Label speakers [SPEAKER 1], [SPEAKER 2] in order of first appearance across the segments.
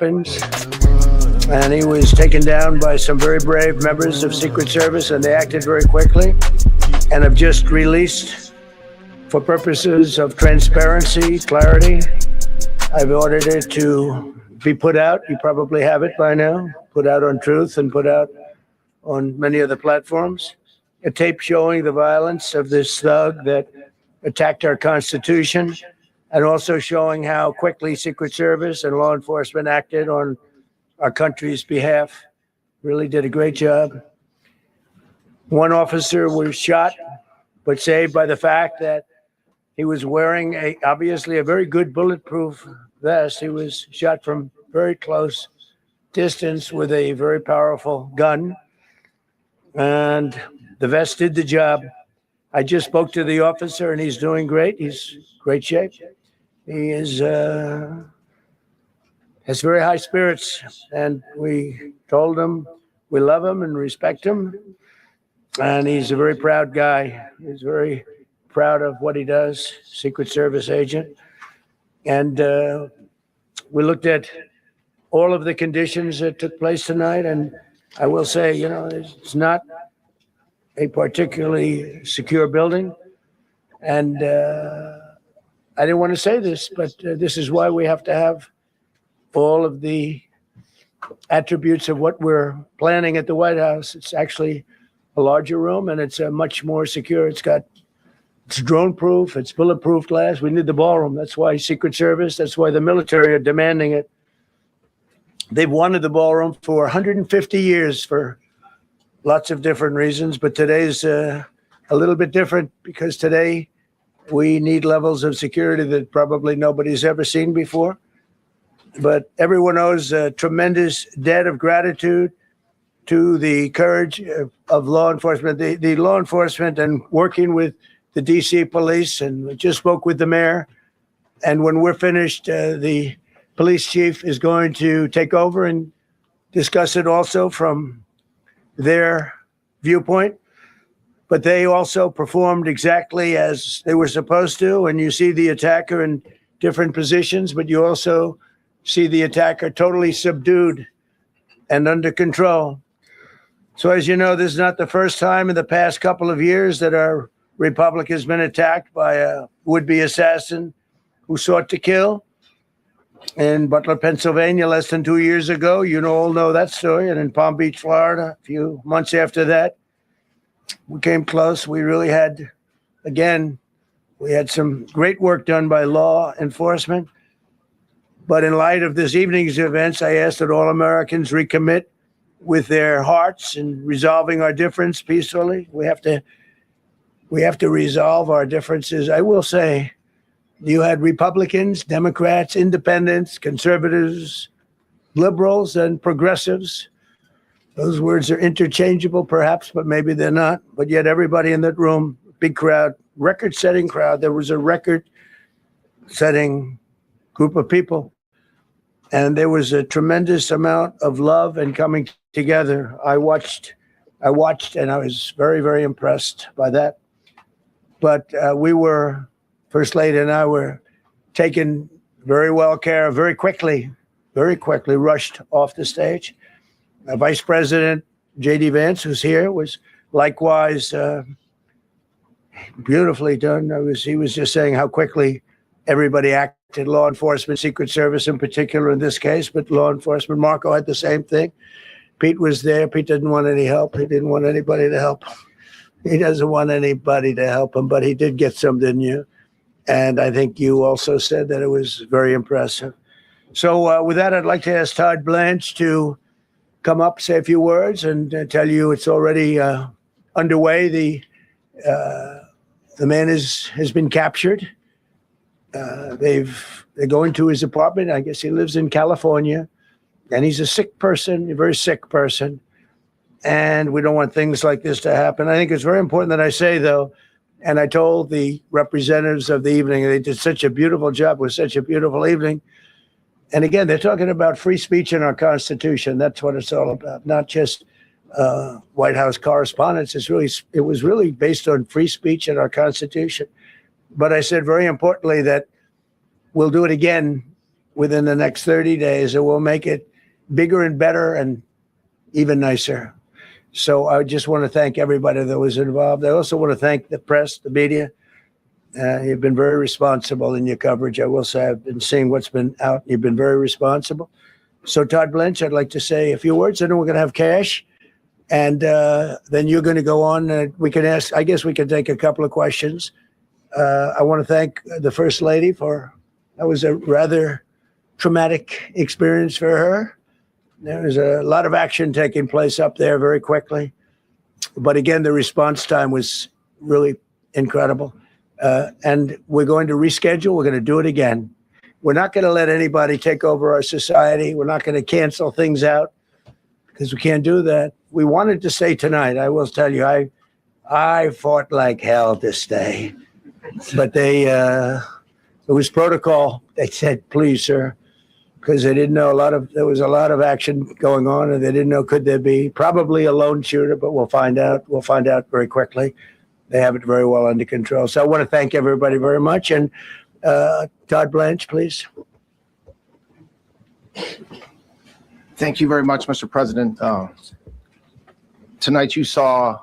[SPEAKER 1] weapons, and he was taken down by some very brave members of Secret Service, and they acted very quickly and have just released, for purposes of transparency, clarity, I've ordered it to be put out. You probably have it by now, put out on Truth and put out on many other platforms. A tape showing the violence of this thug that attacked our Constitution, and also showing how quickly Secret Service and law enforcement acted on our country's behalf. Really did a great job. One officer was shot, but saved by the fact that he was wearing obviously a very good bulletproof vest. He was shot from very close distance with a very powerful gun, and the vest did the job. I just spoke to the officer, and he's doing great. He's great shape. He has very high spirits, and we told him we love him and respect him, and he's a very proud guy. He's very proud of what he does, Secret Service agent. And we looked at all of the conditions that took place tonight, and I will say, it's not a particularly secure building, and I didn't want to say this, but this is why we have to have all of the attributes of what we're planning at the White House. It's actually a larger room, and it's much more secure. It's drone-proof, it's bulletproof glass. We need the ballroom. That's why Secret Service, that's why the military are demanding it. They've wanted the ballroom for 150 years for lots of different reasons, but today's a little bit different, because today we need levels of security that probably nobody's ever seen before. But everyone owes a tremendous debt of gratitude to the courage of law enforcement, the law enforcement, and working with the DC police. And we just spoke with the mayor. And when we're finished, the police chief is going to take over and discuss it also from their viewpoint. But they also performed exactly as they were supposed to. And you see the attacker in different positions, but you also see the attacker totally subdued and under control. So as you know, this is not the first time in the past couple of years that our republic has been attacked by a would-be assassin who sought to kill. In Butler, Pennsylvania, less than 2 years ago, all know that story. And in Palm Beach, Florida, a few months after that, we came close. We really had, again, we had some great work done by law enforcement. But in light of this evening's events, I asked that all Americans recommit with their hearts in resolving our difference peacefully. We have to resolve our differences. I will say, you had Republicans, Democrats, independents, conservatives, liberals, and progressives. Those words are interchangeable, perhaps, but maybe they're not. But yet everybody in that room, big crowd, record-setting crowd. There was a record-setting group of people. And there was a tremendous amount of love and coming together. I watched, and I was very, very impressed by that. But First Lady and I were taken very well care of, very quickly rushed off the stage. Vice President J.D. Vance, who's here, was likewise beautifully done. He was just saying how quickly everybody acted, law enforcement, Secret Service in particular in this case, but law enforcement. Marco had the same thing. Pete was there. Pete didn't want any help. He didn't want anybody to help. He doesn't want anybody to help him, but he did get some, didn't you? And I think you also said that it was very impressive. So with that, I'd like to ask Todd Blanche to come up, say a few words, and tell you it's already underway. The man has been captured. They're going to his apartment. I guess he lives in California, and he's a sick person, a very sick person. And we don't want things like this to happen. I think it's very important that I say, though, and I told the representatives of the evening, they did such a beautiful job. It was such a beautiful evening. And again, they're talking about free speech in our Constitution. That's what it's all about, not just White House correspondence. It was really based on free speech in our Constitution. But I said very importantly that we'll do it again within the next 30 days, and we'll make it bigger and better and even nicer. So I just want to thank everybody that was involved. I also want to thank the press, the media. You've been very responsible in your coverage. I will say I've been seeing what's been out. You've been very responsible. So Todd Blanche, I'd like to say a few words, and then we're going to have cash. And then you're going to go on. We can ask, I guess we can take a couple of questions. I want to thank the First Lady that was a rather traumatic experience for her. There was a lot of action taking place up there very quickly. But again, the response time was really incredible. And we're going to reschedule. We're going to do it again. We're not going to let anybody take over our society. We're not going to cancel things out because we can't do that. We wanted to say tonight, I will tell you, I fought like hell to stay. But it was protocol. They said, please, sir, because they didn't know there was a lot of action going on, and they didn't know, could there be probably a lone shooter, but we'll find out. We'll find out very quickly. They have it very well under control. So I want to thank everybody very much. And Todd Blanche, please.
[SPEAKER 2] Thank you very much, Mr. President. Tonight you saw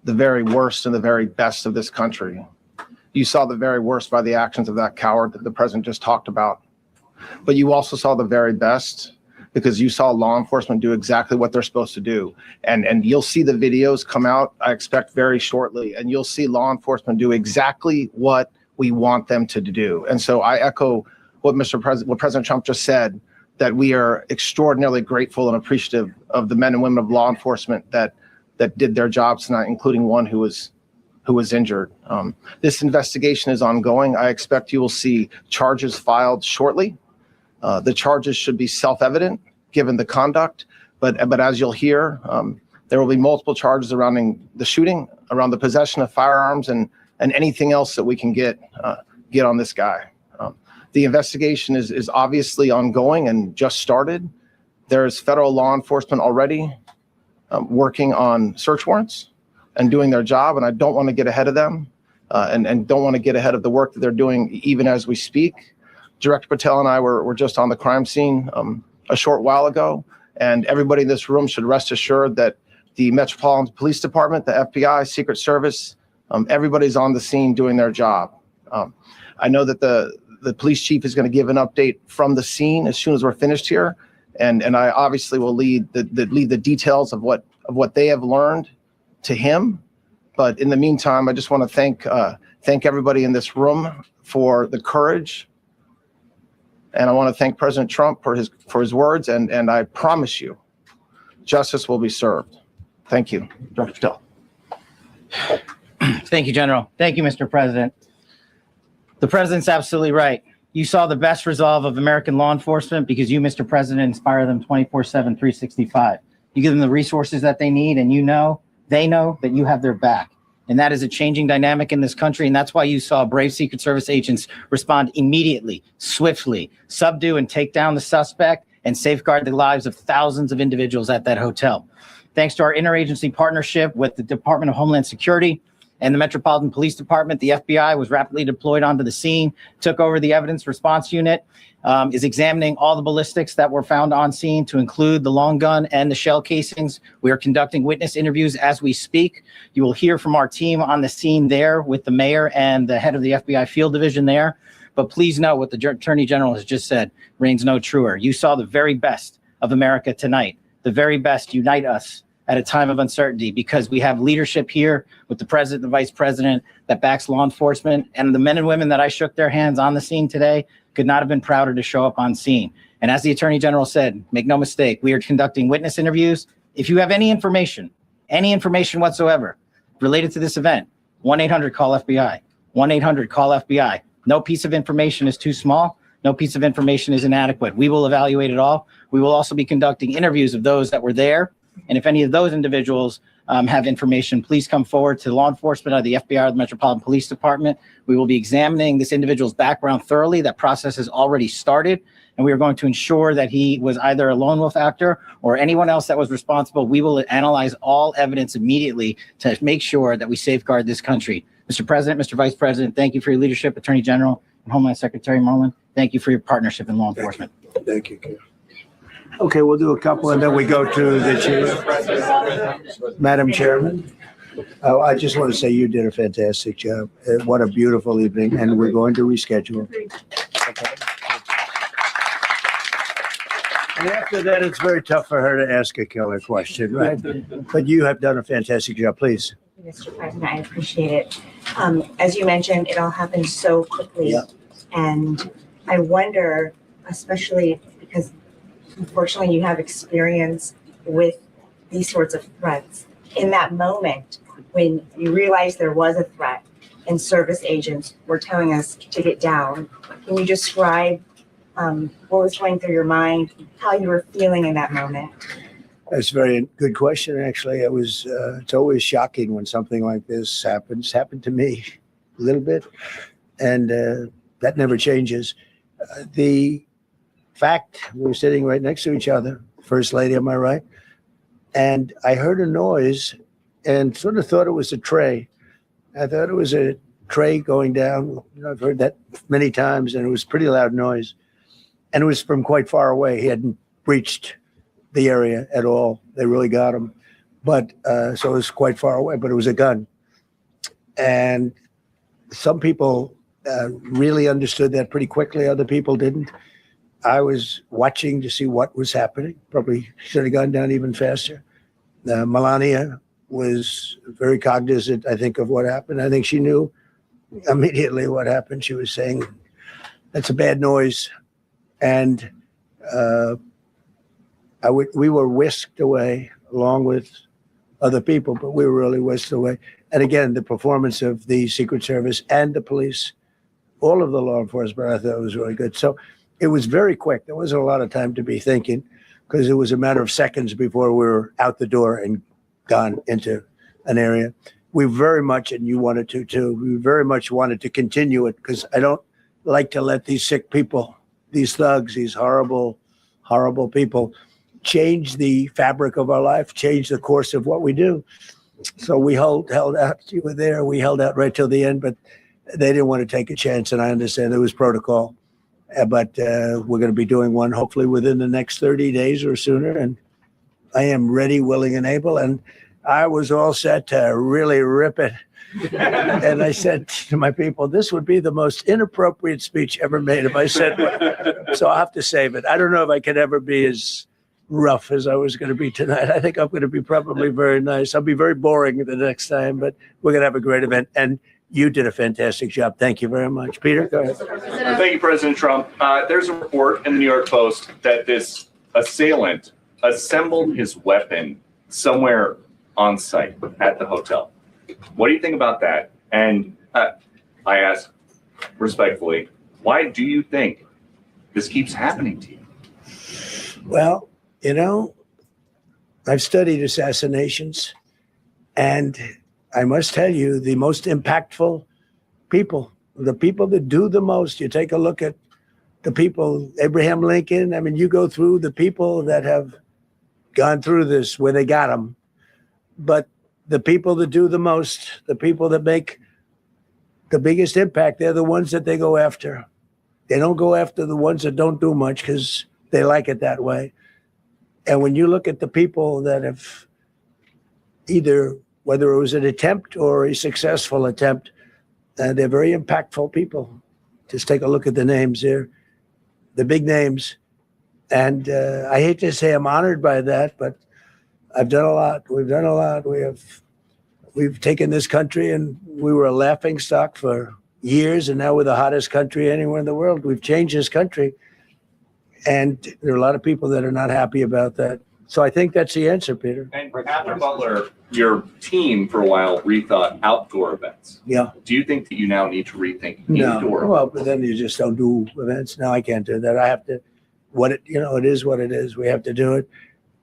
[SPEAKER 2] the very worst and the very best of this country. You saw the very worst by the actions of that coward that the president just talked about. But you also saw the very best because you saw law enforcement do exactly what they're supposed to do. And you'll see the videos come out, I expect, very shortly. And you'll see law enforcement do exactly what we want them to do. And so I echo what President Trump just said, that we are extraordinarily grateful and appreciative of the men and women of law enforcement that did their jobs tonight, including one who was injured. This investigation is ongoing. I expect you will see charges filed shortly. The charges should be self-evident given the conduct, but as you'll hear, there will be multiple charges surrounding the shooting, around the possession of firearms, and anything else that we can get on this guy. The investigation is obviously ongoing and just started. There's federal law enforcement already working on search warrants and doing their job, and I don't want to get ahead of them and don't want to get ahead of the work that they're doing even as we speak. Director Patel and I were just on the crime scene a short while ago, and everybody in this room should rest assured that the Metropolitan Police Department, the FBI, Secret Service, everybody's on the scene doing their job. I know that the police chief is going to give an update from the scene as soon as we're finished here, and I obviously will lead the details of what they have learned to him. But in the meantime, I just want to thank everybody in this room for the courage. And I want to thank President Trump for his words, and I promise you, justice will be served. Thank you, Dr. Patel.
[SPEAKER 3] Thank you, General. Thank you, Mr. President. The president's absolutely right. You saw the best resolve of American law enforcement because you, Mr. President, inspire them 24/7, 365. You give them the resources that they need, and they know that you have their back. And that is a changing dynamic in this country. And that's why you saw brave Secret Service agents respond immediately, swiftly, subdue and take down the suspect and safeguard the lives of thousands of individuals at that hotel. Thanks to our interagency partnership with the Department of Homeland Security and the Metropolitan Police Department, the FBI was rapidly deployed onto the scene, took over the evidence response unit, is examining all the ballistics that were found on scene to include the long gun and the shell casings. We are conducting witness interviews as we speak. You will hear from our team on the scene there with the mayor and the head of the FBI field division there. But please know what the Attorney General has just said reigns no truer. You saw the very best of America tonight. The very best unite us at a time of uncertainty because we have leadership here with the president, the vice president that backs law enforcement, and the men and women that I shook their hands on the scene today could not have been prouder to show up on scene. And as the Attorney General said, make no mistake, we are conducting witness interviews. If you have any information whatsoever related to this event, 1-800-CALL-FBI, 1-800-CALL-FBI. No piece of information is too small. No piece of information is inadequate. We will evaluate it all. We will also be conducting interviews of those that were there. And if any of those individuals have information, please come forward to law enforcement or the FBI or the Metropolitan Police Department. We will be examining this individual's background thoroughly. That process has already started, and we are going to ensure that he was either a lone wolf actor or anyone else that was responsible. We will analyze all evidence immediately to make sure that we safeguard this country. Mr. President, Mr. Vice President, thank you for your leadership, Attorney General, and Homeland Secretary Merlin, thank you for your partnership in law enforcement.
[SPEAKER 1] Thank you, Ken. Okay, we'll do a couple and then we go to the chief. Madam Chairman, I just want to say you did a fantastic job. What a beautiful evening, and we're going to reschedule. Okay. And after that, it's very tough for her to ask a killer question, right? But you have done a fantastic job. Please.
[SPEAKER 4] Mr. President, I appreciate it. As you mentioned, it all happened so quickly.
[SPEAKER 1] Yeah.
[SPEAKER 4] And I wonder, especially because unfortunately you have experience with these sorts of threats, in that moment when you realized there was a threat and service agents were telling us to get down, can you describe what was going through your mind, how you were feeling in that moment?
[SPEAKER 1] That's a very good question. Actually, it's always shocking when something like this happens. It's happened to me a little bit, and that never changes. The fact we were sitting right next to each other, First Lady on my right, and I heard a noise and sort of thought it was a tray. I thought it was a tray going down. I've heard that many times, and it was a pretty loud noise. And it was from quite far away. He hadn't breached the area at all. They really got him. But so it was quite far away, but it was a gun. And some people really understood that pretty quickly. Other people didn't. I was watching to see what was happening. Probably should have gone down even faster. Melania was very cognizant, I think, of what happened. I think she knew immediately what happened. She was saying, that's a bad noise. And we were whisked away along with other people, but we were really whisked away. And again, the performance of the Secret Service and the police, all of the law enforcement, I thought was really good. So it was very quick. There wasn't a lot of time to be thinking because it was a matter of seconds before we were out the door and gone into an area. We very much, and you wanted to too, we very much wanted to continue it because I don't like to let these sick people, these thugs, these horrible, horrible people change the fabric of our life, change the course of what we do. So we held out. You were there. We held out right till the end, but they didn't want to take a chance. And I understand there was protocol, but we're going to be doing one hopefully within the next 30 days or sooner. And I am ready, willing, and able. And I was all set to really rip it. And I said to my people, this would be the most inappropriate speech ever made if I said one. So I'll have to save it. I don't know if I could ever be as rough as I was going to be tonight. I think I'm going to be probably very nice. I'll be very boring the next time, but we're going to have a great event. And you did a fantastic job. Thank you very much. Peter, go ahead.
[SPEAKER 5] Thank you, President Trump. There's a report in the New York Post that this assailant assembled his weapon somewhere on site at the hotel. What do you think about that? And I ask respectfully, why do you think this keeps happening to you?
[SPEAKER 1] Well, you know, I've studied assassinations, and I must tell you, the most impactful people, the people that do the most, you take a look at the people, Abraham Lincoln, I mean, you go through the people that have gone through this where they got them, but the people that do the most, the people that make the biggest impact, they're the ones that they go after. They don't go after the ones that don't do much because they like it that way. And when you look at the people that have either, whether it was an attempt or a successful attempt, they're very impactful people. Just take a look at the names there, the big names. And I hate to say I'm honored by that, but I've done a lot. We've done a lot. We've taken this country, and we were a laughing stock for years, and now we're the hottest country anywhere in the world. We've changed this country, and there are a lot of people that are not happy about that. So I think that's the answer, Peter.
[SPEAKER 5] And after Butler, your team for a while rethought outdoor events.
[SPEAKER 1] Yeah.
[SPEAKER 5] Do you think that you now need to rethink
[SPEAKER 1] No.
[SPEAKER 5] indoor?
[SPEAKER 1] Well, but then you just don't do events. No, I can't do that. I have to. It is what it is. We have to do it.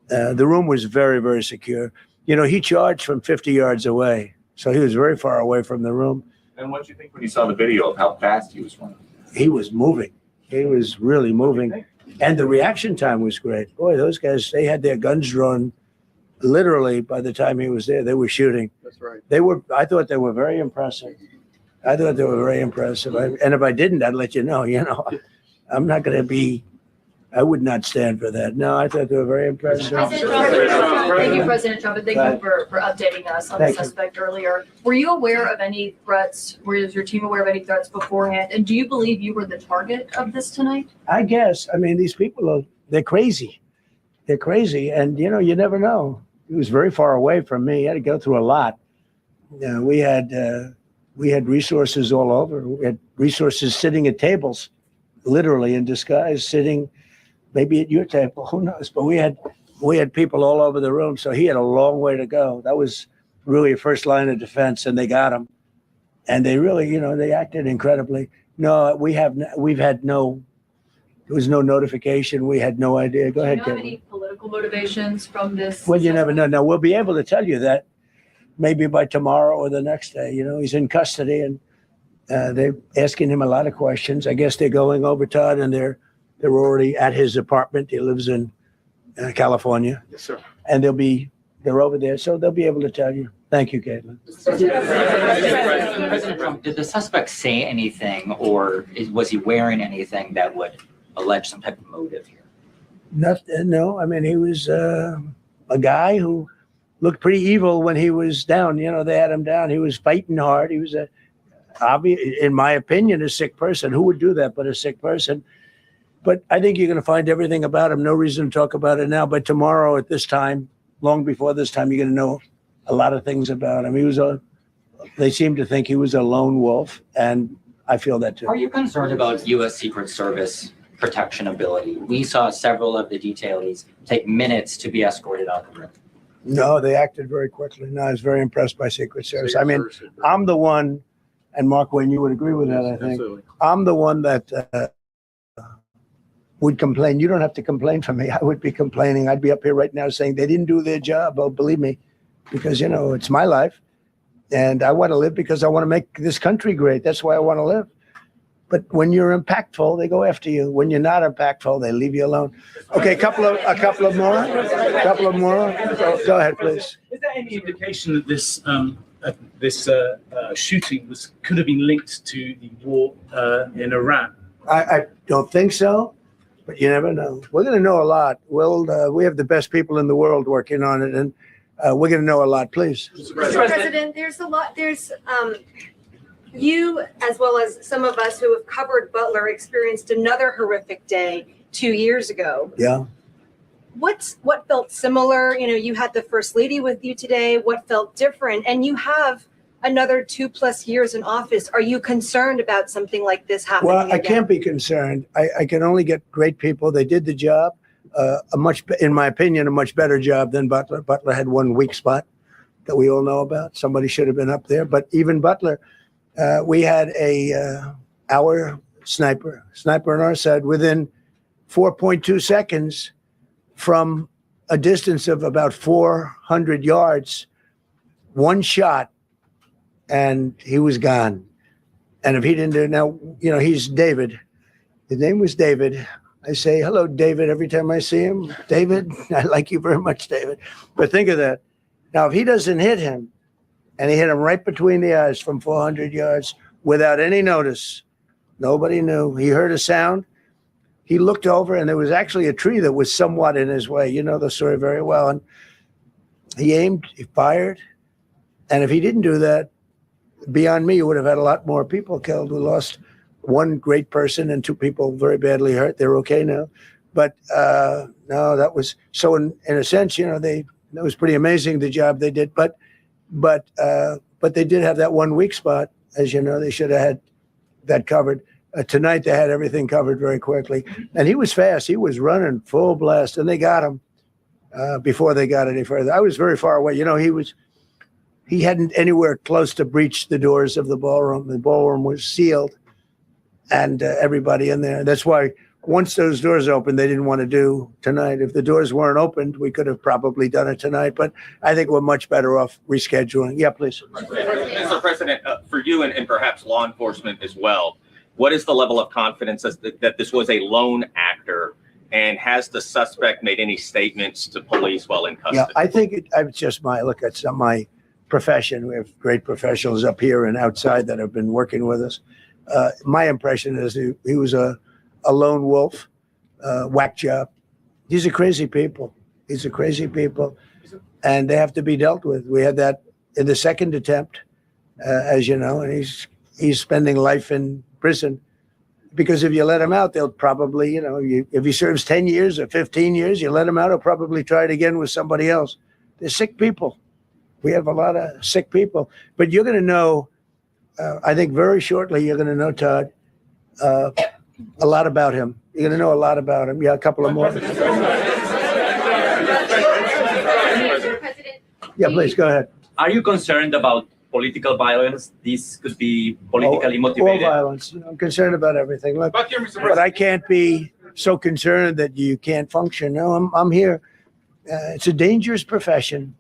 [SPEAKER 1] The room was very, very secure. He charged from 50 yards away, so he was very far away from the room.
[SPEAKER 5] And what did you think when you saw the video of how fast he was running?
[SPEAKER 1] He was moving. He was really moving. And the reaction time was great. Boy, those guys, they had their guns drawn literally by the time he was there. They were shooting.
[SPEAKER 2] That's right.
[SPEAKER 1] I thought they were very impressive. I thought they were very impressive. And if I didn't, I'd let you know, I'm not going to be, I would not stand for that. No, I thought they were very impressive.
[SPEAKER 6] President Trump, thank you, President Trump, and thank you for updating us on the
[SPEAKER 1] Thank you.
[SPEAKER 6] suspect earlier. Were you aware of any threats? Was your team aware of any threats beforehand? And do you believe you were the target of this tonight?
[SPEAKER 1] I guess. I mean, these people they're crazy. They're crazy. And, you never know. He was very far away from me. He had to go through a lot. We had resources all over. We had resources sitting at tables, literally in disguise, sitting maybe at your table, who knows? But we had people all over the room. So he had a long way to go. That was really a first line of defense, and they got him. And they really, they acted incredibly. No, there was no notification. We had no idea. Go ahead,
[SPEAKER 6] Do you know
[SPEAKER 1] Kevin.
[SPEAKER 6] any political motivations from this?
[SPEAKER 1] Well, you never know. Now, we'll be able to tell you that maybe by tomorrow or the next day. He's in custody, and they're asking him a lot of questions. I guess they're going over, Todd, and they're already at his apartment. He lives in California.
[SPEAKER 2] Yes, sir.
[SPEAKER 1] And they're over there, so they'll be able to tell you. Thank you, Caitlin.
[SPEAKER 7] President Trump, did the suspect say anything, or was he wearing anything that would allege some type of motive here?
[SPEAKER 1] No, I mean, he was a guy who looked pretty evil when he was down. They had him down. He was fighting hard. He was in my opinion, a sick person. Who would do that but a sick person? But I think you're going to find everything about him. No reason to talk about it now. But tomorrow at this time, long before this time, you're going to know a lot of things about him. They seem to think he was a lone wolf, and I feel that too.
[SPEAKER 7] Are you concerned about U.S. Secret Service protection ability? We saw several of the detailees take minutes to be escorted out the room.
[SPEAKER 1] No, they acted very quickly. No, I was very impressed by Secret Service. I mean, I'm the one, and Mark Wayne, you would agree with that, I think.
[SPEAKER 2] Absolutely.
[SPEAKER 1] I'm the one that would complain. You don't have to complain for me. I would be complaining. I'd be up here right now saying they didn't do their job. Oh, believe me, because, it's my life. And I want to live because I want to make this country great. That's why I want to live. But when you're impactful, they go after you. When you're not impactful, they leave you alone. Okay, a couple of more. Go ahead, please.
[SPEAKER 8] Is there any indication that this shooting could have been linked to the war in Iran?
[SPEAKER 1] I don't think so, but you never know. We're going to know a lot. We have the best people in the world working on it, and we're going to know a lot. Please.
[SPEAKER 9] Mr. President, there's a lot. You, as well as some of us who have covered Butler, experienced another horrific day 2 years ago.
[SPEAKER 1] Yeah.
[SPEAKER 9] What felt similar? You had the First Lady with you today. What felt different? And you have another 2+ years in office. Are you concerned about something like this happening
[SPEAKER 1] Well, I
[SPEAKER 9] again?
[SPEAKER 1] can't be concerned. I can only get great people. They did the job, in my opinion, a much better job than Butler. Butler had one weak spot that we all know about. Somebody should have been up there. But even Butler, we had our sniper on our side within 4.2 seconds from a distance of about 400 yards, one shot, and he was gone. And if he didn't do it now, he's David. His name was David. I say, hello, David, every time I see him. David, I like you very much, David. But think of that. Now, if he doesn't hit him, and he hit him right between the eyes from 400 yards without any notice, nobody knew. He heard a sound. He looked over, and there was actually a tree that was somewhat in his way. You know the story very well. And he aimed, he fired. And if he didn't do that, beyond me, you would have had a lot more people killed. We lost one great person and 2 people very badly hurt. They're okay now. But no, that was so in a sense, that was pretty amazing, the job they did. But they did have that one weak spot. As you know, they should have had that covered. Tonight, they had everything covered very quickly. And he was fast. He was running full blast, and they got him before they got any further. I was very far away. He hadn't anywhere close to breach the doors of the ballroom. The ballroom was sealed, and everybody in there. That's why once those doors opened, they didn't want to do tonight. If the doors weren't opened, we could have probably done it tonight. But I think we're much better off rescheduling. Yeah, please.
[SPEAKER 10] Mr. President, for you and perhaps law enforcement as well, what is the level of confidence that this was a lone actor? And has the suspect made any statements to police while in custody?
[SPEAKER 1] Yeah, I think it's just my profession. We have great professionals up here and outside that have been working with us. My impression is he was a lone wolf, whack job. These are crazy people. These are crazy people, and they have to be dealt with. We had that in the second attempt, as you know, and he's spending life in prison. Because if you let him out, they'll probably, if he serves 10 years or 15 years, you let him out, he'll probably try it again with somebody else. They're sick people. We have a lot of sick people. But you're going to know, I think very shortly, you're going to know, Todd, a lot about him. You're going to know a lot about him. Yeah, a couple of more. Yeah, please, go ahead.
[SPEAKER 11] Are you concerned about political violence? This could be politically
[SPEAKER 1] All
[SPEAKER 11] motivated.
[SPEAKER 1] violence. I'm concerned about everything. Look, but I can't be so concerned that you can't function. No, I'm here. It's a dangerous profession.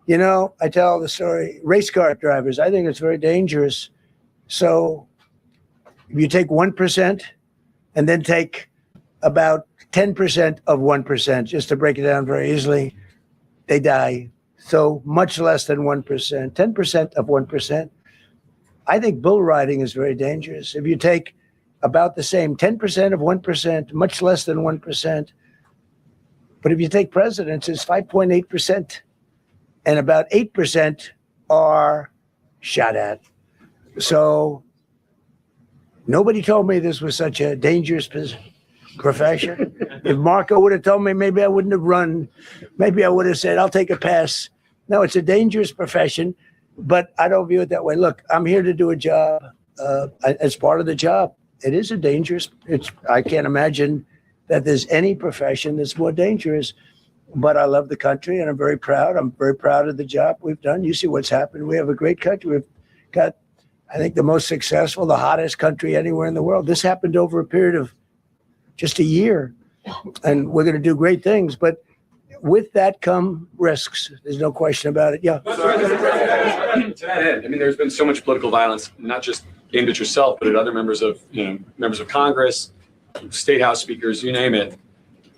[SPEAKER 1] I tell the story, race car drivers, I think it's very dangerous. So if you take 1% and then take about 10% of 1%, just to break it down very easily, they die. So much less than 1%, 10% of 1%. I think bull riding is very dangerous. If you take about the same 10% of 1%, much less than 1%. But if you take presidents, it's 5.8%. And about 8% are shot at. So nobody told me this was such a dangerous profession. If Marco would have told me, maybe I wouldn't have run. Maybe I would have said, I'll take a pass. No, it's a dangerous profession, but I don't view it that way. Look, I'm here to do a job as part of the job. It is a dangerous, I can't imagine that there's any profession that's more dangerous. But I love the country, and I'm very proud. I'm very proud of the job we've done. You see what's happened. We have a great country. We've got, I think, the most successful, the hottest country anywhere in the world. This happened over a period of just a year, and we're going to do great things. But with that come risks. There's no question about it. Yeah.
[SPEAKER 12] To that end, I mean, there's been so much political violence, not just aimed at yourself, but at other members of Congress, state house speakers, you name it.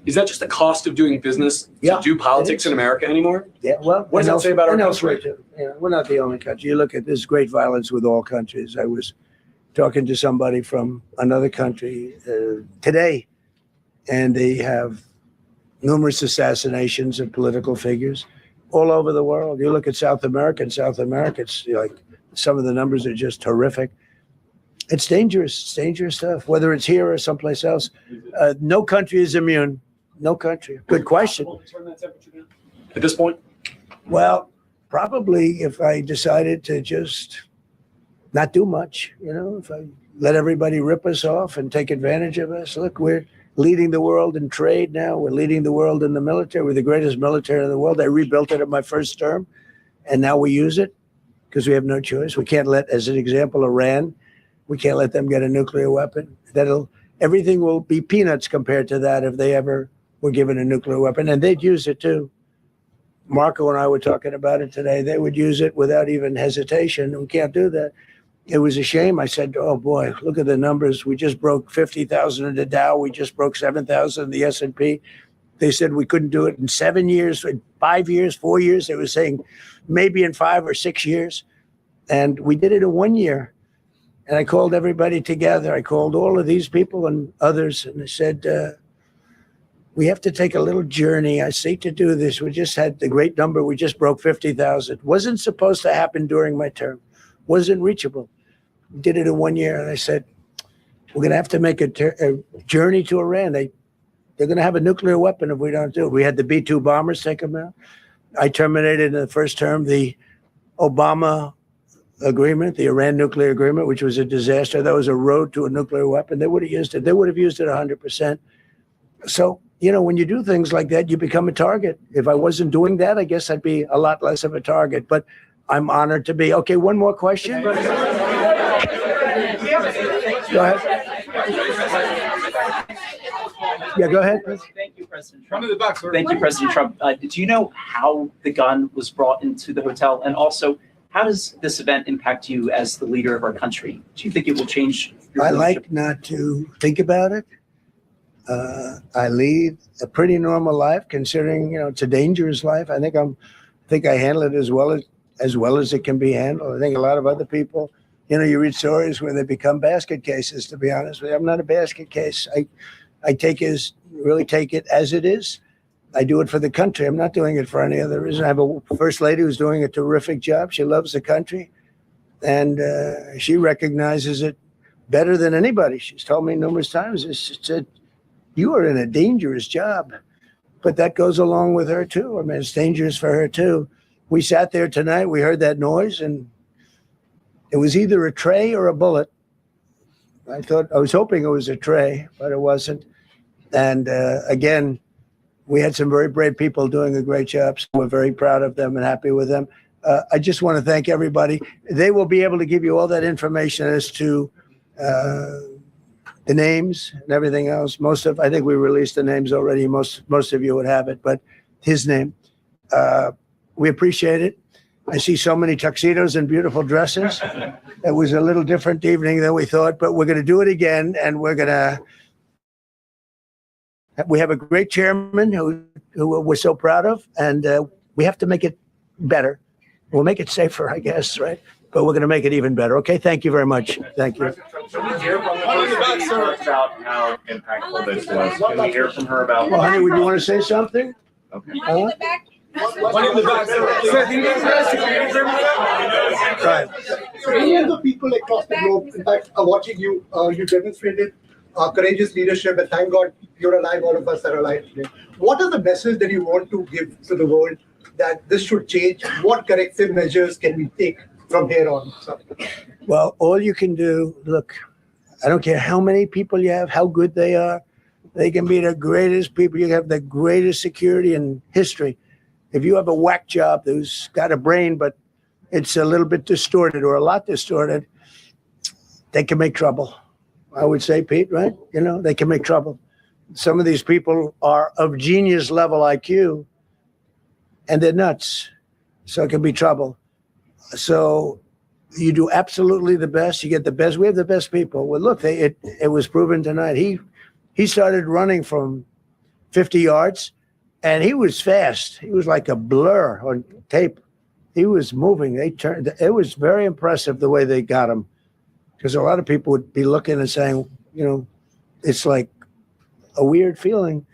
[SPEAKER 12] Is that just the cost of doing business to do politics in America anymore?
[SPEAKER 1] Yeah, well,
[SPEAKER 12] what does that say about our country?
[SPEAKER 1] Too. We're not the only country. You look at this great violence with all countries. I was talking to somebody from another country today, and they have numerous assassinations of political figures all over the world. You look at South America, it's like some of the numbers are just horrific. It's dangerous. It's dangerous stuff, whether it's here or someplace else. No country is immune. No country. Good question.
[SPEAKER 12] At this point?
[SPEAKER 1] Well, probably if I decided to just not do much, if I let everybody rip us off and take advantage of us. Look, we're leading the world in trade now. We're leading the world in the military. We're the greatest military in the world. I rebuilt it in my first term, and now we use it because we have no choice. We can't let, as an example, Iran, we can't let them get a nuclear weapon. Everything will be peanuts compared to that if they ever were given a nuclear weapon, and they'd use it too. Marco and I were talking about it today. They would use it without even hesitation. We can't do that. It was a shame. I said, oh boy, look at the numbers. We just broke 50,000 in the Dow. We just broke 7,000 in the S&P. They said we couldn't do it in 7 years, in 5 years, 4 years. They were saying maybe in 5 or 6 years. And we did it in 1 year. And I called everybody together. I called all of these people and others, and I said, we have to take a little journey. I seek to do this. We just had the great number. We just broke 50,000. Wasn't supposed to happen during my term. Wasn't reachable. We did it in 1 year. And I said, we're going to have to make a journey to Iran. They're going to have a nuclear weapon if we don't do it. We had the B-2 bombers take them out. I terminated in the first term the Obama agreement, the Iran nuclear agreement, which was a disaster. That was a road to a nuclear weapon. They would have used it. They would have used it 100%. So, when you do things like that, you become a target. If I wasn't doing that, I guess I'd be a lot less of a target. But I'm honored to be. Okay, one more question. Go ahead. Yeah, go ahead.
[SPEAKER 13] Thank you, President Trump. Thank you, President Trump. Do you know how the gun was brought into the hotel? And also, how does this event impact you as the leader of our country? Do you think it will change your
[SPEAKER 1] I
[SPEAKER 13] leadership?
[SPEAKER 1] like not to think about it. I lead a pretty normal life, considering it's a dangerous life. I think I handle it as well as well as it can be handled. I think a lot of other people, you read stories where they become basket cases, to be honest with you. I'm not a basket case. I really take it as it is. I do it for the country. I'm not doing it for any other reason. I have a first lady who's doing a terrific job. She loves the country, and she recognizes it better than anybody. She's told me numerous times, she said, you are in a dangerous job. But that goes along with her, too. I mean, it's dangerous for her, too. We sat there tonight. We heard that noise, and it was either a tray or a bullet. I was hoping it was a tray, but it wasn't. And again, we had some very brave people doing a great job. So we're very proud of them and happy with them. I just want to thank everybody. They will be able to give you all that information as to the names and everything else. I think we released the names already. Most of you would have it, but his name. We appreciate it. I see so many tuxedos and beautiful dresses. It was a little different evening than we thought, but we're going to do it again, and we have a great chairman who we're so proud of, and we have to make it better. We'll make it safer, I guess, right? But we're going to make it even better. Okay, thank you very much. Thank you.
[SPEAKER 5] Can we hear from the first lady about how impactful this was? Can we hear from her about?
[SPEAKER 1] Well, honey, would you want to say something?
[SPEAKER 5] Okay.
[SPEAKER 12] One in the back,
[SPEAKER 1] Right.
[SPEAKER 14] Many of the people across the globe, in fact, are watching you. You demonstrated courageous leadership, and thank God you're alive. All of us are alive today. What is the message that you want to give to the world that this should change? What corrective measures can we take from here on?
[SPEAKER 1] Well, all you can do, look, I don't care how many people you have, how good they are. They can be the greatest people. You have the greatest security in history. If you have a whack job who's got a brain, but it's a little bit distorted or a lot distorted, they can make trouble. I would say, Pete, right? They can make trouble. Some of these people are of genius level IQ, and they're nuts. So it can be trouble. So you do absolutely the best. You get the best. We have the best people. Well, look, it was proven tonight. He started running from 50 yards, and he was fast. He was like a blur on tape. He was moving. It was very impressive the way they got him, because a lot of people would be looking and saying, it's like a weird feeling,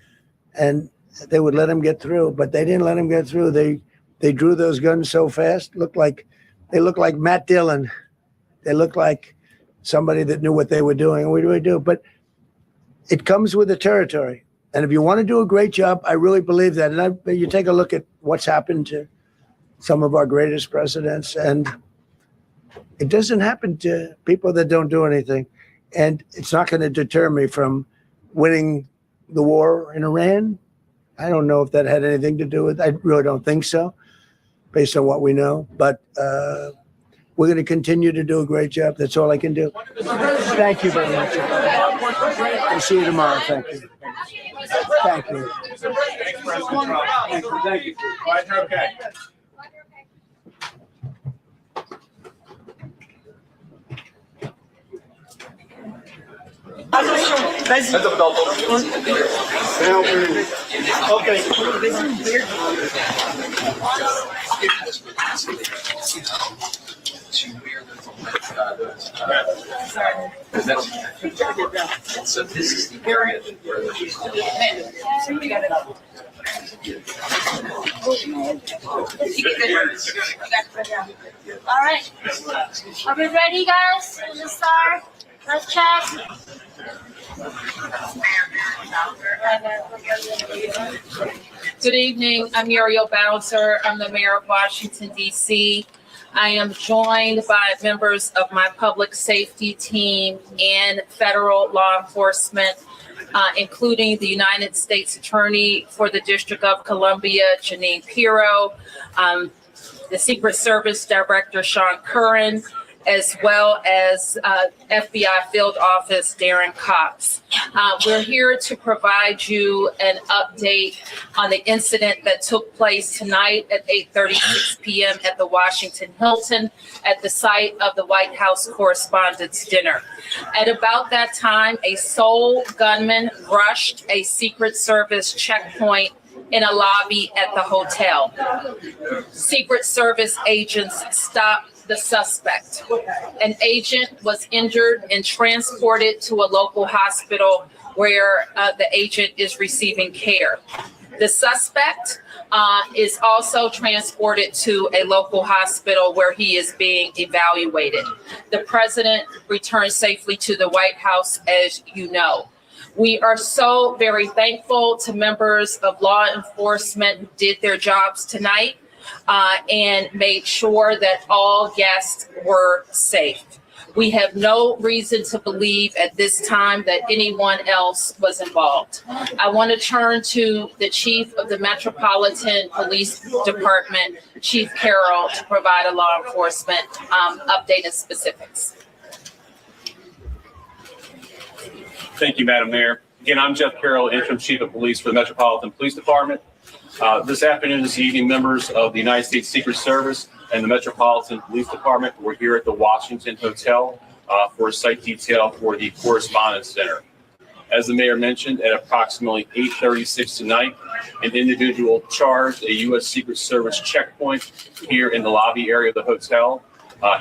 [SPEAKER 1] and they would let him get through, but they didn't let him get through. They drew those guns so fast. They looked like Matt Dillon. They looked like somebody that knew what they were doing. And what do we do? But it comes with the territory. And if you want to do a great job, I really believe that. And you take a look at what's happened to some of our greatest presidents, and it doesn't happen to people that don't do anything. And it's not going to deter me from winning the war in Iran. I don't know if that had anything to do with it. I really don't think so, based on what we know. But we're going to continue to do a great job. That's all I can do. Thank you very much. We'll see you tomorrow. Thank you. Thank you.
[SPEAKER 5] Thanks, President Trump. Thank you. Glad you're okay.
[SPEAKER 11] So this is the area where
[SPEAKER 15] all right. Are we ready, guys? Let's start. Let's check.
[SPEAKER 16] Good evening. I'm Muriel Bowser. I'm the mayor of Washington, D.C. I am joined by members of my public safety team and federal law enforcement, including the United States Attorney for the District of Columbia, Janine Pirro, the Secret Service Director, Sean Curran, as well as FBI Field Office Darren Cox. We're here to provide you an update on the incident that took place tonight at 8:36 p.m. at the Washington Hilton at the site of the White House Correspondents' Dinner. At about that time, a sole gunman rushed a Secret Service checkpoint in a lobby at the hotel. Secret Service agents stopped the suspect. An agent was injured and transported to a local hospital where the agent is receiving care. The suspect is also transported to a local hospital where he is being evaluated. The president returned safely to the White House, as you know. We are so very thankful to members of law enforcement who did their jobs tonight and made sure that all guests were safe. We have no reason to believe at this time that anyone else was involved. I want to turn to the Chief of the Metropolitan Police Department, Chief Carroll, to provide a law enforcement update and specifics.
[SPEAKER 17] Thank you, Madam Mayor. Again, I'm Jeff Carroll, Interim Chief of Police for the Metropolitan Police Department. This afternoon, this evening, members of the United States Secret Service and the Metropolitan Police Department were here at the Washington Hotel for a site detail for the Correspondence Center. As the mayor mentioned, at approximately 8:36 tonight, an individual charged a U.S. Secret Service checkpoint here in the lobby area of the hotel.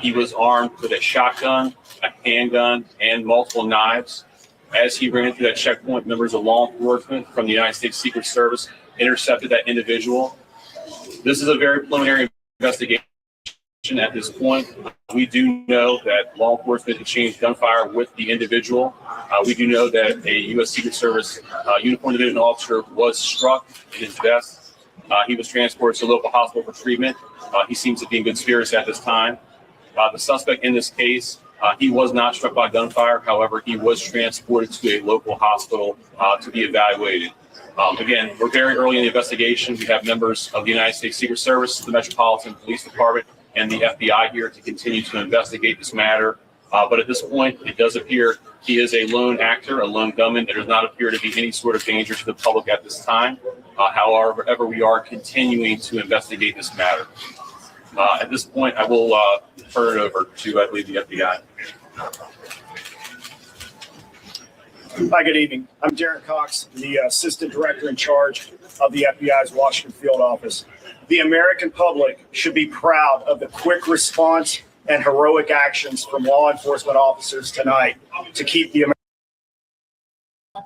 [SPEAKER 17] He was armed with a shotgun, a handgun, and multiple knives. As he ran through that checkpoint, members of law enforcement from the United States Secret Service intercepted that individual. This is a very preliminary investigation at this point. We do know that law enforcement exchanged gunfire with the individual. We do know that a U.S. Secret Service uniformed division officer was struck in his vest. He was transported to a local hospital for treatment. He seems to be in good spirits at this time. The suspect in this case, he was not struck by gunfire. However, he was transported to a local hospital to be evaluated. Again, we're very early in the investigation. We have members of the United States Secret Service, the Metropolitan Police Department, and the FBI here to continue to investigate this matter. But at this point, it does appear he is a lone actor, a lone gunman. There does not appear to be any sort of danger to the public at this time. However, we are continuing to investigate this matter. At this point, I will turn it over to, I believe, the FBI.
[SPEAKER 18] Hi, good evening. I'm Darren Cox, the Assistant Director in charge of the FBI's Washington Field Office. The American public should be proud of the quick response and heroic actions from law enforcement officers tonight to keep the American.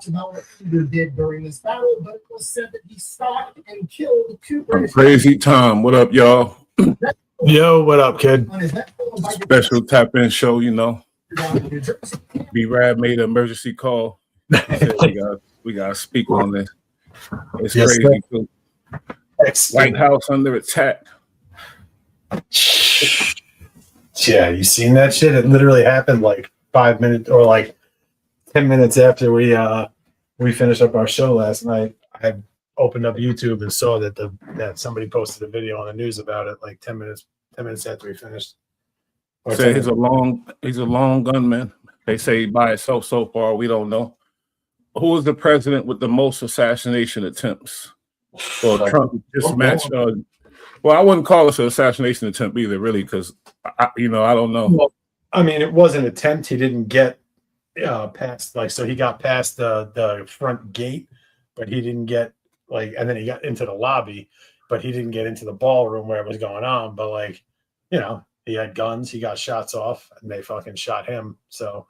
[SPEAKER 19] About what Peter did during this battle, but it was said that he stalked and killed two British.
[SPEAKER 20] Crazy Tom, what up, y'all?
[SPEAKER 21] Yo, what up, kid?
[SPEAKER 20] Special tap in show, you know. B-Rad made an emergency call. We gotta speak on this. It's
[SPEAKER 21] Yes,
[SPEAKER 20] crazy too. White House under attack.
[SPEAKER 21] Yeah, you seen that shit? It literally happened like 5 minutes or like 10 minutes after we finished up our show last night. I opened up YouTube and saw that somebody posted a video on the news about it like 10 minutes after we finished.
[SPEAKER 20] Say he's a long gunman. They say by itself so far, we don't know. Who is the president with the most assassination attempts? Well, Trump just matched. Well, I wouldn't call this an assassination attempt either, really, because I don't know.
[SPEAKER 21] Well, I mean, it was an attempt. He didn't get past so he got past the front gate, but he didn't get and then he got into the lobby, but he didn't get into the ballroom where it was going on. But he had guns, he got shots off, and they fucking shot him. So,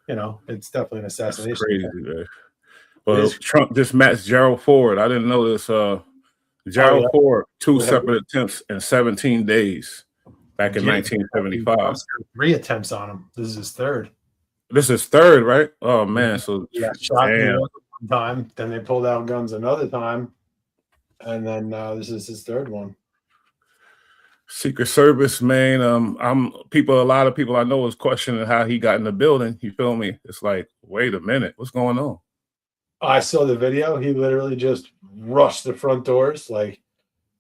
[SPEAKER 21] it's definitely an assassination.
[SPEAKER 20] That's crazy, man. Well, Trump just matched Gerald Ford. I didn't know this. Gerald Ford, 2 separate attempts in 17 days back in 1975.
[SPEAKER 21] 3 attempts on him. This is his third.
[SPEAKER 20] This is third, right? Oh, man. So,
[SPEAKER 21] he got shot one time, then they pulled out guns another time, and then this is his third one.
[SPEAKER 20] Secret Service, man. A lot of people I know is questioning how he got in the building. You feel me? It's like, wait a minute, what's going on?
[SPEAKER 21] I saw the video. He literally just rushed the front doors.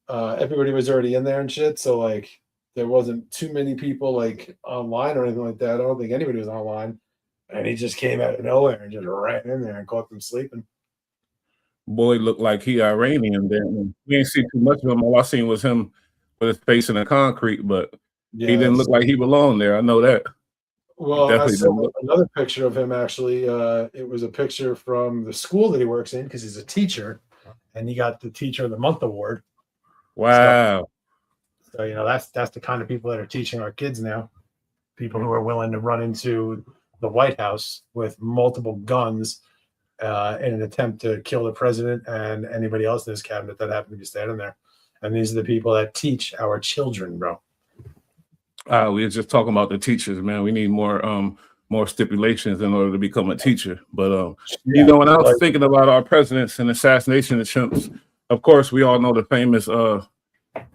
[SPEAKER 21] Everybody was already in there and shit. So there wasn't too many people online or anything like that. I don't think anybody was online. And he just came out of nowhere and just ran in there and caught them sleeping.
[SPEAKER 20] Boy looked like he Iranian then. We ain't seen too much of him. All I seen was him with his face in the concrete, but he didn't look like he belonged there. I know that.
[SPEAKER 21] Well, I saw another picture of him actually. It was a picture from the school that he works in because he's a teacher, and he got the Teacher of the Month award.
[SPEAKER 20] Wow.
[SPEAKER 21] So you know that's the kind of people that are teaching our kids now. People who are willing to run into the White House with multiple guns in an attempt to kill the president and anybody else in his cabinet that happened to be standing there. And these are the people that teach our children, bro.
[SPEAKER 20] We were just talking about the teachers, man. We need more stipulations in order to become a teacher. But you know, when I was thinking about our presidents and assassination attempts, of course, we all know the famous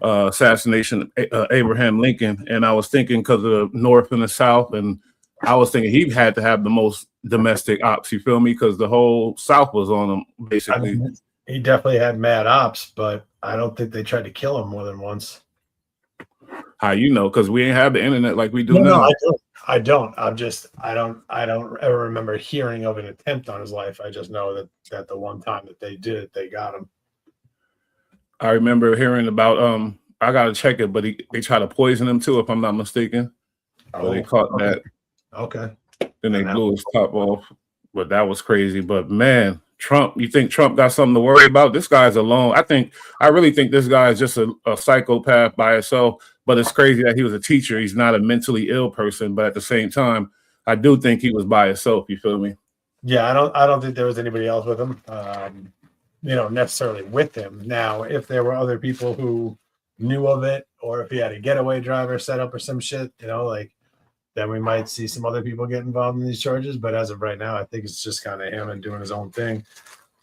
[SPEAKER 20] assassination of Abraham Lincoln, and I was thinking because of the North and the South, and I was thinking he had to have the most domestic ops. You feel me? Because the whole South was on him, basically.
[SPEAKER 21] I mean, he definitely had mad ops, but I don't think they tried to kill him more than once.
[SPEAKER 20] How you know? Because we ain't have the internet like we do
[SPEAKER 21] No,
[SPEAKER 20] now.
[SPEAKER 21] I don't. I don't ever remember hearing of an attempt on his life. I just know that the one time that they did it, they got him.
[SPEAKER 20] I remember hearing about I gotta check it, but they tried to poison him too, if I'm not mistaken. But they caught that.
[SPEAKER 21] Okay.
[SPEAKER 20] Then they blew his top off. But that was crazy. But man, Trump, you think Trump got something to worry about? This guy's alone. I really think this guy is just a psychopath by himself. But it's crazy that he was a teacher. He's not a mentally ill person, but at the same time, I do think he was by himself. You feel me?
[SPEAKER 21] Yeah, I don't think there was anybody else with him. Necessarily with him. Now, if there were other people who knew of it, or if he had a getaway driver set up or some shit, then we might see some other people get involved in these charges. But as of right now, I think it's just kind of him and doing his own thing.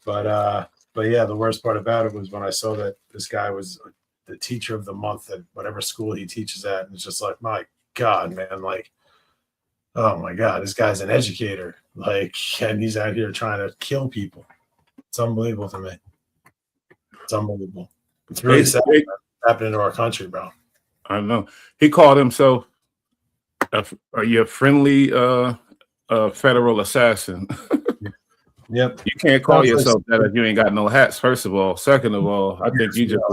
[SPEAKER 21] But yeah, the worst part about it was when I saw that this guy was the Teacher of the Month at whatever school he teaches at, and it's just like, my God, man, oh my God, this guy's an educator, and he's out here trying to kill people. It's unbelievable to me. It's unbelievable. It's really sad what's happening to our country, bro.
[SPEAKER 20] I know. He called himself a friendly federal assassin.
[SPEAKER 21] Yep.
[SPEAKER 20] You can't call yourself that if you ain't got no hats, first of all. Second of all, I think you just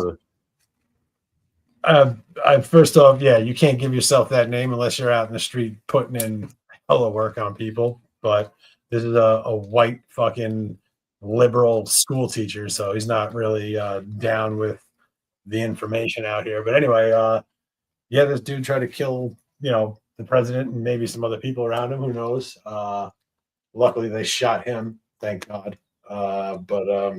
[SPEAKER 21] first off, yeah, you can't give yourself that name unless you're out in the street putting in hella work on people. But this is a white fucking liberal school teacher, so he's not really down with the information out here. But anyway, yeah, this dude tried to kill, the president and maybe some other people around him. Who knows? Luckily, they shot him. Thank God. But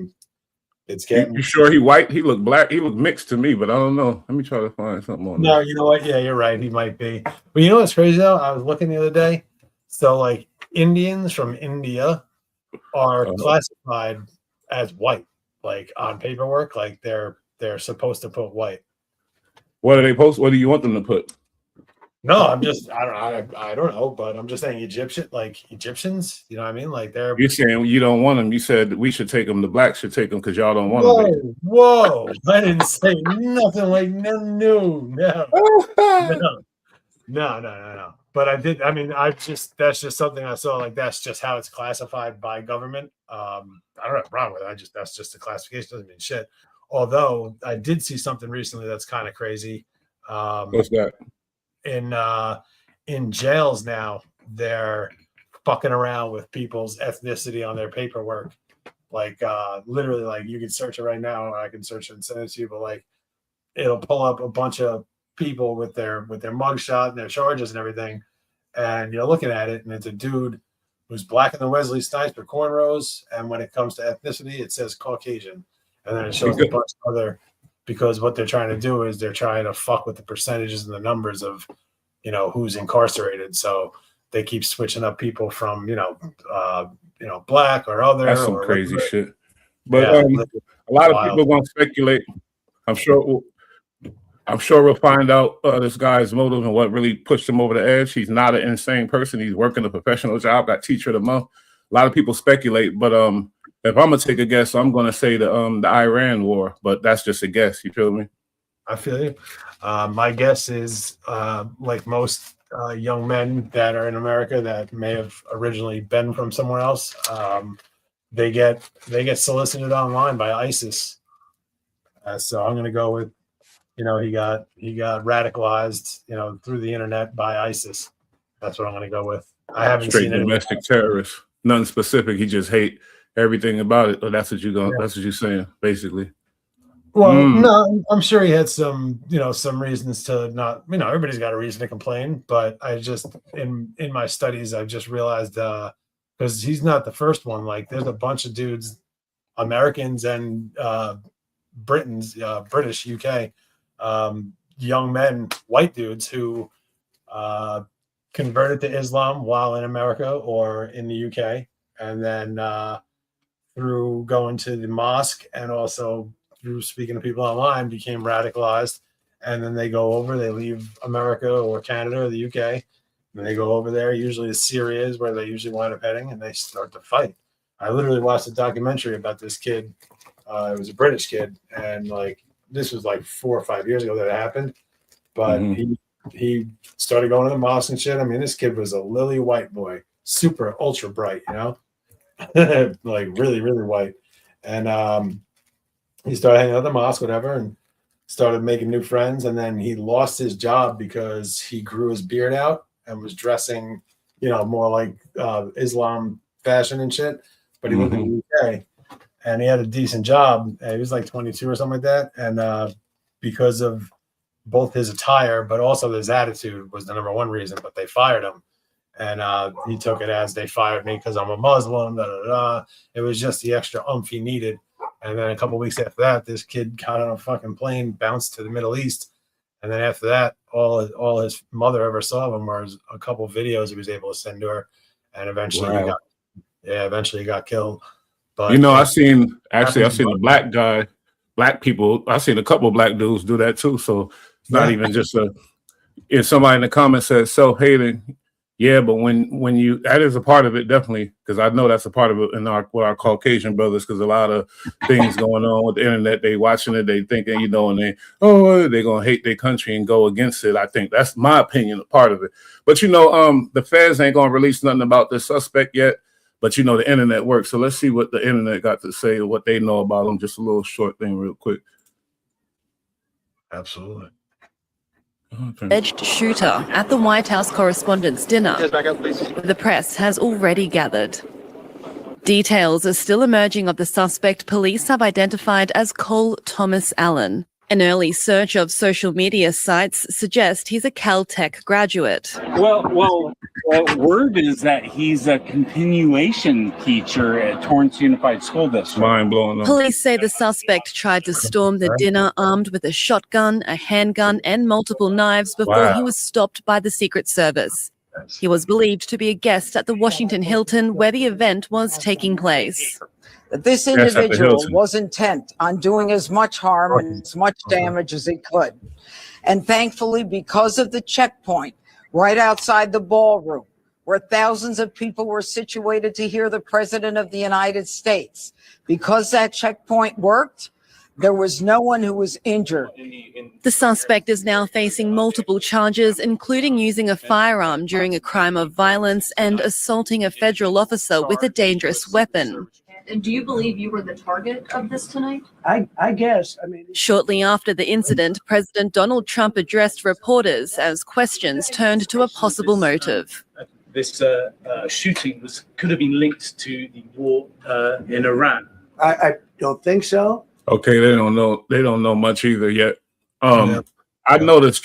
[SPEAKER 21] it's getting.
[SPEAKER 20] You sure he white? He looked black. He looked mixed to me, but I don't know. Let me try to find something on
[SPEAKER 21] No, you know what? Yeah, you're right. He might be. But you know what's crazy though? I was looking the other day. So Indians from India are classified as white, on paperwork, they're supposed to put white.
[SPEAKER 20] What are they post? What do you want them to put?
[SPEAKER 21] No, I don't know, but I'm just saying Egyptians, you know what I mean? They're.
[SPEAKER 20] You're saying you don't want them. You said we should take them. The blacks should take them because y'all don't want them.
[SPEAKER 21] Whoa! I didn't say nothing no. But I did. I mean, that's just something I saw. That's just how it's classified by government. I don't have a problem with it. That's just a classification. Doesn't mean shit. Although I did see something recently that's kind of crazy.
[SPEAKER 20] What's that?
[SPEAKER 21] In jails now, they're fucking around with people's ethnicity on their paperwork. Literally, you can search it right now, or I can search it and send it to you. But it'll pull up a bunch of people with their mugshot and their charges and everything, and you're looking at it, and it's a dude who's black in the Wesley Snipes or cornrows, and when it comes to ethnicity, it says Caucasian, and then it shows a bunch of other. Because what they're trying to do is they're trying to fuck with the percentages and the numbers of, who's incarcerated. So they keep switching up people from, black or other.
[SPEAKER 20] That's some crazy shit. But a lot of people gonna speculate. I'm sure we'll find out this guy's motive and what really pushed him over the edge. He's not an insane person. He's working a professional job. Got Teacher of the Month. A lot of people speculate, but if I'm gonna take a guess, I'm gonna say the Iran war, but that's just a guess. You feel me?
[SPEAKER 21] I feel you. My guess is like most young men that are in America that may have originally been from somewhere else, they get solicited online by ISIS. So I'm gonna go with, he got radicalized, through the internet by ISIS. That's what I'm gonna go with. I haven't
[SPEAKER 20] Straight
[SPEAKER 21] seen any
[SPEAKER 20] domestic terrorist. Nothing specific. He just hate everything about it. Or that's what that's what you're saying, basically.
[SPEAKER 21] Well, no, I'm sure he had some, some reasons to not, everybody's got a reason to complain, but I just, in my studies, I've just realized, because he's not the first one, like there's a bunch of dudes, Americans and British, UK, young men, white dudes who converted to Islam while in America or in the UK. And then through going to the mosque and also through speaking to people online, became radicalized, and then they go over, they leave America or Canada or the UK, and they go over there, usually to Syria is where they usually wind up heading, and they start to fight. I literally watched a documentary about this kid. It was a British kid, and like this was like 4 or 5 years ago that it happened, but he started going to the mosque and shit. I mean, this kid was a lily white boy, super ultra bright, like really, really white, and he started hanging out at the mosque, whatever, and started making new friends. And then he lost his job because he grew his beard out and was dressing, more like Islam fashion and shit. But he lived in the UK and he had a decent job. He was like 22 or something like that. And because of both his attire, but also his attitude was the number one reason, but they fired him. And he took it as they fired me because I'm a Muslim, It was just the extra oomph he needed. And then a couple of weeks after that, this kid got on a fucking plane, bounced to the Middle East. And then after that, all his mother ever saw of him was a couple of videos he was able to send to her. And eventually he got killed. But
[SPEAKER 20] I seen the black people. I seen a couple of black dudes do that too. So it's not even just if somebody in the comments says self-hating. Yeah, but when you, that is a part of it, definitely, because I know that's a part of it in with our Caucasian brothers, because a lot of things going on with the internet, they watching it, they thinking, and they're going to hate their country and go against it. I think that's my opinion, a part of it. But, the feds ain't going to release nothing about this suspect yet, but, the internet works. So let's see what the internet got to say, what they know about him. Just a little short thing real quick.
[SPEAKER 21] Absolutely.
[SPEAKER 3] Alleged shooter at the White House Correspondents' Dinner, where the press has already gathered. Details are still emerging of the suspect police have identified as Cole Thomas Allen. An early search of social media sites suggests he's a Caltech graduate.
[SPEAKER 22] Well, word is that he's a continuation teacher at Torrance Unified School District.
[SPEAKER 20] Mind blowing.
[SPEAKER 3] Police say the suspect tried to storm the dinner armed with a shotgun, a handgun, and multiple knives before he was stopped by the Secret Service. He was believed to be a guest at the Washington Hilton where the event was taking place.
[SPEAKER 23] That this individual was intent on doing as much harm and as much damage as he could. And thankfully, because of the checkpoint right outside the ballroom, where thousands of people were situated to hear the President of the United States, because that checkpoint worked, there was no one who was injured.
[SPEAKER 3] The suspect is now facing multiple charges, including using a firearm during a crime of violence and assaulting a federal officer with a dangerous weapon.
[SPEAKER 6] And do you believe you were the target of this tonight?
[SPEAKER 1] I guess.
[SPEAKER 3] Shortly after the incident, President Donald Trump addressed reporters as questions turned to a possible motive.
[SPEAKER 8] This shooting could have been linked to the war in Iran.
[SPEAKER 1] I don't think so.
[SPEAKER 20] Okay, they don't know much either yet. I noticed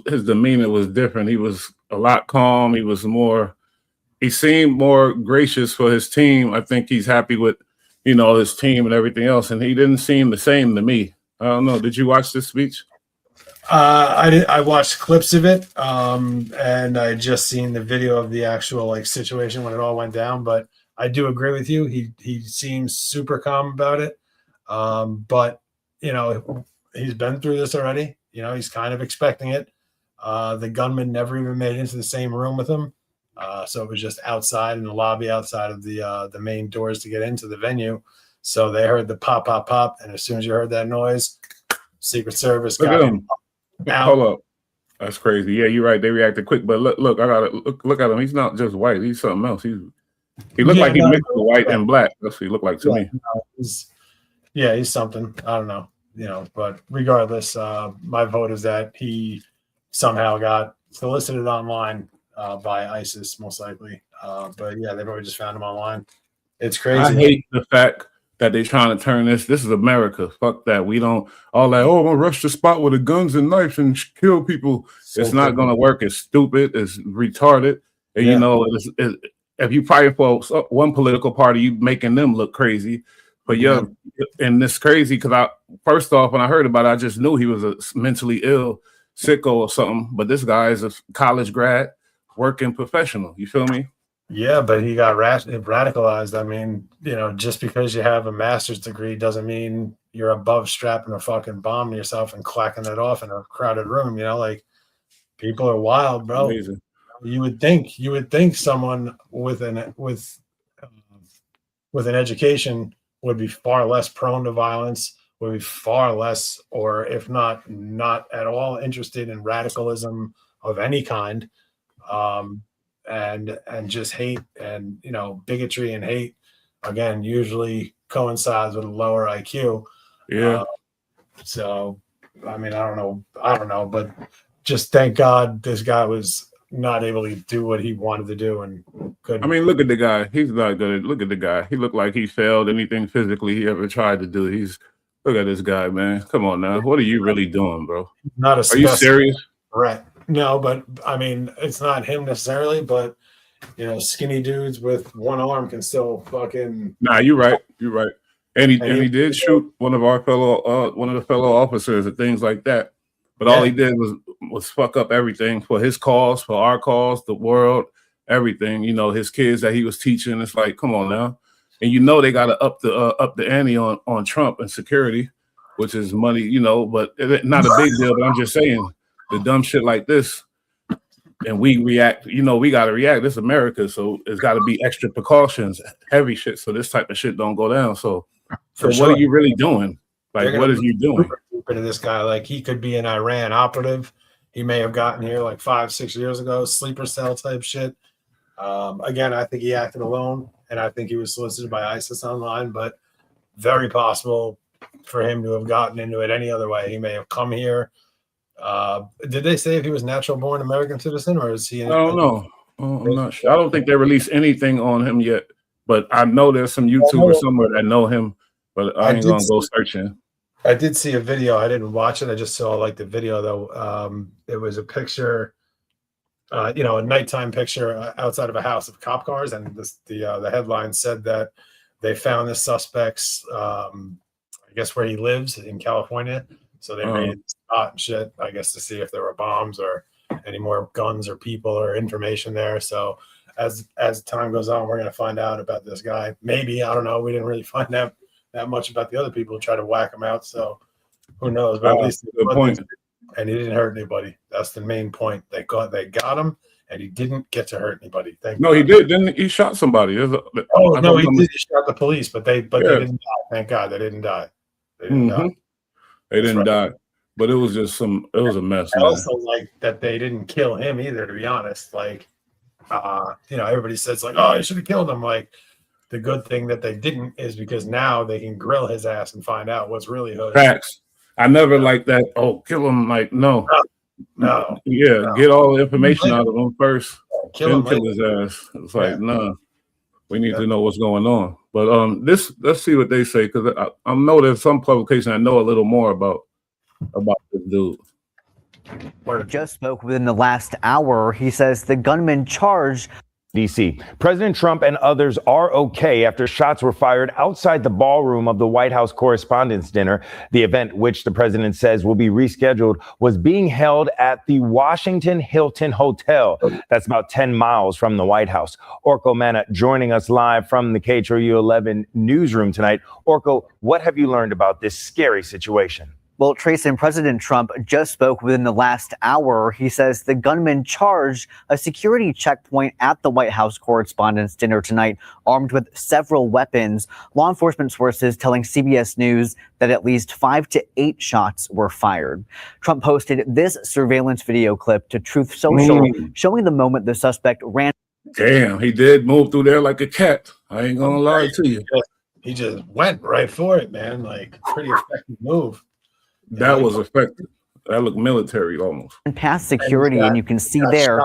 [SPEAKER 20] his demeanor was different. He was a lot calm. He seemed more gracious for his team. I think he's happy with, his team and everything else. And he didn't seem the same to me. I don't know. Did you watch this speech?
[SPEAKER 21] I watched clips of it, and I just seen the video of the actual situation when it all went down. But I do agree with you. He seems super calm about it. But he's been through this already. He's kind of expecting it. The gunman never even made it into the same room with him. So it was just outside in the lobby, outside of the main doors to get into the venue. So they heard the pop, pop, pop, and as soon as you heard that noise, Secret Service got him.
[SPEAKER 20] Hold up, that's crazy. Yeah, you're right. They reacted quick, but look, I gotta look at him. He's not just white. He's something else. He looked like he mixed with white and black. That's what he looked like to me.
[SPEAKER 21] He's something. I don't know. But regardless, my vote is that he somehow got solicited online by ISIS, most likely. But yeah, they probably just found him online. It's crazy.
[SPEAKER 20] I hate the fact that they're trying to turn this. This is America. Fuck that. We don't all that. Oh, I'm gonna rush the spot with the guns and knives and kill people. It's not gonna work. It's stupid. It's retarded. And you know, if you fight for one political party, you making them look crazy. But and this crazy because I first off when I heard about it, I just knew he was a mentally ill sicko or something. But this guy is a college grad, working professional. You feel me?
[SPEAKER 21] Yeah, but he got radicalized. I mean, you know, just because you have a master's degree doesn't mean you're above strapping a fucking bomb to yourself and clacking it off in a crowded room. You know, like people are wild, bro.
[SPEAKER 20] Amazing.
[SPEAKER 21] You would think someone with an education would be far less prone to violence, would be far less, or if not at all interested in radicalism of any kind. And just hate and, you know, bigotry and hate, again, usually coincides with a lower IQ.
[SPEAKER 20] Yeah.
[SPEAKER 21] So, I mean, I don't know, but just thank God this guy was not able to do what he wanted to do and couldn't.
[SPEAKER 20] I mean, look at the guy. He's not good. Look at the guy. He looked like he failed anything physically he ever tried to do. Look at this guy, man. Come on now. What are you really doing, bro?
[SPEAKER 21] Not a
[SPEAKER 20] Are you serious?
[SPEAKER 21] Right. No, but I mean, it's not him necessarily, but you know, skinny dudes with one arm can still fucking.
[SPEAKER 20] Nah, you're right. You're right. And he did shoot one of the fellow officers and things like that. But all he did was fuck up everything for his cause, for our cause, the world, everything. You know, his kids that he was teaching. It's like, come on now. And you know they got to up the ante on Trump and security, which is money. You know, but not a big deal. But I'm just saying. The dumb shit like this, and we react, you know, we got to react. This is America, so it's got to be extra precautions, heavy shit, so this type of shit don't go down. So what are you really doing? Like, what is you doing?
[SPEAKER 21] To this guy, like he could be an Iran operative. He may have gotten here like 5-6 years ago, sleeper cell type shit. Again, I think he acted alone, and I think he was solicited by ISIS online, but very possible for him to have gotten into it any other way. He may have come here. Did they say if he was natural born American citizen or is he?
[SPEAKER 20] I don't know. I'm not sure. I don't think they released anything on him yet, but I know there's some YouTubers somewhere that know him, but I ain't gonna go searching.
[SPEAKER 21] I did see a video. I didn't watch it. I just saw like the video though. It was a picture, you know, a nighttime picture outside of a house of cop cars, and the headline said that they found the suspect's, I guess where he lives in California. So they raided the spot and shit, I guess, to see if there were bombs or any more guns or people or information there. So as time goes on, we're going to find out about this guy. Maybe, I don't know. We didn't really find out that much about the other people who try to whack him out. So who knows? But at least
[SPEAKER 20] good point.
[SPEAKER 21] And he didn't hurt anybody. That's the main point. They got him, and he didn't get to hurt anybody.
[SPEAKER 20] He did. Didn't he? Shot somebody.
[SPEAKER 21] No, he did. He shot the police, but they didn't die. Thank God they didn't die. They didn't die.
[SPEAKER 20] They didn't die, but it was just it was a mess.
[SPEAKER 21] I also like that they didn't kill him either, to be honest. Like, you know, everybody says like, oh, you should have killed him. Like, the good thing that they didn't is because now they can grill his ass and find out what's really hood.
[SPEAKER 20] Facts. I never liked that. Oh, kill him. Like, no. Get all the information out of him first. Kill his ass. It's like, nah. We need to know what's going on. But let's see what they say, because I know there's some publication I know a little more about this dude.
[SPEAKER 2] Just spoke within the last hour. He says the gunman charged
[SPEAKER 4] D.C. President Trump and others are okay after shots were fired outside the ballroom of the White House Correspondents' Dinner. The event, which the president says will be rescheduled, was being held at the Washington Hilton Hotel. That's about 10 miles from the White House. Orko Manna joining us live from the KTRU 11 newsroom tonight. Orko, what have you learned about this scary situation?
[SPEAKER 2] Well, Trace, and President Trump just spoke within the last hour. He says the gunman charged a security checkpoint at the White House Correspondents' Dinner tonight, armed with several weapons. Law enforcement sources telling CBS News that at least 5 to 8 shots were fired. Trump posted this surveillance video clip to Truth Social, showing the moment the suspect ran.
[SPEAKER 20] Damn, he did move through there like a cat. I ain't gonna lie to you.
[SPEAKER 21] He just went right for it, man. Like, pretty effective move.
[SPEAKER 20] That was effective. That looked military almost.
[SPEAKER 2] Past security, and you can see there.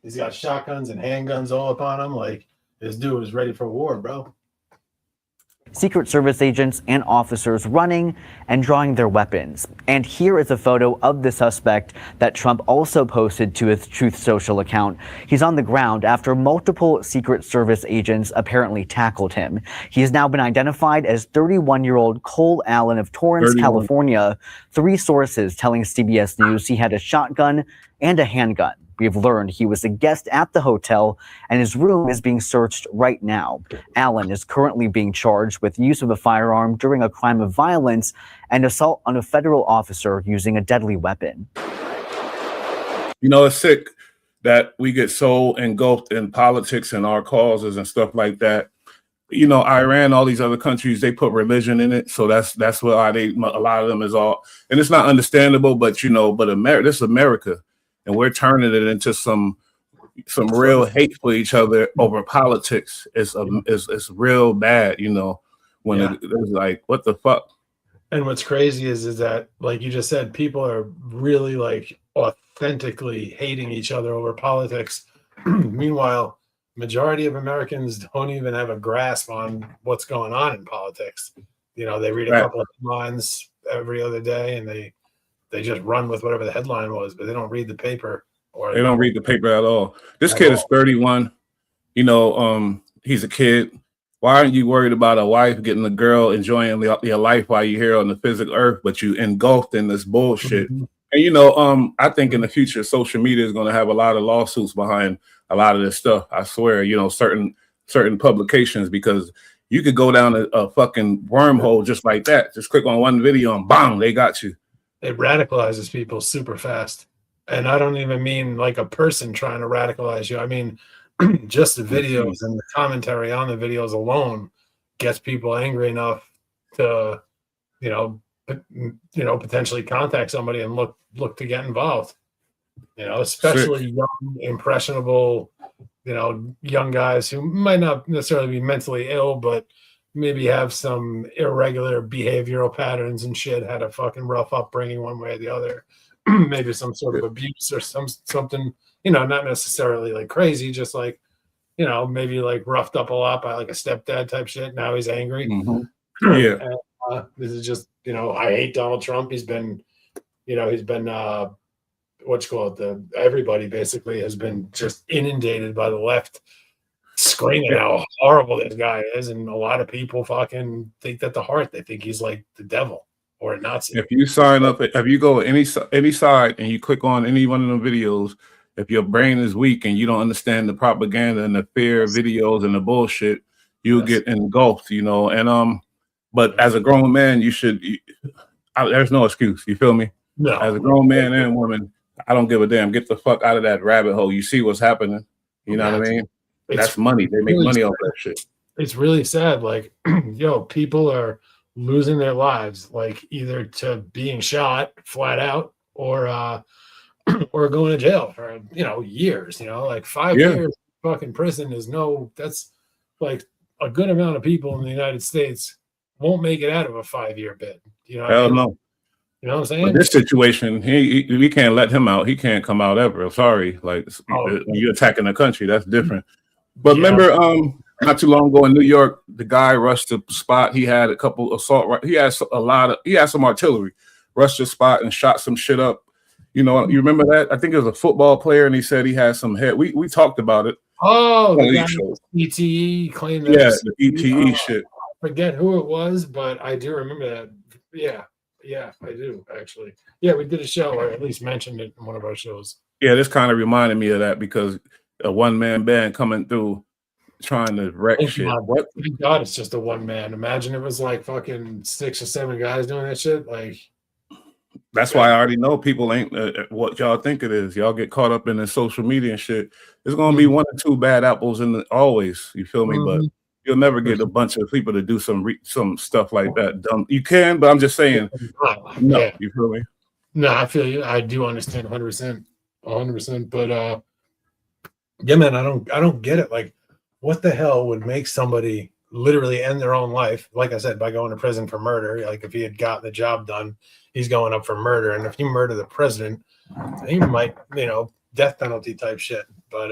[SPEAKER 21] He's got shotguns and handguns all upon him. Like, This dude was ready for war, bro.
[SPEAKER 2] Secret Service agents and officers running and drawing their weapons. And here is a photo of the suspect that Trump also posted to his Truth Social account. He's on the ground after multiple Secret Service agents apparently tackled him. He has now been identified as 31-year-old Cole Allen of Torrance,
[SPEAKER 20] 31.
[SPEAKER 2] California. 3 sources telling CBS News he had a shotgun and a handgun. We've learned he was a guest at the hotel and his room is being searched right now. Allen is currently being charged with use of a firearm during a crime of violence and assault on a federal officer using a deadly weapon.
[SPEAKER 20] You know, it's sick that we get so engulfed in politics and our causes and stuff like that. You know, Iran, all these other countries, they put religion in it. So that's why a lot of them is all, and it's not understandable, but you know, but this is America. And we're turning it into some real hate for each other over politics. It's real bad, you know, when it's like, what the fuck?
[SPEAKER 21] And what's crazy is that, like you just said, people are really like authentically hating each other over politics. Meanwhile, majority of Americans don't even have a grasp on what's going on in politics. You know, they read a couple of headlines every other day and they just run with whatever the headline was, but they don't read the paper. Or
[SPEAKER 20] they don't read the paper at all. This kid is 31. You know, he's a kid. Why aren't you worried about a wife getting a girl enjoying your life while you're here on the physical earth, but you engulfed in this bullshit? And you know, I think in the future, social media is going to have a lot of lawsuits behind a lot of this stuff. I swear, you know, certain publications, because you could go down a fucking wormhole just like that. Just click on one video and bang, they got you.
[SPEAKER 21] It radicalizes people super fast. And I don't even mean like a person trying to radicalize you. I mean, just the videos and the commentary on the videos alone gets people angry enough to, potentially contact somebody and look to get involved. You know, especially young, impressionable, young guys who might not necessarily be mentally ill, but maybe have some irregular behavioral patterns and shit, had a fucking rough upbringing one way or the other, maybe some sort of abuse or something, not necessarily like crazy, just like, maybe like roughed up a lot by like a stepdad type shit. Now he's angry.
[SPEAKER 20] Mm-hmm. Yeah.
[SPEAKER 21] And, this is just, I hate Donald Trump. He's been everybody basically has been just inundated by the left screaming how horrible this guy is, and a lot of people fucking think that they think he's like the devil or a Nazi.
[SPEAKER 20] If you sign up, if you go any side and you click on any one of the videos, if your brain is weak and you don't understand the propaganda and the fear videos and the bullshit, you'll get engulfed, and but as a grown man, there's no excuse. You feel me?
[SPEAKER 21] No.
[SPEAKER 20] As a grown man and woman, I don't give a damn. Get the fuck out of that rabbit hole. You see what's happening. You know what I mean? That's money. They make money off that shit.
[SPEAKER 21] It's really sad. Like, people are losing their lives, like either to being shot flat out or going to jail for, years, like 5 years fucking prison that's like a good amount of people in the United States won't make it out of a 5-year bid.
[SPEAKER 20] Hell no.
[SPEAKER 21] You know what I'm saying?
[SPEAKER 20] But this situation, we can't let him out. He can't come out ever. I'm sorry. Like, when you're attacking the country, that's different. But remember, not too long ago in New York, the guy rushed the spot. He had a couple assault. He had some artillery. Rushed the spot and shot some shit up. You remember that? I think it was a football player, and he said he had some head. We talked about it.
[SPEAKER 21] Oh, the ETE claimed that.
[SPEAKER 20] Yeah, the ETE shit.
[SPEAKER 21] I forget who it was, but I do remember that. Yeah, I do actually. Yeah, we did a show, or at least mentioned it in one of our shows.
[SPEAKER 20] Yeah, this kind of reminded me of that because a one-man band coming through trying to wreck shit. What?
[SPEAKER 21] Thank God it's just a one man. Imagine it was like fucking 6 or 7 guys doing that shit. Like,
[SPEAKER 20] that's why I already know people ain't what y'all think it is. Y'all get caught up in the social media and shit. There's gonna be 1 or 2 bad apples always. You feel me? But you'll never get a bunch of people to do some stuff like that. Dumb. You can, but I'm just saying. No,
[SPEAKER 21] yeah.
[SPEAKER 20] You feel me?
[SPEAKER 21] No, I feel you. I do understand 100%. But yeah, man, I don't get it. Like, what the hell would make somebody literally end their own life? Like I said, by going to prison for murder. Like, if he had gotten the job done, he's going up for murder. And if you murder the president, he might, death penalty type shit. But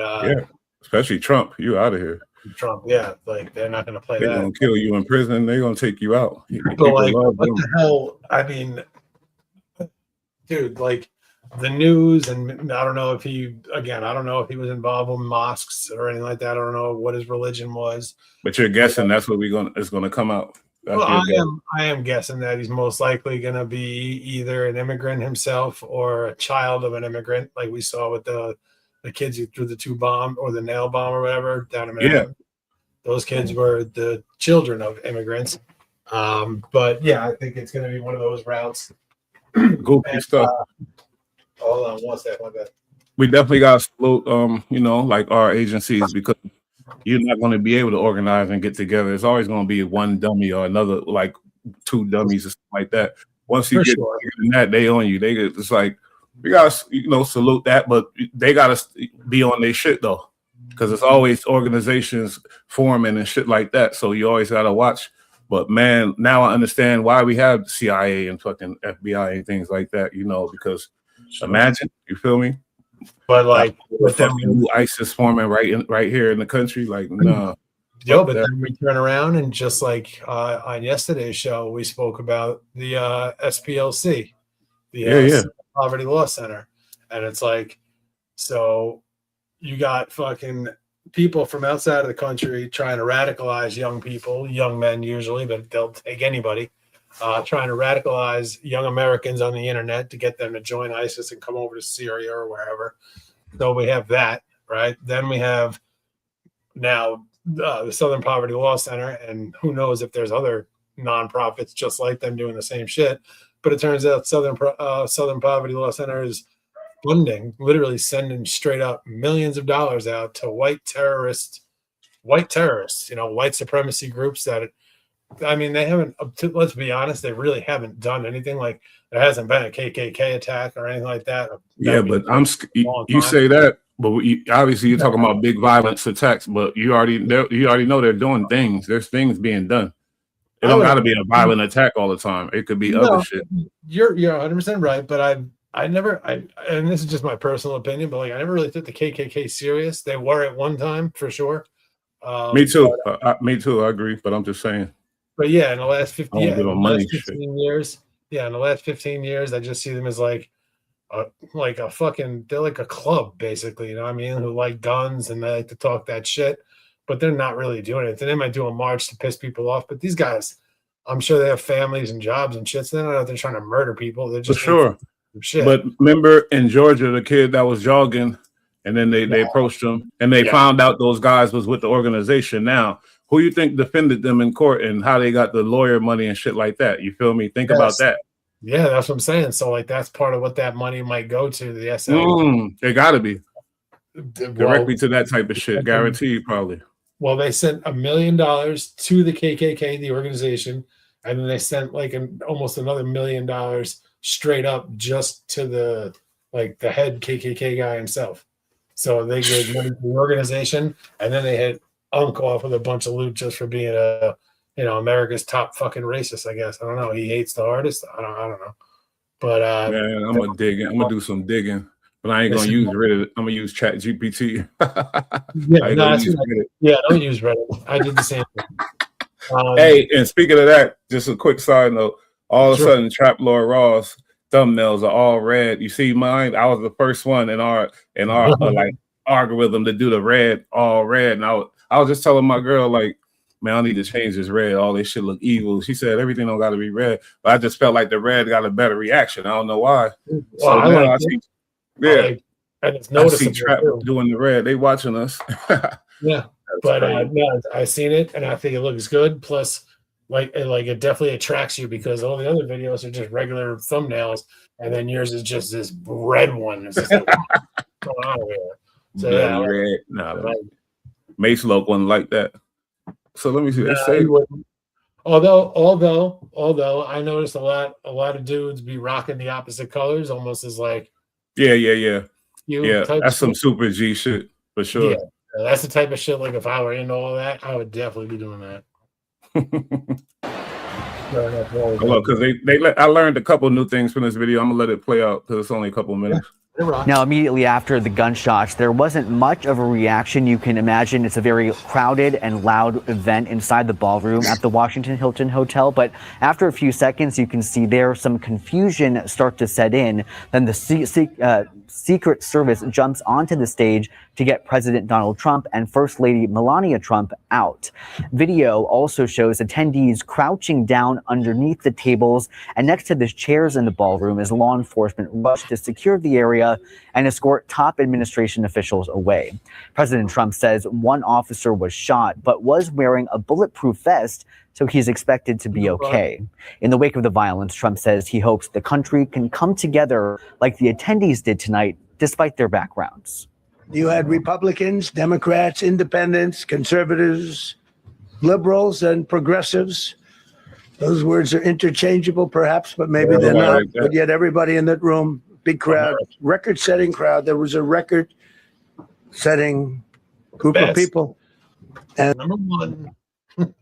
[SPEAKER 20] especially Trump. You out of here.
[SPEAKER 21] Trump, yeah, like they're not going to play
[SPEAKER 20] They're
[SPEAKER 21] that.
[SPEAKER 20] gonna kill you in prison. They're gonna take you out.
[SPEAKER 21] But
[SPEAKER 20] People
[SPEAKER 21] like,
[SPEAKER 20] love
[SPEAKER 21] what
[SPEAKER 20] them.
[SPEAKER 21] the hell? I mean, dude, like the news, and I don't know if he, again, I don't know if he was involved with mosques or anything like that. I don't know what his religion was.
[SPEAKER 20] But you're guessing that's what it's gonna come out. That's
[SPEAKER 21] Well,
[SPEAKER 20] your guess.
[SPEAKER 21] I am guessing that he's most likely going to be either an immigrant himself or a child of an immigrant, like we saw with the kids who threw the 2 bomb or the nail bomb or whatever down in Manhattan. Those kids were the children of immigrants. But yeah, I think it's going to be one of those routes.
[SPEAKER 20] Goofy stuff.
[SPEAKER 21] Hold on one second.
[SPEAKER 20] We definitely got to salute, you know, like our agencies, because you're not going to be able to organize and get together. It's always going to be one dummy or another, like 2 dummies or something like that. Once you get bigger than that, they own you. It's like, we got to, you know, salute that, but they got to be on their shit though, because it's always organizations forming and shit like that. So you always got to watch. But man, now I understand why we have CIA and fucking FBI and things like that, you know, because imagine, you feel me?
[SPEAKER 21] But like
[SPEAKER 20] with that new ISIS forming right here in the country, like nah.
[SPEAKER 21] Yo, but then we turn around and just like on yesterday's show, we spoke about the SPLC, the Poverty Law Center, and it's like, so you got fucking people from outside of the country trying to radicalize young people, young men usually, but they'll take anybody, trying to radicalize young Americans on the internet to get them to join ISIS and come over to Syria or wherever. So we have that, right? Then we have now the Southern Poverty Law Center, and who knows if there's other nonprofits just like them doing the same shit. But it turns out Southern Poverty Law Center is funding, literally sending straight up millions of dollars out to white terrorists, you know, white supremacy groups that, I mean, they haven't, let's be honest, they really haven't done anything. Like there hasn't been a KKK attack or anything like that.
[SPEAKER 20] Yeah, but you say that, but obviously you're talking about big violence attacks, but you already know they're doing things. There's things being done. It don't got to be a violent attack all the time. It could be other shit.
[SPEAKER 21] You're 100% right, but I never, and this is just my personal opinion, but like I never really took the KKK serious. They were at one time for sure.
[SPEAKER 20] Me too. Me too. I agree, but I'm just saying.
[SPEAKER 21] But yeah, in the last 15 years, in the last 15 years, I just see them as like a fucking, they're like a club basically. You know what I mean? Who like guns and they like to talk that shit, but they're not really doing it. They might do a march to piss people off, but these guys, I'm sure they have families and jobs and shit. So they're not out there trying to murder people. They're just
[SPEAKER 20] for sure.
[SPEAKER 21] Shit.
[SPEAKER 20] But remember in Georgia, the kid that was jogging, and then they approached him, and they found out those guys was with the organization. Now, who you think defended them in court, and how they got the lawyer money and shit like that? You feel me? Think about that.
[SPEAKER 21] Yeah, that's what I'm saying. So like that's part of what that money might go to, the SL.
[SPEAKER 20] It got to be directly to that type of shit, guaranteed, probably.
[SPEAKER 21] Well, they sent $1 million to the KKK, the organization, and then they sent like almost another $1 million straight up just to the head KKK guy himself. So they gave money to the organization, and then they had Unk off with a bunch of loot just for being America's top fucking racist. I guess I don't know. He hates the artist. I don't know. But
[SPEAKER 20] man, I'm gonna dig in. I'm gonna do some digging, but I ain't gonna use Reddit. I'm gonna use Chat GPT.
[SPEAKER 21] Don't use Reddit. I did the same thing.
[SPEAKER 20] Hey, and speaking of that, just a quick side note. All of a sudden, Trap Lord Raw's thumbnails are all red. You see mine? I was the first one in our like algorithm to do the red, all red. And I was just telling my girl, like, man, I need to change this red. All this shit look evil. She said everything don't got to be red, but I just felt like the red got a better reaction. I don't know why.
[SPEAKER 21] Well, I see
[SPEAKER 20] Trap doing the red. They watching us.
[SPEAKER 21] Yeah, but I seen it and I think it looks good. Plus, like it definitely attracts you because all the other videos are just regular thumbnails, and then yours is just this red one. It's just like, what's going on here? So
[SPEAKER 20] red. Mace Loke wasn't like that. So let me see.
[SPEAKER 21] Although I noticed a lot of dudes be rocking the opposite colors, almost as like
[SPEAKER 20] yeah. That's some super G shit for sure.
[SPEAKER 21] Yeah, that's the type of shit. Like if I were into all that, I would definitely be doing that.
[SPEAKER 20] Because I learned a couple new things from this video. I'm gonna let it play out because it's only a couple minutes.
[SPEAKER 2] Now, immediately after the gunshots, there wasn't much of a reaction. You can imagine it's a very crowded and loud event inside the ballroom at the Washington Hilton Hotel. But after a few seconds, you can see there some confusion start to set in. Then the Secret Service jumps onto the stage to get President Donald Trump and First Lady Melania Trump out. Video also shows attendees crouching down underneath the tables and next to the chairs in the ballroom as law enforcement rushed to secure the area and escort top administration officials away. President Trump says one officer was shot but was wearing a bulletproof vest, so he's expected to be okay. In the wake of the violence, Trump says he hopes the country can come together like the attendees did tonight, despite their backgrounds.
[SPEAKER 1] You had Republicans, Democrats, independents, conservatives, liberals, and progressives. Those words are interchangeable, perhaps, but maybe they're not. But yet everybody in that room, big crowd, record-setting crowd. There was a record-setting group of people. And
[SPEAKER 20] number one,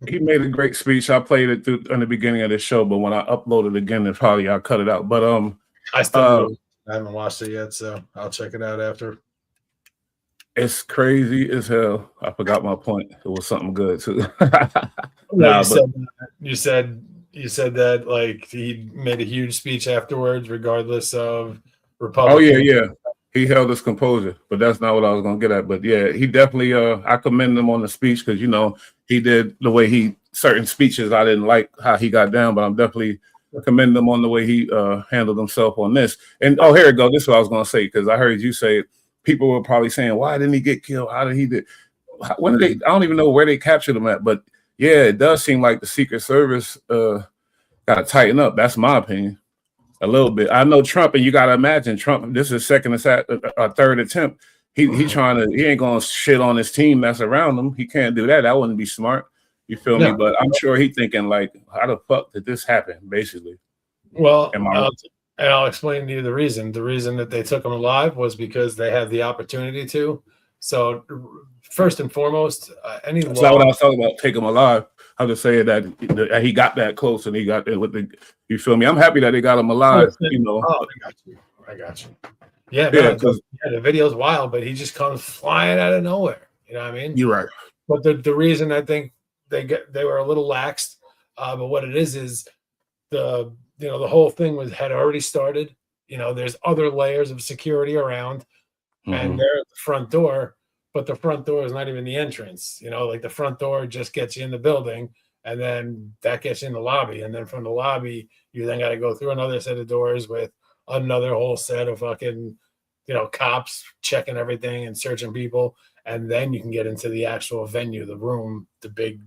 [SPEAKER 20] he made a great speech. I played it through in the beginning of the show, but when I upload it again, then probably I'll cut it out. But
[SPEAKER 21] I still haven't watched it yet, so I'll check it out after.
[SPEAKER 20] It's crazy as hell. I forgot my point. It was something good too.
[SPEAKER 21] You said that like he made a huge speech afterwards, regardless of Republican.
[SPEAKER 20] Oh yeah. He held his composure, but that's not what I was gonna get at. But yeah, he definitely. I commend him on the speech because he did the way certain speeches I didn't like how he got down, but I'm definitely commend him on the way he handled himself on this. And here it go. This is what I was gonna say because I heard you say people were probably saying, why didn't he get killed? How did he did? When did they? I don't even know where they captured him at, but yeah, it does seem like the Secret Service got to tighten up. That's my opinion. A little bit. I know Trump, and you got to imagine Trump. This is second or third attempt. He ain't gonna shit on his team that's around him. He can't do that. That wouldn't be smart. You feel me? But I'm sure he thinking like, how the fuck did this happen? Basically.
[SPEAKER 21] Well, I'll explain to you the reason. The reason that they took him alive was because they had the opportunity to. So first and foremost,
[SPEAKER 20] that's not what I was talking about. Take him alive. I'm just saying that he got that close and he got there with the. You feel me? I'm happy that they got him alive.
[SPEAKER 21] Oh, I got you. Yeah, the video's wild, but he just comes flying out of nowhere. You know what I mean?
[SPEAKER 20] You're right.
[SPEAKER 21] But the reason I think they were a little laxed, but what it is the whole thing had already started. There's other layers of security around, and they're at the front door. But the front door is not even the entrance. Like the front door just gets you in the building, and then that gets you in the lobby. And then from the lobby, you then got to go through another set of doors with another whole set of fucking, cops checking everything and searching people. And then you can get into the actual venue, the room, the big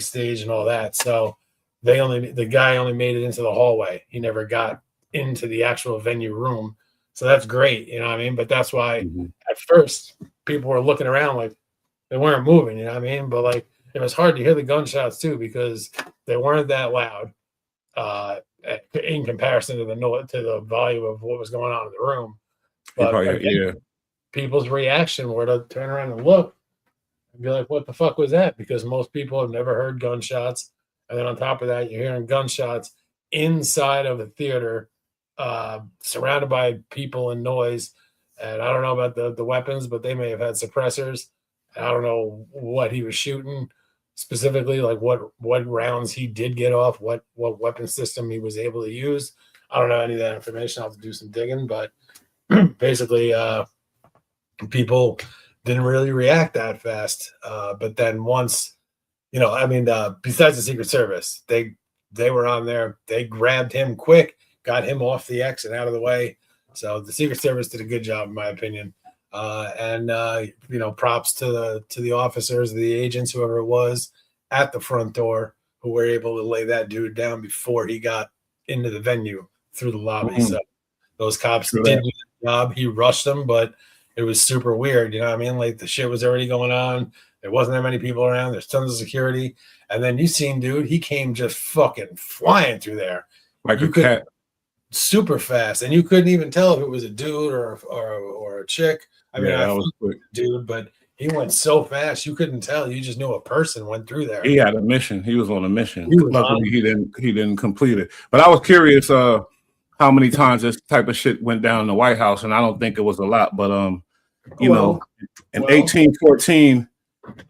[SPEAKER 21] stage and all that. So the guy only made it into the hallway. He never got into the actual venue room. So that's great. You know what I mean? But that's why at first people were looking around like they weren't moving, you know what I mean? But like it was hard to hear the gunshots too because they weren't that loud in comparison to the volume of what was going on in the room. But people's reaction were to turn around and look and be like, what the fuck was that? Because most people have never heard gunshots. And then on top of that, you're hearing gunshots inside of a theater, surrounded by people and noise. And I don't know about the weapons, but they may have had suppressors. I don't know what he was shooting specifically, like what rounds he did get off, what weapon system he was able to use. I don't know any of that information. I'll have to do some digging, but basically people didn't really react that fast. But then once, besides the Secret Service, they were on there. They grabbed him quick, got him off the X and out of the way. So the Secret Service did a good job, in my opinion. Props to the officers, the agents, whoever it was at the front door who were able to lay that dude down before he got into the venue through the lobby. So those cops did do the job. He rushed them, but it was super weird. You know what I mean? Like the shit was already going on. There wasn't that many people around. There's tons of security. And then you seen, dude, he came just fucking flying through there.
[SPEAKER 20] Like a cat.
[SPEAKER 21] Super fast. And you couldn't even tell if it was a dude or a chick. I mean, I was quick, dude, but he went so fast you couldn't tell. You just knew a person went through there.
[SPEAKER 20] He had a mission. He was on a mission. Luckily, he didn't complete it. But I was curious. how many times this type of shit went down in the White House, and I don't think it was a lot. But you know, in 1814,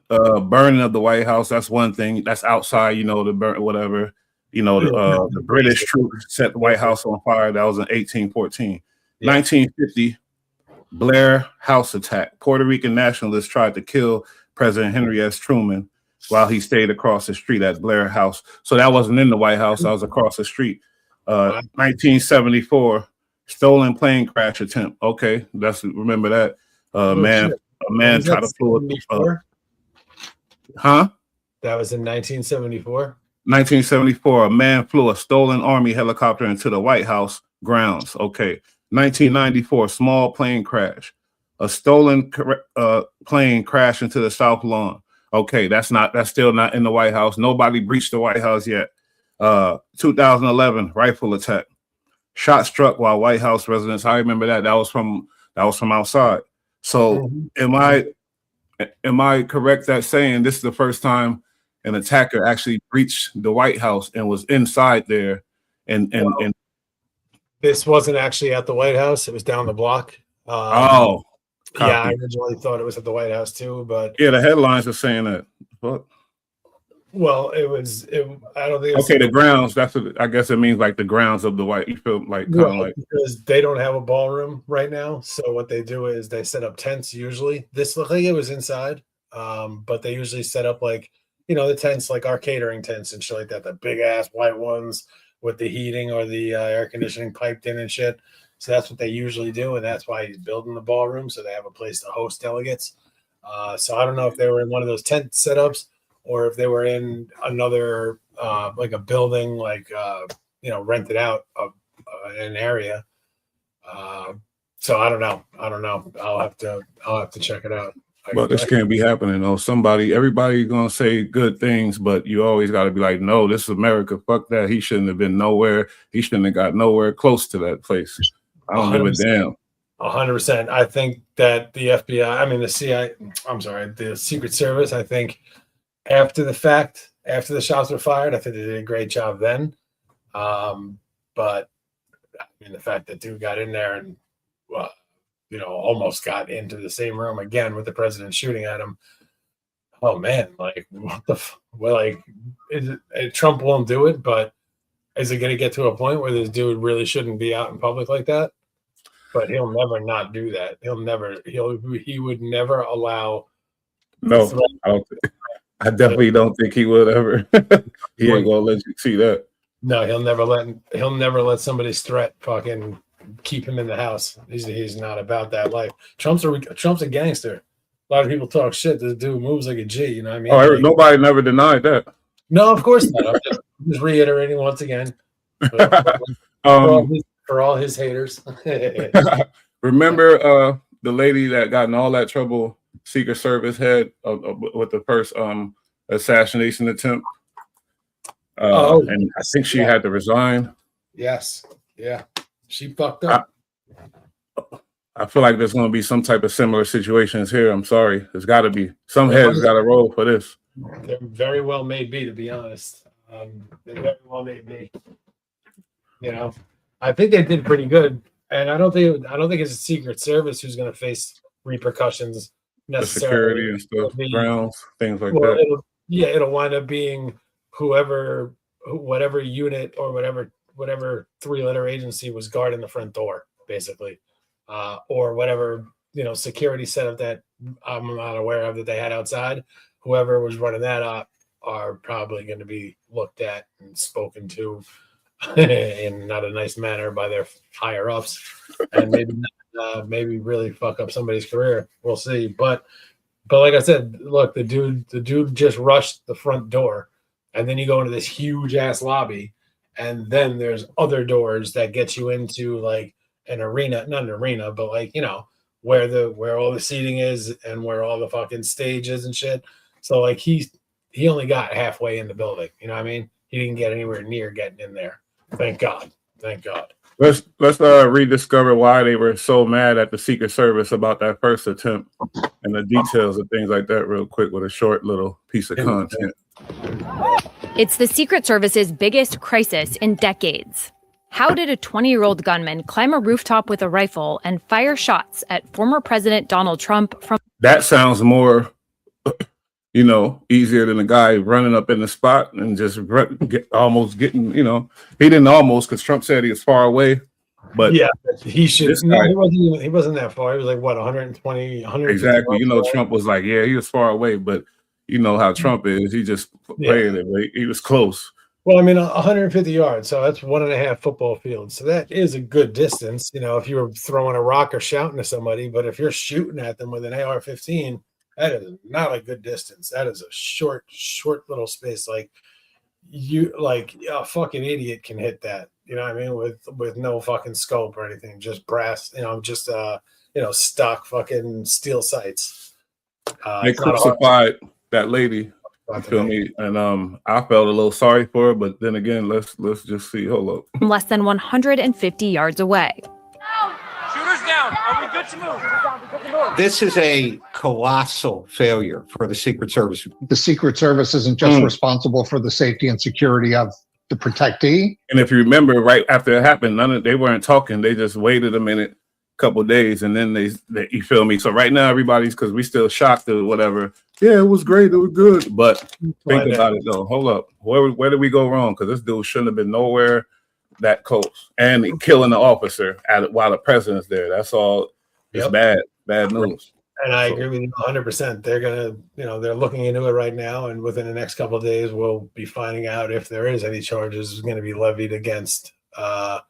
[SPEAKER 20] burning of the White House, that's one thing. That's outside, you know, the burn whatever. You know, the British troops set the White House on fire. That was in 1814. 1950, Blair House attack. Puerto Rican nationalists tried to kill President Henry S. Truman while he stayed across the street at Blair House. So that wasn't in the White House. That was across the street. 1974, stolen plane crash attempt. Okay, remember that. A man tried to pull it.
[SPEAKER 21] That was in 1974.
[SPEAKER 20] 1974, a man flew a stolen Army helicopter into the White House grounds. Okay. 1994, small plane crash. A stolen plane crashed into the South Lawn. Okay, that's still not in the White House. Nobody breached the White House yet. 2011, rifle attack. Shot struck while White House residents. I remember that. That was from outside. So am I correct that saying this is the first time an attacker actually breached the White House and was inside there and
[SPEAKER 21] this wasn't actually at the White House. It was down the block.
[SPEAKER 20] Copy.
[SPEAKER 21] Yeah, I originally thought it was at the White House too, but
[SPEAKER 20] yeah, the headlines are saying that. What?
[SPEAKER 21] Well, I don't think. It was
[SPEAKER 20] okay, the grounds. That's what I guess it means, like the grounds of the White. You feel like kind of like
[SPEAKER 21] because they don't have a ballroom right now. So what they do is they set up tents. Usually, this looked like it was inside, but they usually set up like the tents, like our catering tents and shit like that. The big ass white ones with the heating or the air conditioning piped in and shit. So that's what they usually do, and that's why he's building the ballroom so they have a place to host delegates. So I don't know if they were in one of those tent setups or if they were in another like a building, like rented out of an area. So I don't know. I'll have to check it out.
[SPEAKER 20] But this can't be happening though. Everybody's gonna say good things, but you always got to be like, no, this is America. Fuck that. He shouldn't have been nowhere. He shouldn't have got nowhere close to that place. I don't give a damn.
[SPEAKER 21] 100%. I think that the FBI, the CIA, the Secret Service, I think after the fact, after the shots were fired, I think they did a great job then. But the fact that dude got in there and almost got into the same room again with the president shooting at him. Oh man, like what the Trump won't do it, but is it going to get to a point where this dude really shouldn't be out in public like that? But he'll never not do that. He would never allow.
[SPEAKER 20] No, I definitely don't think he would ever. He ain't gonna let you see that.
[SPEAKER 21] No, he'll never let somebody's threat fucking keep him in the house. He's not about that life. Trump's a gangster. A lot of people talk shit. This dude moves like a G. You know what I mean?
[SPEAKER 20] Oh, nobody never denied that.
[SPEAKER 21] No, of course not. I'm just reiterating once again. For all his haters.
[SPEAKER 20] Remember the lady that got in all that trouble Secret Service had with the first assassination attempt? And I think she had to resign.
[SPEAKER 21] Yes. Yeah. She fucked up.
[SPEAKER 20] I feel like there's going to be some type of similar situations here. I'm sorry. There's got to be. Some heads got to roll for this.
[SPEAKER 21] There very well may be, to be honest. They very well may be. I think they did pretty good, and I don't think it's a Secret Service who's going to face repercussions necessarily.
[SPEAKER 20] The security and stuff, grounds, things like that.
[SPEAKER 21] It'll wind up being whatever unit or whatever three-letter agency was guarding the front door, basically, or whatever security setup that I'm not aware of that they had outside. Whoever was running that up are probably going to be looked at and spoken to in not a nice manner by their higher ups, and maybe really fuck up somebody's career. We'll see. But like I said, look, the dude just rushed the front door, and then you go into this huge ass lobby, and then there's other doors that get you into like an arena, not an arena, but like where all the seating is and where all the fucking stage is and shit. So like he only got halfway in the building. You know what I mean? He didn't get anywhere near getting in there. Thank God.
[SPEAKER 20] Let's rediscover why they were so mad at the Secret Service about that first attempt and the details of things like that real quick with a short little piece of content.
[SPEAKER 7] It's the Secret Service's biggest crisis in decades. How did a 20-year-old gunman climb a rooftop with a rifle and fire shots at former President Donald Trump from...
[SPEAKER 20] That sounds more, easier than a guy running up in the spot and just almost getting, he didn't almost, because Trump said he was far away. But
[SPEAKER 21] yeah, he should.
[SPEAKER 20] No,
[SPEAKER 21] he wasn't that far. He was like, what, 120, 100?
[SPEAKER 20] Exactly. Trump was like, yeah, he was far away, but you know how Trump is. He just played it. He was close.
[SPEAKER 21] Well, 150 yards, so that's 1.5 football fields. So that is a good distance, if you were throwing a rock or shouting to somebody. But if you're shooting at them with an AR-15, that is not a good distance. That is a short little space. Like a fucking idiot can hit that. You know what I mean? With no fucking scope or anything, just brass. Just stock fucking steel sights.
[SPEAKER 20] They crucified that lady. You feel me? And I felt a little sorry for her, but then again, let's just see. Hold up.
[SPEAKER 7] less than 150 yards away.
[SPEAKER 9] Shooters down. Are we good to move?
[SPEAKER 10] This is a colossal failure for the Secret Service.
[SPEAKER 24] The Secret Service isn't just responsible for the safety and security of the protectee.
[SPEAKER 20] And if you remember, right after it happened, they weren't talking. They just waited a minute, couple of days, and then they you feel me? So right now, everybody's, because we still shocked or whatever. Yeah, it was great. It was good. But think about it, though. Hold up. Where did we go wrong? Because this dude shouldn't have been nowhere that close. And killing the officer while the president's there. That's all. It's bad news.
[SPEAKER 21] And I agree with you 100%. They're going to, they're looking into it right now. And within the next couple of days, we'll be finding out if there is any charges going to be levied against, our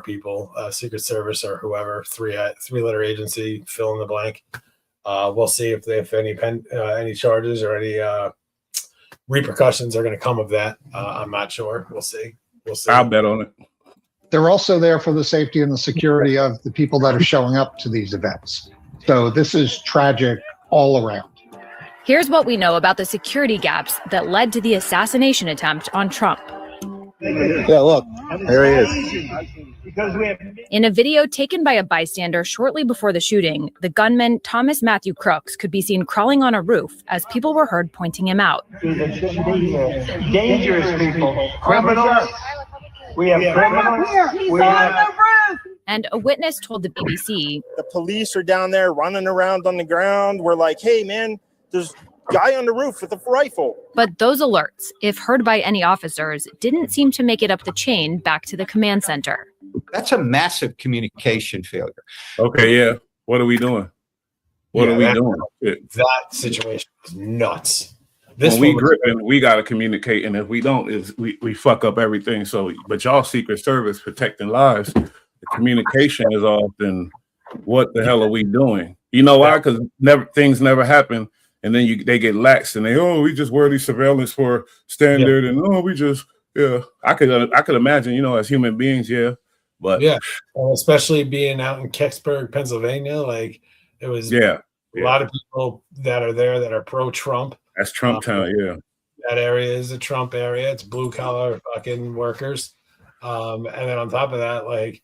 [SPEAKER 21] people, Secret Service or whoever, three-letter agency, fill in the blank. We'll see if any charges or any repercussions are going to come of that. I'm not sure. We'll see.
[SPEAKER 20] I'll bet on it.
[SPEAKER 24] They're also there for the safety and the security of the people that are showing up to these events. So this is tragic all around.
[SPEAKER 7] Here's what we know about the security gaps that led to the assassination attempt on Trump.
[SPEAKER 24] Yeah, look, there he is.
[SPEAKER 7] In a video taken by a bystander shortly before the shooting, the gunman, Thomas Matthew Crooks, could be seen crawling on a roof as people were heard pointing him out.
[SPEAKER 9] Dangerous people. Criminals. We have criminals.
[SPEAKER 7] And a witness told the BBC,
[SPEAKER 25] the police are down there running around on the ground. We're like, hey, man, there's a guy on the roof with a rifle.
[SPEAKER 7] But those alerts, if heard by any officers, didn't seem to make it up the chain back to the command center.
[SPEAKER 10] That's a massive communication failure.
[SPEAKER 20] Okay, yeah. What are we doing? What are we doing?
[SPEAKER 21] That situation is nuts.
[SPEAKER 20] When we gripping, we got to communicate, and if we don't, we fuck up everything. So, but y'all Secret Service protecting lives, the communication is off. Then what the hell are we doing? You know why? Because things never happen, and then they get lax, and we just wear these surveillance for standard, and we just I could imagine, as human beings, but
[SPEAKER 21] especially being out in Kecksburg, Pennsylvania, like it was a lot of people that are there that are pro-Trump.
[SPEAKER 20] That's Trump town,
[SPEAKER 21] That area is a Trump area. It's blue collar fucking workers. And then on top of that, like,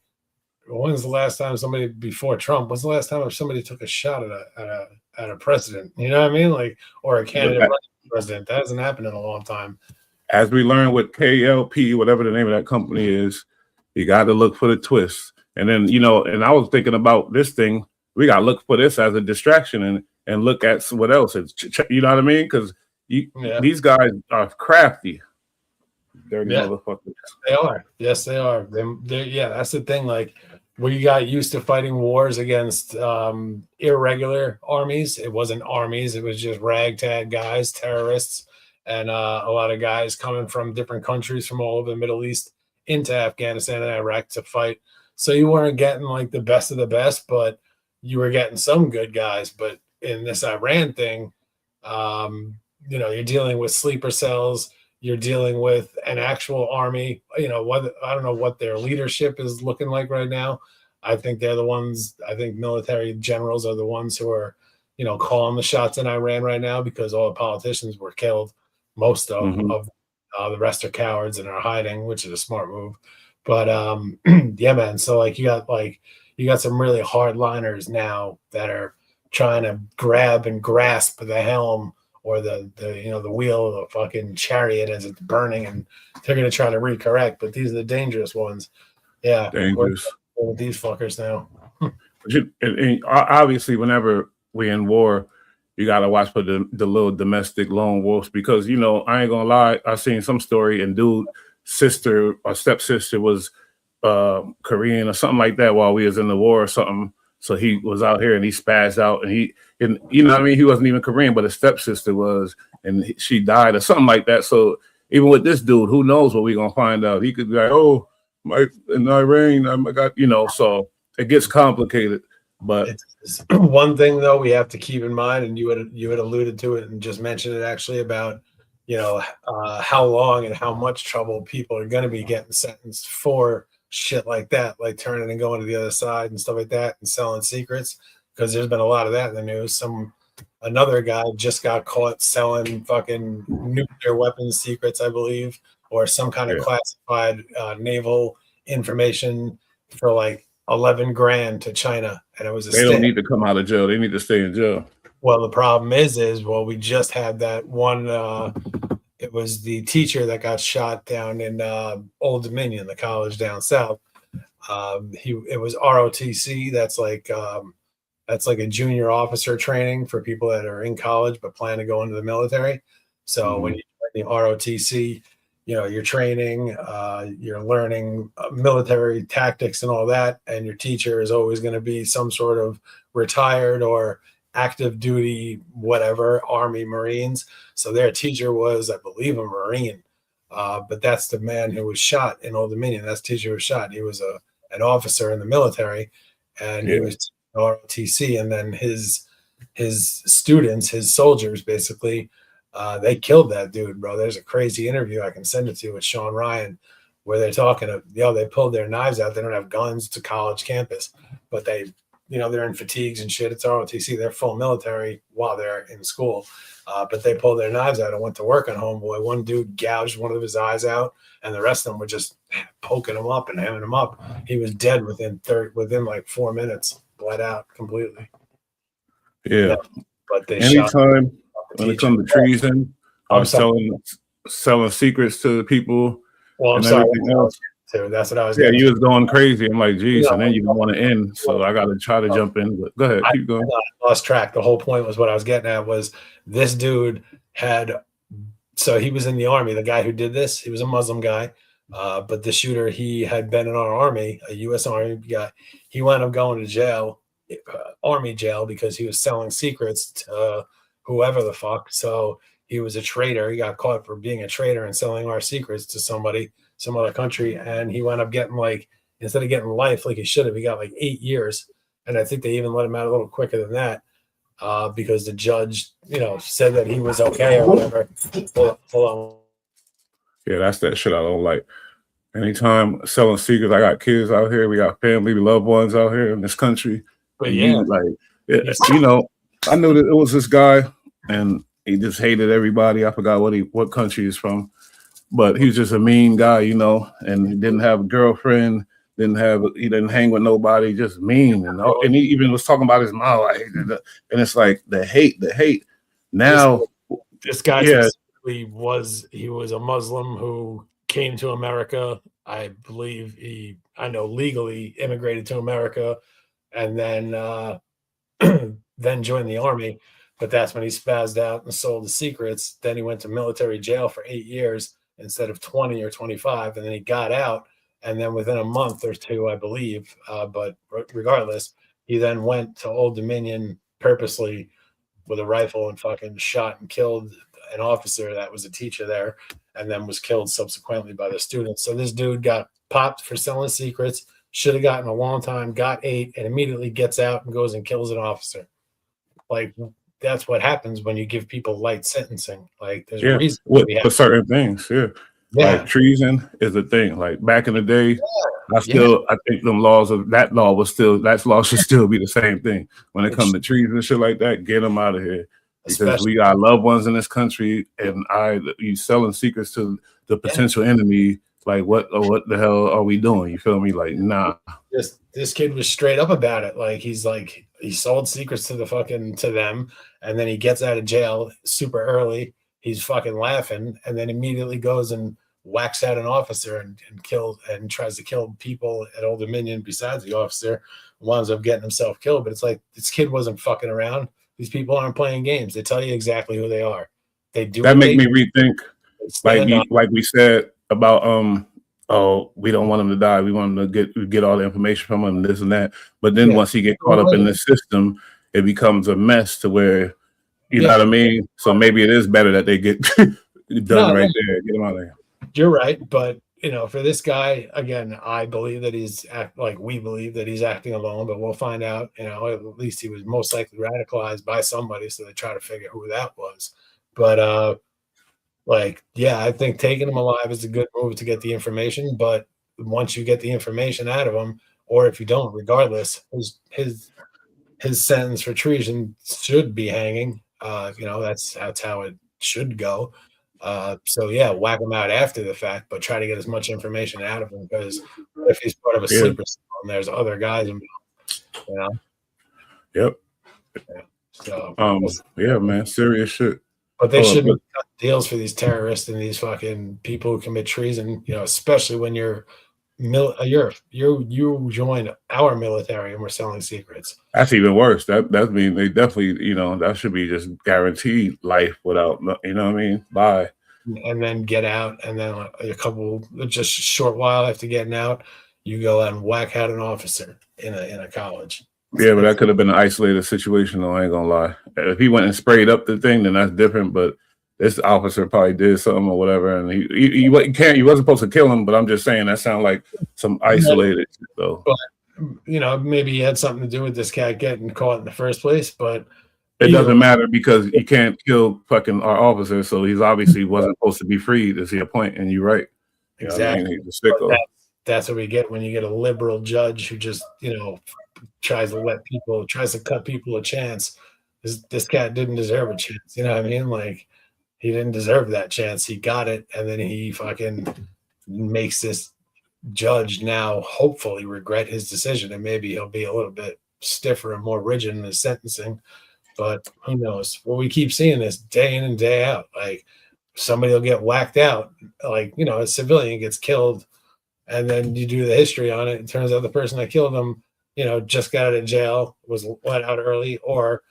[SPEAKER 21] when's the last time before Trump? When's the last time somebody took a shot at a president? You know what I mean? Like, or a candidate running for president. That hasn't happened in a long time.
[SPEAKER 20] As we learned with KLP, whatever the name of that company is, you got to look for the twist. And then, and I was thinking about this thing. We got to look for this as a distraction and look at what else. You know what I mean? Because these guys are crafty. Dirty motherfuckers.
[SPEAKER 21] They are. Yes, they are. That's the thing. Like, we got used to fighting wars against irregular armies. It wasn't armies. It was just ragtag guys, terrorists, and a lot of guys coming from different countries from all over the Middle East into Afghanistan and Iraq to fight. So you weren't getting like the best of the best, but you were getting some good guys. But in this Iran thing, you're dealing with sleeper cells. You're dealing with an actual army. I don't know what their leadership is looking like right now. I think they're the ones. I think military generals are the ones who are, calling the shots in Iran right now, because all the politicians were killed. Most of the rest are cowards and are hiding, which is a smart move. But man. So you got some really hardliners now that are trying to grab and grasp the helm or the wheel of the fucking chariot as it's burning, and they're gonna try to recorrect. But these are the dangerous ones. Yeah,
[SPEAKER 20] Dangerous.
[SPEAKER 21] we're with these fuckers now.
[SPEAKER 20] And obviously, whenever we're in war, you gotta watch for the little domestic lone wolves, because I ain't gonna lie, I seen some story and dude sister or stepsister was Korean or something like that while we was in the war or something. So he was out here and he spazzed out, and he wasn't even Korean, but his stepsister was, and she died or something like that. So even with this dude, who knows what we gonna find out? He could be like, oh, in Iran, I got, so it gets complicated. But
[SPEAKER 21] it's one thing though we have to keep in mind, and you had alluded to it and just mentioned it actually about how long and how much trouble people are going to be getting sentenced for shit like that, like turning and going to the other side and stuff like that and selling secrets, because there's been a lot of that in the news. Another guy just got caught selling fucking nuclear weapons secrets, I believe, or some kind of classified naval information for like 11 grand to China, and it was
[SPEAKER 20] they don't need to come out of jail. They need to stay in jail.
[SPEAKER 21] Well, the problem is we just had that one. It was the teacher that got shot down in Old Dominion, the college down south. It was ROTC. That's like a junior officer training for people that are in college but plan to go into the military. So when you join the ROTC, you're training, you're learning military tactics and all that, and your teacher is always going to be some sort of retired or active duty, whatever, Army, Marines. So their teacher was, I believe, a Marine, but that's the man who was shot in Old Dominion. That's the teacher who was shot. He was an officer in the military, and he was ROTC, and then his students, his soldiers, basically, they killed that dude, bro. There's a crazy interview I can send it to you with Sean Ryan, where they're talking they pulled their knives out. They don't have guns to college campus, but they're in fatigues and shit. It's ROTC. They're full military while they're in school. But they pulled their knives out and went to work on homeboy. One dude gouged one of his eyes out, and the rest of them were just poking him up and hamming him up. He was dead within like 4 minutes, bled out completely.
[SPEAKER 20] Yeah.
[SPEAKER 21] But they
[SPEAKER 20] anytime when it comes to treason or selling secrets to people.
[SPEAKER 21] Well, I'm sorry. That's what I was.
[SPEAKER 20] Yeah, you was going crazy. I'm like, geez, and then you don't want to end, so I got to try to jump in. But go ahead, keep going.
[SPEAKER 21] I lost track. The whole point was what I was getting at was this dude so he was in the army. The guy who did this, he was a Muslim guy, but the shooter, he had been in our army, a U.S. Army guy. He wound up going to jail, army jail, because he was selling secrets to whoever the fuck. So he was a traitor. He got caught for being a traitor and selling our secrets to somebody, some other country, and he wound up getting instead of getting life like he should have, he got like 8 years, and I think they even let him out a little quicker than that because the judge, said that he was okay or whatever. Hold on.
[SPEAKER 20] Yeah, that's that shit I don't like. Anytime selling secrets, I got kids out here, we got family, loved ones out here in this country.
[SPEAKER 21] But
[SPEAKER 20] I knew that it was this guy, and he just hated everybody. I forgot what country he's from. But he was just a mean guy, and he didn't have a girlfriend, he didn't hang with nobody, just mean. And he even was talking about his mom, and it's like the hate. Now,
[SPEAKER 21] this guy specifically was a Muslim who came to America. I believe legally immigrated to America, and then then joined the army. But that's when he spazzed out and sold the secrets. Then he went to military jail for 8 years instead of 20 or 25. And then he got out. And then within a month or two, I believe, but regardless, he then went to Old Dominion purposely with a rifle and fucking shot and killed an officer that was a teacher there, and then was killed subsequently by the students. So this dude got popped for selling secrets, should have gotten a long time, got 8, and immediately gets out and goes and kills an officer. Like, that's what happens when you give people light sentencing. Like, there's a reason
[SPEAKER 20] for certain things. Like treason is a thing. Like back in the day, I think that law should still be the same thing when it comes to treason and shit like that. Get them out of here, because we got loved ones in this country, and you selling secrets to the potential enemy. Like what the hell are we doing? You feel me? Like, nah.
[SPEAKER 21] this kid was straight up about it. Like he sold secrets to them, and then he gets out of jail super early. He's fucking laughing, and then immediately goes and whacks out an officer and tries to kill people at Old Dominion besides the officer, winds up getting himself killed. But it's like, this kid wasn't fucking around. These people aren't playing games. They tell you exactly who they are. They do
[SPEAKER 20] that. Make me rethink, like we said about oh, we don't want him to die. We want him to get all the information from him, this and that. But then once he get caught up in the system, it becomes a mess to where, you know what I mean? So maybe it is better that they get done right there. Get him out of there.
[SPEAKER 21] You're right, but for this guy, again, we believe that he's acting alone, but we'll find out. At least he was most likely radicalized by somebody, so they try to figure who that was. But I think taking him alive is a good move to get the information. But once you get the information out of him, or if you don't, regardless, his sentence for treason should be hanging. That's how it should go. Whack him out after the fact, but try to get as much information out of him, because if he's part of a sleeper cell and there's other guys involved,
[SPEAKER 20] Yep.
[SPEAKER 21] Yeah. So
[SPEAKER 20] man, serious shit.
[SPEAKER 21] But they shouldn't cut deals for these terrorists and these fucking people who commit treason, especially when you joined our military and we're selling secrets.
[SPEAKER 20] That's even worse. That means they definitely, that should be just guaranteed life without, bye.
[SPEAKER 21] And then get out, and then just a short while after getting out, you go out and whack out an officer in a college.
[SPEAKER 20] Yeah, but that could have been an isolated situation, though. I ain't gonna lie. If he went and sprayed up the thing, then that's different. But this officer probably did something or whatever, and he wasn't supposed to kill him. But I'm just saying that sounds like some isolated shit, though.
[SPEAKER 21] But maybe he had something to do with this cat getting caught in the first place. But
[SPEAKER 20] it doesn't matter, because you can't kill fucking our officer, so he's obviously wasn't supposed to be freed. Is your point? And you're right.
[SPEAKER 21] Exactly.
[SPEAKER 20] He's a sicko.
[SPEAKER 21] That's what we get when you get a liberal judge who just tries to cut people a chance. This cat didn't deserve a chance. You know what I mean? Like, he didn't deserve that chance. He got it, and then he fucking makes this judge now hopefully regret his decision, and maybe he'll be a little bit stiffer and more rigid in his sentencing. But who knows? Well, we keep seeing this day in and day out. Like, somebody will get whacked out, a civilian gets killed, and then you do the history on it. It turns out the person that killed him, just got out of jail, was let out early, or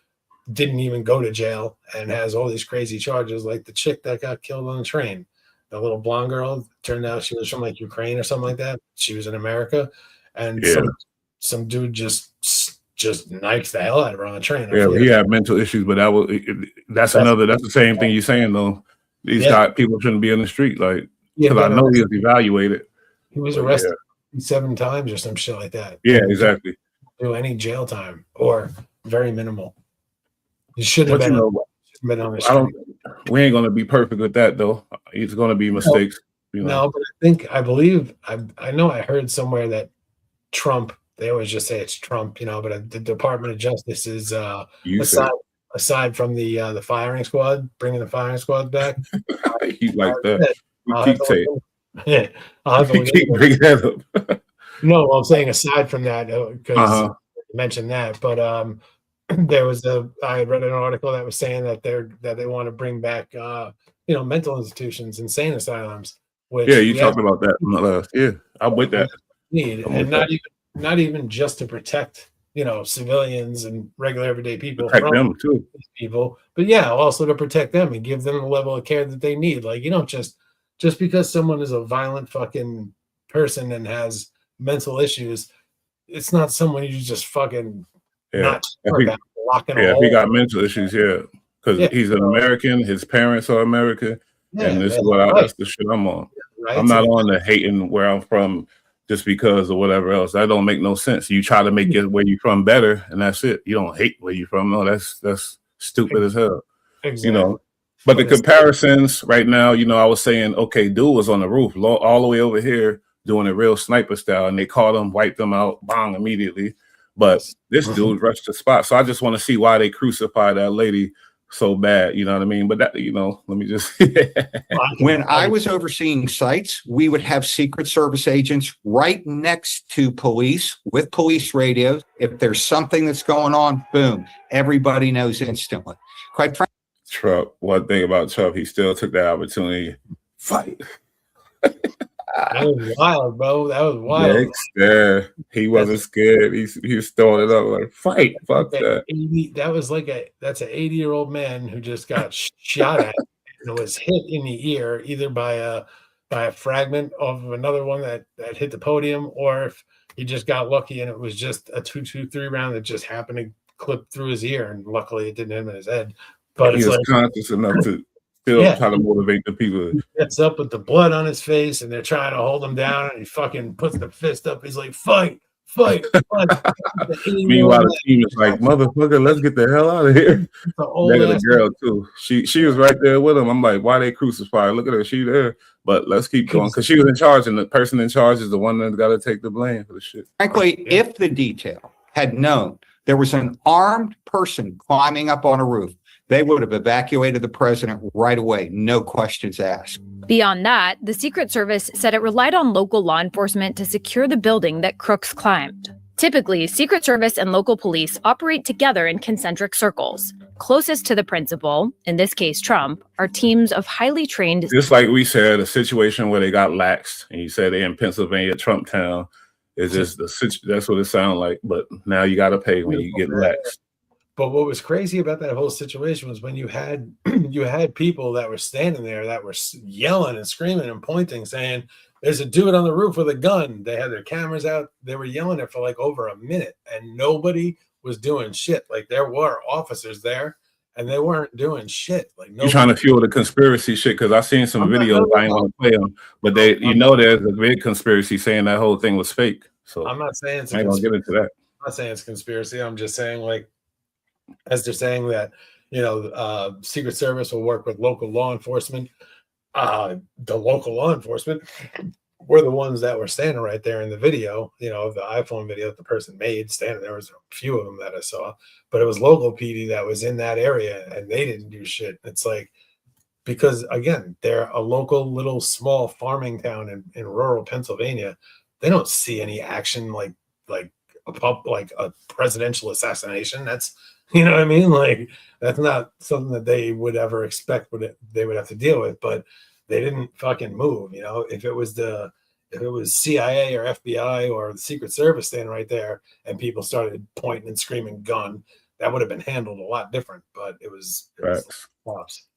[SPEAKER 21] didn't even go to jail and has all these crazy charges, like the chick that got killed on the train. The little blonde girl, turned out she was from like Ukraine or something like that. She was in America, and some dude just knifed the hell out of her on the train.
[SPEAKER 20] Yeah, he had mental issues, but that's the same thing you're saying, though. These people shouldn't be in the street, like, because I know he was evaluated.
[SPEAKER 21] He was arrested 7 times or some shit like that.
[SPEAKER 20] Yeah, exactly.
[SPEAKER 21] Do any jail time, or very minimal. He shouldn't have been on the street.
[SPEAKER 20] We ain't gonna be perfect with that, though. It's gonna be mistakes.
[SPEAKER 21] No, but I know I heard somewhere that Trump, they always just say it's Trump, but the Department of Justice is aside from the firing squad, bringing the firing squad back.
[SPEAKER 20] He's like that.
[SPEAKER 21] I'll have to
[SPEAKER 20] keep bringing that up.
[SPEAKER 21] No, I'm saying aside from that, because you mentioned that, but I read an article that was saying that they want to bring back mental institutions, insane asylums. Which
[SPEAKER 20] you talked about that in the last. Yeah, I'm with that.
[SPEAKER 21] Not even just to protect civilians and regular everyday people,
[SPEAKER 20] protect them too.
[SPEAKER 21] People, but also to protect them and give them the level of care that they need. Like, you don't just because someone is a violent fucking person and has mental issues, it's not someone you just fucking not care about, lock in a hole.
[SPEAKER 20] If he got mental issues, because he's an American, his parents are American, and this is that's the shit I'm on. Right? I'm not on the hating where I'm from just because or whatever else. That don't make no sense. You try to make it where you're from better, and that's it. You don't hate where you're from. No, that's stupid as hell.
[SPEAKER 21] Exactly.
[SPEAKER 20] But the comparisons right now, I was saying, okay, dude was on the roof all the way over here doing a real sniper style, and they caught him, wiped him out, bang, immediately. But this dude rushed the spot. So I just want to see why they crucified that lady so bad. You know what I mean? But that, let me just.
[SPEAKER 10] When I was overseeing sites, we would have Secret Service agents right next to police with police radios. If there's something that's going on, boom, everybody knows instantly. Quite frankly,
[SPEAKER 20] Trump, one thing about Trump, he still took that opportunity. Fight.
[SPEAKER 21] That was wild, bro. That was wild.
[SPEAKER 20] Yeah, he wasn't scared. He was throwing it up like, fight. Fuck that.
[SPEAKER 21] That's an 80-year-old man who just got shot at and was hit in the ear either by a fragment of another one that hit the podium, or if he just got lucky and it was just a 223 round that just happened to clip through his ear, and luckily it didn't hit him in his head. But
[SPEAKER 20] he was conscious enough to still try to motivate the people.
[SPEAKER 21] He gets up with the blood on his face, and they're trying to hold him down, and he fucking puts the fist up. He's like, fight, fight, fight.
[SPEAKER 20] Meanwhile, the team is like, motherfucker, let's get the hell out of here. The girl, too. She was right there with him. I'm like, why they crucified? Look at her. She there. But let's keep going, because she was in charge, and the person in charge is the one that's got to take the blame for the shit.
[SPEAKER 10] frankly, if the detail had known there was an armed person climbing up on a roof, they would have evacuated the president right away. No questions asked.
[SPEAKER 7] Beyond that, the Secret Service said it relied on local law enforcement to secure the building that Crooks climbed. Typically, Secret Service and local police operate together in concentric circles. Closest to the principal, in this case Trump, are teams of highly trained...
[SPEAKER 20] Just like we said, a situation where they got laxed, and you said they're in Pennsylvania, Trump town, is just that's what it sounds like. But now you got to pay when you get laxed.
[SPEAKER 21] But what was crazy about that whole situation was when you had people that were standing there that were yelling and screaming and pointing, saying, "There's a dude on the roof with a gun." They had their cameras out. They were yelling it for like over a minute, and nobody was doing shit. Like, there were officers there, and they weren't doing shit. Like,
[SPEAKER 20] You're trying to fuel the conspiracy shit, because I've seen some videos. I ain't want to play them, but there's a big conspiracy saying that whole thing was fake. So
[SPEAKER 21] I'm not saying it's
[SPEAKER 20] I ain't gonna get into that.
[SPEAKER 21] I'm not saying it's conspiracy. I'm just saying, like, as they're saying that, Secret Service will work with local law enforcement. The local law enforcement were the ones that were standing right there in the video, the iPhone video that the person made standing there. Was a few of them that I saw, but it was local PD that was in that area, and they didn't do shit. It's like, because again, they're a local little small farming town in rural Pennsylvania. They don't see any action like a presidential assassination. That's, you know what I mean? Like, that's not something that they would ever expect they would have to deal with, but they didn't fucking move. If it was CIA or FBI or the Secret Service standing right there and people started pointing and screaming gun, that would have been handled a lot different, but it was flops.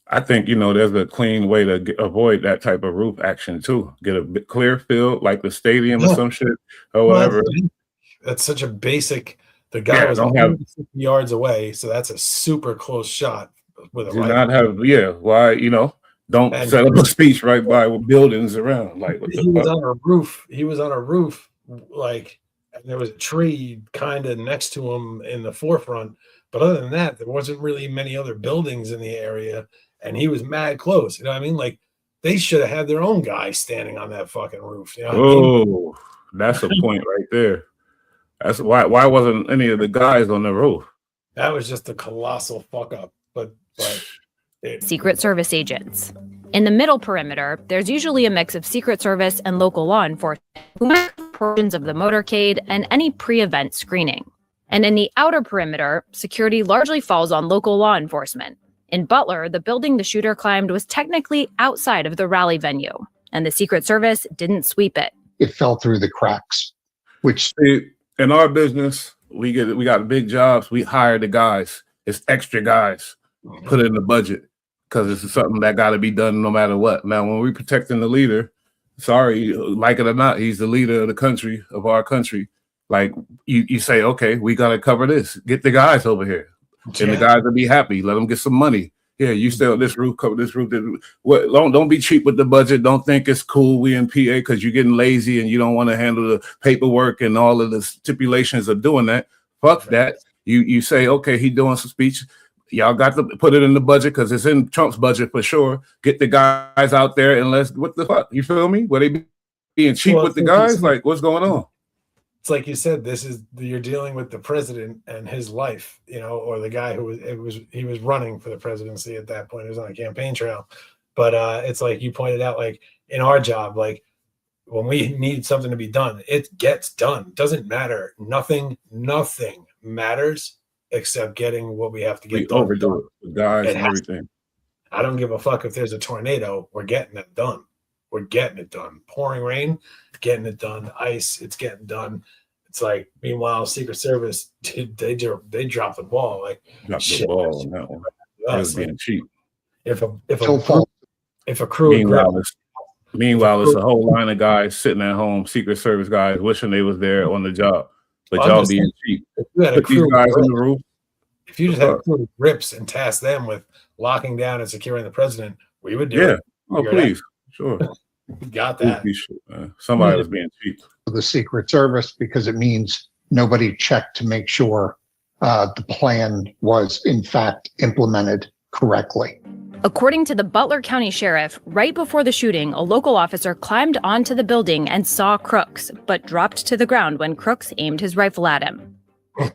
[SPEAKER 20] I think, there's a clean way to avoid that type of roof action too. Get a clear field like the stadium or some shit or whatever.
[SPEAKER 21] That's such a basic. The guy was 50 yards away, so that's a super close shot with a
[SPEAKER 20] why, don't set up a speech right by buildings around. Like,
[SPEAKER 21] he was on a roof. He was on a roof, like, and there was a tree kind of next to him in the forefront. But other than that, there wasn't really many other buildings in the area, and he was mad close. You know what I mean? Like, they should have had their own guy standing on that fucking roof. You know what I mean?
[SPEAKER 20] That's a point right there. That's why wasn't any of the guys on the roof?
[SPEAKER 21] That was just a colossal fuck up. But
[SPEAKER 7] Secret Service agents. In the middle perimeter, there's usually a mix of Secret Service and local law enforcement who make portions of the motorcade and any pre-event screening. And in the outer perimeter, security largely falls on local law enforcement. In Butler, the building the shooter climbed was technically outside of the rally venue, and the Secret Service didn't sweep it.
[SPEAKER 24] It fell through the cracks, which...
[SPEAKER 20] In our business, we got big jobs. We hire the guys. It's extra guys. Put it in the budget because it's something that got to be done no matter what. Now, when we're protecting the leader, sorry, like it or not, he's the leader of the country, of our country. Like, you say, okay, we got to cover this. Get the guys over here. And the guys will be happy. Let them get some money. Yeah, you stay on this roof, cover this roof. Don't be cheap with the budget. Don't think it's cool we in PA because you're getting lazy and you don't want to handle the paperwork and all of the stipulations of doing that. Fuck that. You say, okay, he doing some speech. Y'all got to put it in the budget because it's in Trump's budget for sure. Get the guys out there and what the fuck? You feel me? Were they being cheap with the guys? Like, what's going on?
[SPEAKER 21] it's like you said, you're dealing with the president and his life, or the guy who was running for the presidency at that point. He was on a campaign trail. But it's like you pointed out, like in our job, like when we need something to be done, it gets done. Doesn't matter. Nothing matters except getting what we have to get
[SPEAKER 20] We
[SPEAKER 21] done.
[SPEAKER 20] overdo it with guys and everything.
[SPEAKER 21] I don't give a fuck if there's a tornado. We're getting it done. We're getting it done. Pouring rain, getting it done. Ice, it's getting done. It's like, meanwhile, Secret Service, they dropped the ball. Like,
[SPEAKER 20] Dropped the ball on that one. That was being cheap.
[SPEAKER 21] If a crew,
[SPEAKER 20] Meanwhile, it's a whole line of guys sitting at home, Secret Service guys, wishing they was there on the job, but
[SPEAKER 21] Well,
[SPEAKER 20] y'all being cheap. Put these guys on the roof.
[SPEAKER 21] If you just had a crew of grips and task them with locking down and securing the president, we would do it.
[SPEAKER 20] Oh, please, sure.
[SPEAKER 21] We got that.
[SPEAKER 20] Somebody was being cheap.
[SPEAKER 24] The Secret Service, because it means nobody checked to make sure the plan was in fact implemented correctly.
[SPEAKER 7] According to the Butler County Sheriff, right before the shooting, a local officer climbed onto the building and saw Crooks, but dropped to the ground when Crooks aimed his rifle at him.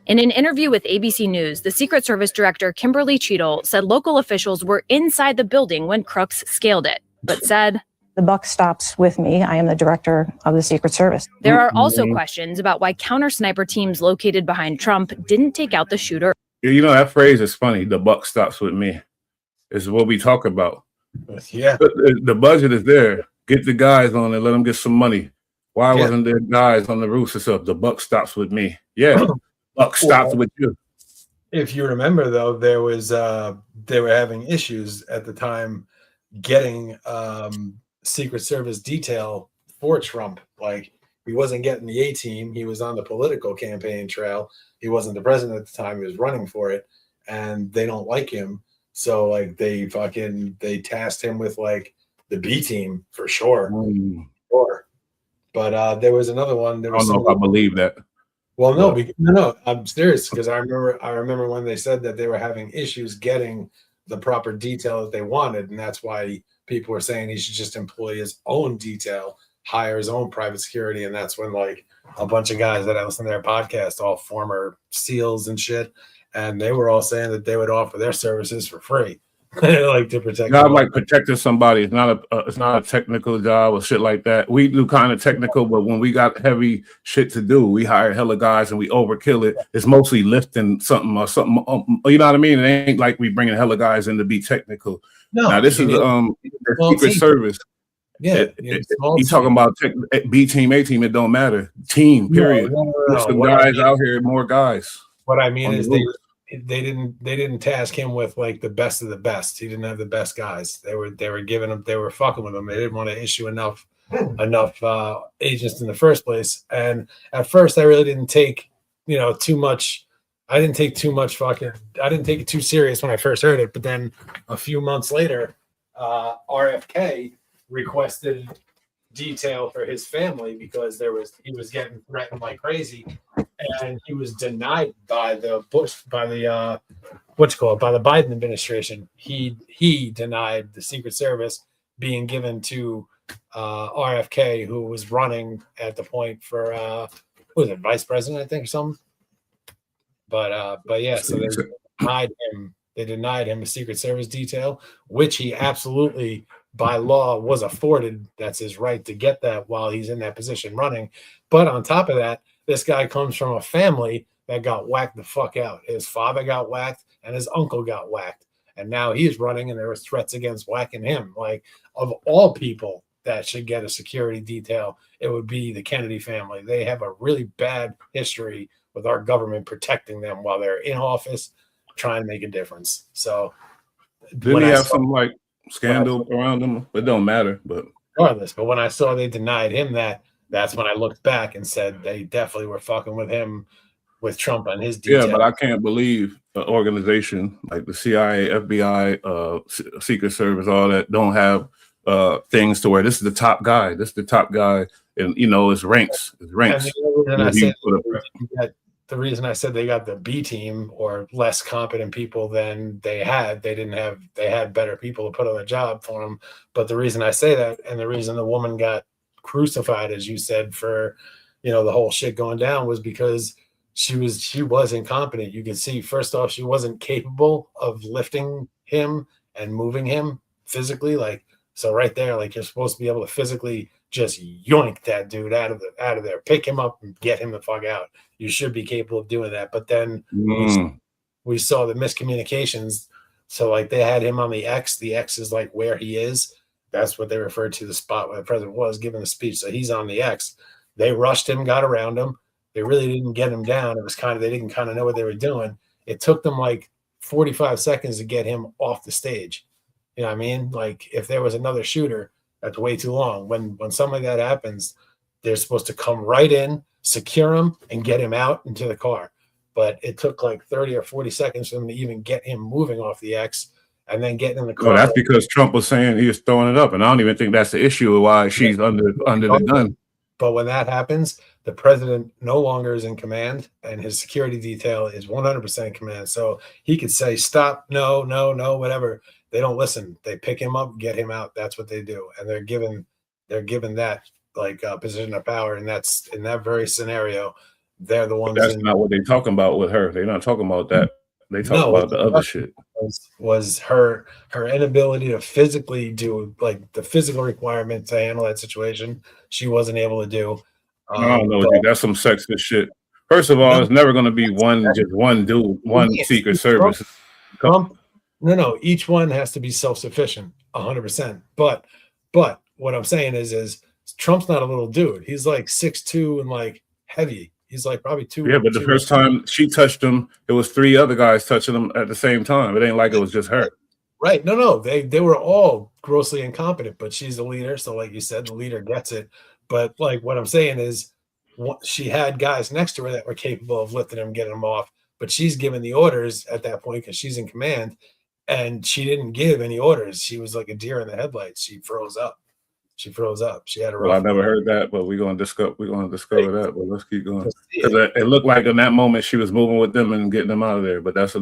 [SPEAKER 7] In an interview with ABC News, the Secret Service Director Kimberly Cheadle said local officials were inside the building when Crooks scaled it, but said,
[SPEAKER 5] "The buck stops with me. I am the director of the Secret Service."
[SPEAKER 7] There are also questions about why counter sniper teams located behind Trump didn't take out the shooter.
[SPEAKER 20] You know, that phrase is funny. The buck stops with me. Is what we talk about.
[SPEAKER 21] Yeah.
[SPEAKER 20] But the budget is there. Get the guys on and let them get some money. Why wasn't there guys on the roofs and stuff? The buck stops with me. Yeah. Buck stops with you.
[SPEAKER 21] If you remember, though, there was they were having issues at the time getting Secret Service detail for Trump. Like, he wasn't getting the A team. He was on the political campaign trail. He wasn't the president at the time. He was running for it, and they don't like him. So like they tasked him with like the B team for sure. Sure. But there was another one. There was
[SPEAKER 20] I don't know if I believe that.
[SPEAKER 21] Well, no, I'm serious, because I remember when they said that they were having issues getting the proper detail that they wanted, and that's why people were saying he should just employ his own detail, hire his own private security, and that's when like a bunch of guys that I listen to their podcast, all former SEALs and shit, and they were all saying that they would offer their services for free, like to protect.
[SPEAKER 20] God, like protecting somebody. It's not a technical job or shit like that. We do kind of technical, but when we got heavy shit to do, we hire hella guys and we overkill it. It's mostly lifting something or something. You know what I mean? It ain't like we bringing hella guys in to be technical. No, now this is the Secret Service.
[SPEAKER 21] Yeah,
[SPEAKER 20] you talking about B team, A team? It don't matter. Team, period. There's some guys out here, more guys.
[SPEAKER 21] What I mean is they didn't task him with like the best of the best. He didn't have the best guys. They were giving him, they were fucking with him. They didn't want to issue enough agents in the first place. And at first I really didn't take too much. I didn't take it too serious when I first heard it. But then a few months later, RFK requested detail for his family because he was getting threatened like crazy, and he was denied by the Biden administration. He denied the Secret Service being given to RFK, who was running at the point for what was it, vice president, I think, or something. But yeah, so they denied him. They denied him a Secret Service detail, which he absolutely, by law, was afforded. That's his right to get that while he's in that position running. But on top of that, this guy comes from a family that got whacked the fuck out. His father got whacked and his uncle got whacked. And now he's running and there was threats against whacking him. Like, of all people that should get a security detail, it would be the Kennedy family. They have a really bad history with our government protecting them while they're in office, trying to make a difference. So
[SPEAKER 20] didn't he have some like scandal around him? It don't matter, but
[SPEAKER 21] regardless. But when I saw they denied him that's when I looked back and said they definitely were fucking with him, with Trump and his detail.
[SPEAKER 20] Yeah, but I can't believe an organization like the CIA, FBI, Secret Service, all that don't have things to where this is the top guy. This is the top guy, and it's ranks. It's ranks.
[SPEAKER 21] The reason I said they got the B team, or less competent people than they had better people to put on the job for them. But the reason I say that, and the reason the woman got crucified, as you said, for the whole shit going down was because she was incompetent. You could see, first off, she wasn't capable of lifting him and moving him physically. Like, so right there, like, you're supposed to be able to physically just yoink that dude out of there, pick him up and get him the fuck out. You should be capable of doing that. But then we saw the miscommunications. So like, they had him on the X. The X is like where he is. That's what they referred to the spot where the president was giving the speech. So he's on the X. They rushed him, got around him. They really didn't get him down. It was they didn't kind of know what they were doing. It took them like 45 seconds to get him off the stage. You know what I mean? Like, if there was another shooter, that's way too long. When something like that happens, they're supposed to come right in, secure him, and get him out into the car. But it took like 30 or 40 seconds for them to even get him moving off the X and then getting in the car.
[SPEAKER 20] Well, that's because Trump was saying he was throwing it up, and I don't even think that's the issue of why she's under the gun.
[SPEAKER 21] But when that happens, the president no longer is in command, and his security detail is 100% in command. So he could say, stop, no, whatever. They don't listen. They pick him up, get him out. That's what they do. And they're given that like position of power. And that's in that very scenario, they're the ones.
[SPEAKER 20] But that's not what they're talking about with her. They're not talking about that. They talk about the other shit.
[SPEAKER 21] Was her inability to physically do, like, the physical requirement to handle that situation. She wasn't able to do.
[SPEAKER 20] I don't know. That's some sexist shit. First of all, it's never going to be one dude, one Secret Service.
[SPEAKER 21] No. Each one has to be self-sufficient, 100%. But what I'm saying is Trump's not a little dude. He's like 6'2" and like heavy. He's like probably 2.
[SPEAKER 20] Yeah, but the first time she touched him, it was 3 other guys touching him at the same time. It ain't like it was just her.
[SPEAKER 21] Right. No. They were all grossly incompetent, but she's the leader. So like you said, the leader gets it. But like, what I'm saying is, she had guys next to her that were capable of lifting him, getting him off. But she's giving the orders at that point because she's in command, and she didn't give any orders. She was like a deer in the headlights. She froze up. She had a rough.
[SPEAKER 20] Well, I never heard that, but we're gonna discover that. But let's keep going. Because it looked like in that moment she was moving with them and getting them out of there. But that's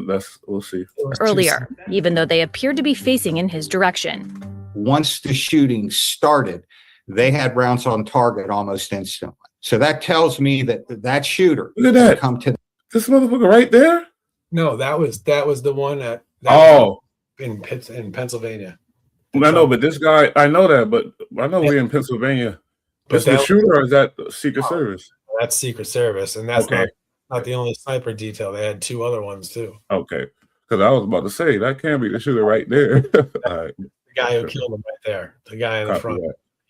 [SPEAKER 20] we'll see.
[SPEAKER 7] Earlier, even though they appeared to be facing in his direction.
[SPEAKER 10] Once the shooting started, they had rounds on target almost instantly. So that tells me that shooter.
[SPEAKER 20] Look at that.
[SPEAKER 10] Come to
[SPEAKER 20] this motherfucker right there.
[SPEAKER 21] No, that was the one in Pennsylvania.
[SPEAKER 20] I know, but this guy, I know that, but I know we're in Pennsylvania. Is the shooter, or is that Secret Service?
[SPEAKER 21] That's Secret Service, and that's not the only sniper detail. They had 2 other ones too.
[SPEAKER 20] Okay, because I was about to say that can't be the shooter right there. All right.
[SPEAKER 21] The guy who killed him right there, the guy in the front,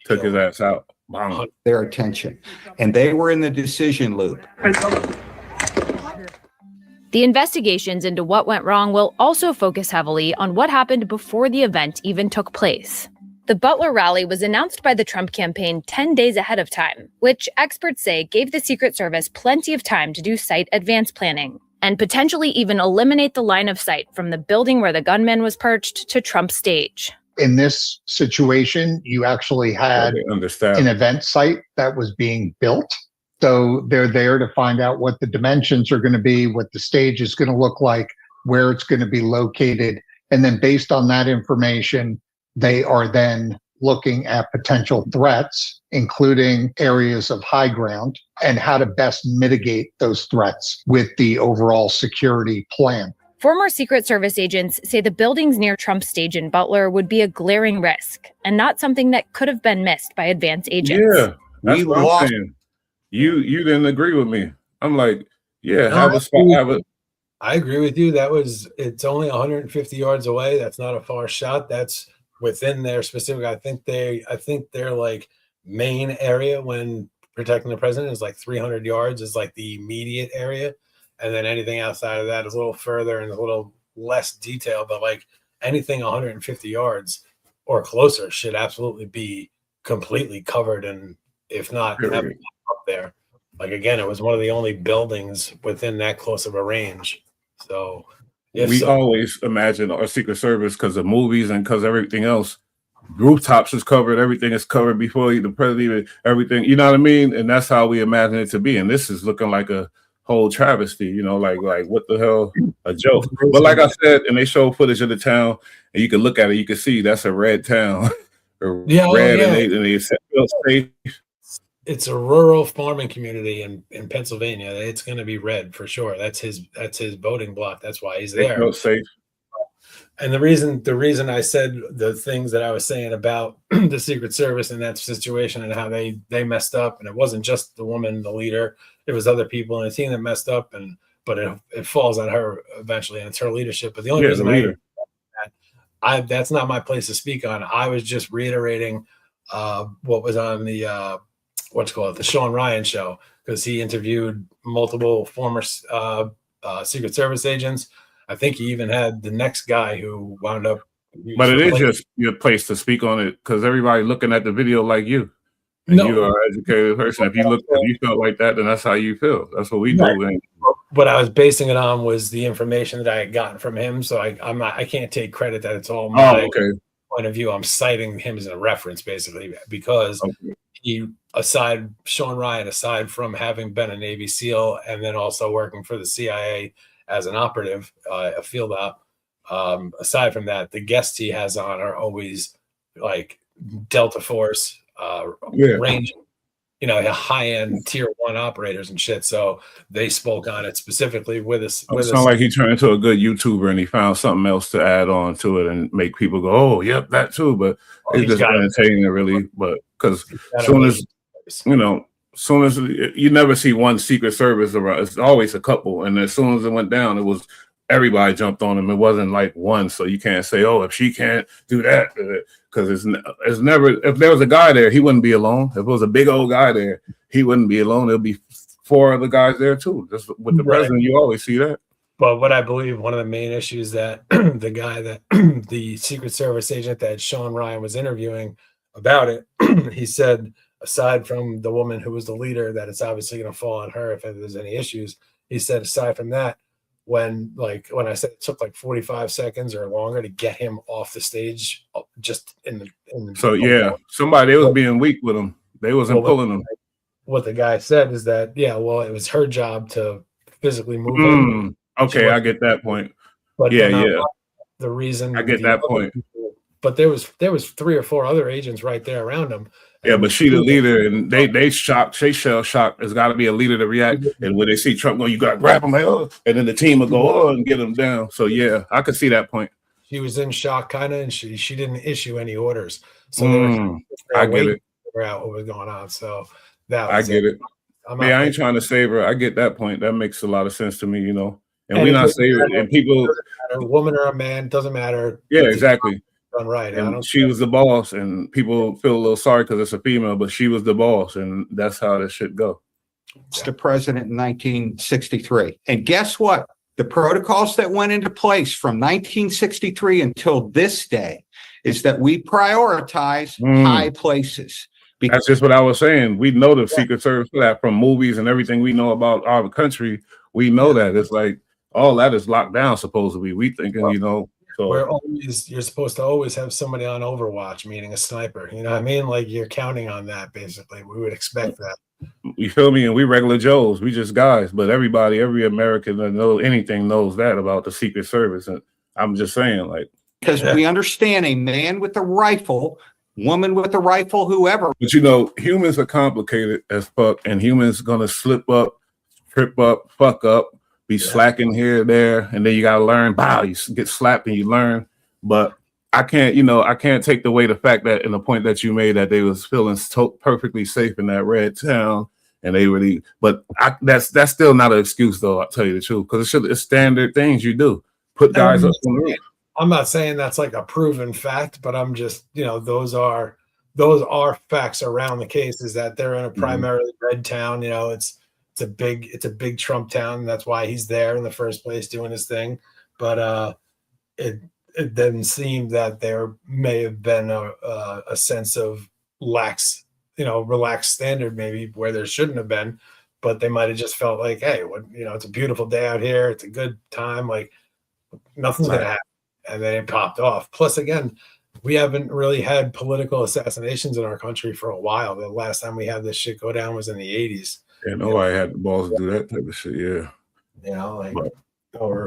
[SPEAKER 20] took his ass out. Bang.
[SPEAKER 10] Their attention, and they were in the decision loop.
[SPEAKER 7] The investigations into what went wrong will also focus heavily on what happened before the event even took place. The Butler rally was announced by the Trump campaign 10 days ahead of time, which experts say gave the Secret Service plenty of time to do site advance planning and potentially even eliminate the line of sight from the building where the gunman was perched to Trump's stage.
[SPEAKER 24] In this situation, you actually had an event site that was being built. So they're there to find out what the dimensions are going to be, what the stage is going to look like, where it's going to be located. And then based on that information, they are then looking at potential threats, including areas of high ground, and how to best mitigate those threats with the overall security plan.
[SPEAKER 7] Former Secret Service agents say the buildings near Trump's stage in Butler would be a glaring risk and not something that could have been missed by advance agents.
[SPEAKER 20] Yeah, that's what I'm saying. You didn't agree with me. I'm like, yeah, have a spot, have it.
[SPEAKER 21] I agree with you. It's only 150 yards away. That's not a far shot. That's within their specific. I think their like main area when protecting the president is like 300 yards is like the immediate area. And then anything outside of that is a little further and a little less detailed, but like anything 150 yards or closer should absolutely be completely covered. And if not, up there. Like, again, it was one of the only buildings within that close of a range. So
[SPEAKER 20] we always imagine our Secret Service, because of movies and because everything else, rooftops is covered, everything is covered before the president, everything, you know what I mean? And that's how we imagine it to be. And this is looking like a whole travesty, you know, like what the hell, a joke. But like I said, and they show footage of the town, and you can look at it, you can see that's a red town. And they feel safe.
[SPEAKER 21] it's a rural farming community in Pennsylvania. It's going to be red for sure. That's his voting block. That's why he's
[SPEAKER 20] They
[SPEAKER 21] there.
[SPEAKER 20] felt safe.
[SPEAKER 21] And the reason I said the things that I was saying about the Secret Service in that situation and how they messed up, and it wasn't just the woman, the leader, it was other people in the team that messed up, but it falls on her eventually, and it's her leadership. But the only reason that's not my place to speak on. I was just reiterating what was on the the Sean Ryan show, because he interviewed multiple former Secret Service agents. I think he even had the next guy who wound up.
[SPEAKER 20] But it is just your place to speak on it, because everybody looking at the video like you. And you are an educated person. If you felt like that, then that's how you feel. That's what we do.
[SPEAKER 21] Right. What I was basing it on was the information that I had gotten from him. So I can't take credit that it's all my point of view. I'm citing him as a reference basically, because Sean Ryan, aside from having been a Navy SEAL and then also working for the CIA as an operative, a field op, aside from that, the guests he has on are always like Delta Force, range, high-end tier 1 operators and shit. So they spoke on it specifically with us.
[SPEAKER 20] It's not like he turned into a good YouTuber and he found something else to add on to it and make people go, oh, yep, that too. But it's just entertaining, really. But because soon as you never see one Secret Service around, it's always a couple. And as soon as it went down, it was everybody jumped on him. It wasn't like one. So you can't say, oh, if she can't do that, because it's never, if there was a guy there, he wouldn't be alone. If it was a big old guy there, he wouldn't be alone. There'll be 4 other guys there too. Just with the president, you always see that.
[SPEAKER 21] But what I believe one of the main issues that the guy that the Secret Service agent that Sean Ryan was interviewing about it, he said, aside from the woman who was the leader, that it's obviously going to fall on her if there's any issues. He said, aside from that, when I said it took like 45 seconds or longer to get him off the stage, just in the
[SPEAKER 20] somebody, they was being weak with him. They wasn't pulling him.
[SPEAKER 21] What the guy said is that, it was her job to physically move him.
[SPEAKER 20] Okay, I get that point.
[SPEAKER 21] But the reason
[SPEAKER 20] I get that point.
[SPEAKER 21] But there was 3 or 4 other agents right there around him.
[SPEAKER 20] Yeah, but she the leader, and they shocked. They shell shocked. There's got to be a leader to react. And when they see Trump go, you got to grab him, and then the team will go and get him down. So yeah, I could see that point.
[SPEAKER 21] She was in shock, kind of, and she didn't issue any orders. So
[SPEAKER 20] I get it.
[SPEAKER 21] Figure out what was going on. So that
[SPEAKER 20] I get it. I ain't trying to save her. I get that point. That makes a lot of sense to me, And we're not saving. And people,
[SPEAKER 21] a woman or a man, doesn't matter.
[SPEAKER 20] Yeah, exactly.
[SPEAKER 21] Done right.
[SPEAKER 20] And she was the boss, and people feel a little sorry because it's a female, but she was the boss, and that's how this should go.
[SPEAKER 10] The president in 1963. And guess what? The protocols that went into place from 1963 until this day is that we prioritize high places.
[SPEAKER 20] That's just what I was saying. We know the Secret Service for that from movies and everything we know about our country. We know that it's like all that is locked down. Supposedly, we thinking, So
[SPEAKER 21] you're supposed to always have somebody on Overwatch, meaning a sniper. You know what I mean? Like you're counting on that, basically. We would expect that.
[SPEAKER 20] You feel me? And we regular Joes, we just guys. But every American that knows anything knows that about the Secret Service. And I'm just saying,
[SPEAKER 10] because we understand a man with a rifle, woman with a rifle, whoever.
[SPEAKER 20] But humans are complicated as fuck, and humans gonna slip up, trip up, fuck up. Be slacking here, there, and then you gotta learn. Bow, you get slapped and you learn. But I can't take away the fact that in the point that you made that they was feeling perfectly safe in that red town, and they really. But that's still not an excuse, though. I'll tell you the truth, because it's standard things you do. Put guys up on the roof.
[SPEAKER 21] I'm not saying that's like a proven fact, but I'm just those are facts around the case. Is that they're in a primarily red town. It's a big Trump town. That's why he's there in the first place doing his thing. But it didn't seem that there may have been a sense of relaxed standard maybe where there shouldn't have been. But they might have just felt like, hey, it's a beautiful day out here. It's a good time. Like nothing's gonna happen, and then it popped off. Plus, again, we haven't really had political assassinations in our country for a while. The last time we had this shit go down was in the 80s.
[SPEAKER 20] Yeah, nobody had the balls to do that type of shit. Yeah,
[SPEAKER 21] but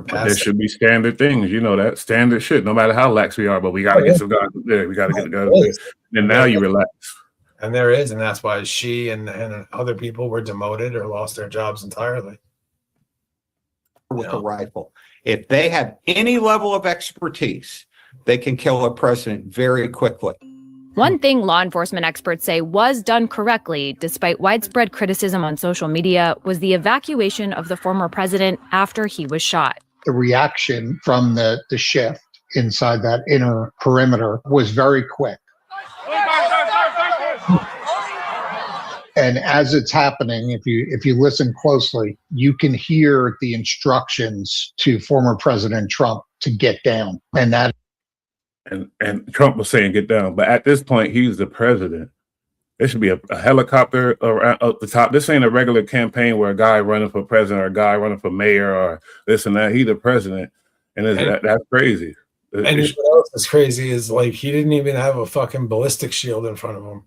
[SPEAKER 20] there should be standard things. That standard shit. No matter how lax we are, but we gotta get some guys there. We gotta get the guys there. And now you relax.
[SPEAKER 21] And there is, and that's why she and other people were demoted or lost their jobs entirely.
[SPEAKER 10] With a rifle. If they have any level of expertise, they can kill a president very quickly.
[SPEAKER 7] One thing law enforcement experts say was done correctly, despite widespread criticism on social media, was the evacuation of the former president after he was shot.
[SPEAKER 24] The reaction from the shift inside that inner perimeter was very quick. And as it's happening, if you listen closely, you can hear the instructions to former President Trump to get down. And that
[SPEAKER 20] and Trump was saying get down, but at this point he's the president. There should be a helicopter around up the top. This ain't a regular campaign where a guy running for president or a guy running for mayor or this and that. He's the president, and that's crazy.
[SPEAKER 21] And what else is crazy is like he didn't even have a fucking ballistic shield in front of him.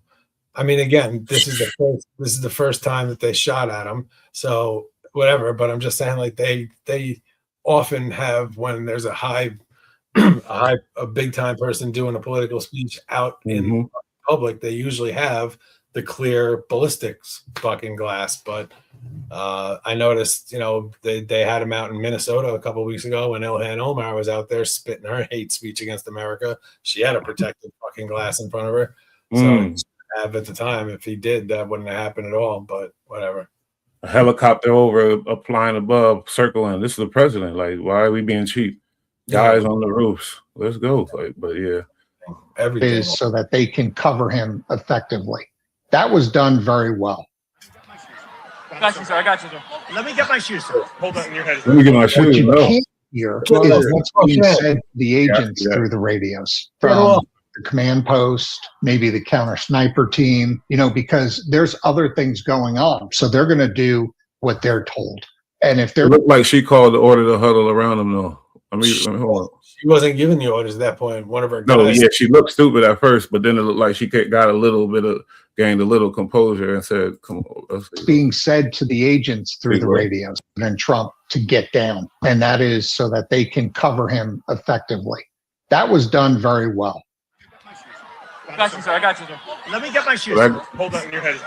[SPEAKER 21] I mean, again, this is the first time that they shot at him. So whatever, but I'm just saying, like they often have, when there's a big time person doing a political speech out in public, they usually have the clear ballistics fucking glass. But I noticed, they had him out in Minnesota a couple of weeks ago when Ilhan Omar was out there spitting her hate speech against America. She had a protective fucking glass in front of her. So at the time, if he did, that wouldn't have happened at all. But whatever.
[SPEAKER 20] A helicopter over, flying above, circling. This is the president. Like, why are we being cheap? Guys on the roofs. Let's go. But yeah,
[SPEAKER 24] everything is so that they can cover him effectively. That was done very well.
[SPEAKER 9] I got you, sir. I got you, sir.
[SPEAKER 18] Let me get my shoes, sir. Hold on in your head.
[SPEAKER 20] Let me get my shoes.
[SPEAKER 24] What you can't hear is what's being said to the agents through the radios from the command post, maybe the counter sniper team, because there's other things going on. So they're going to do what they're told. And if they're
[SPEAKER 20] it looked like she called the order to huddle around them, though. Hold on.
[SPEAKER 21] She wasn't giving the orders at that point. One of her guys.
[SPEAKER 20] No, yeah, she looked stupid at first, but then it looked like she got gained a little composure and said, "Come on."
[SPEAKER 24] It's being said to the agents through the radios and Trump to get down, and that is so that they can cover him effectively. That was done very well.
[SPEAKER 9] I got you, sir. I got you, sir.
[SPEAKER 18] Let me get my shoes. Hold on in your head.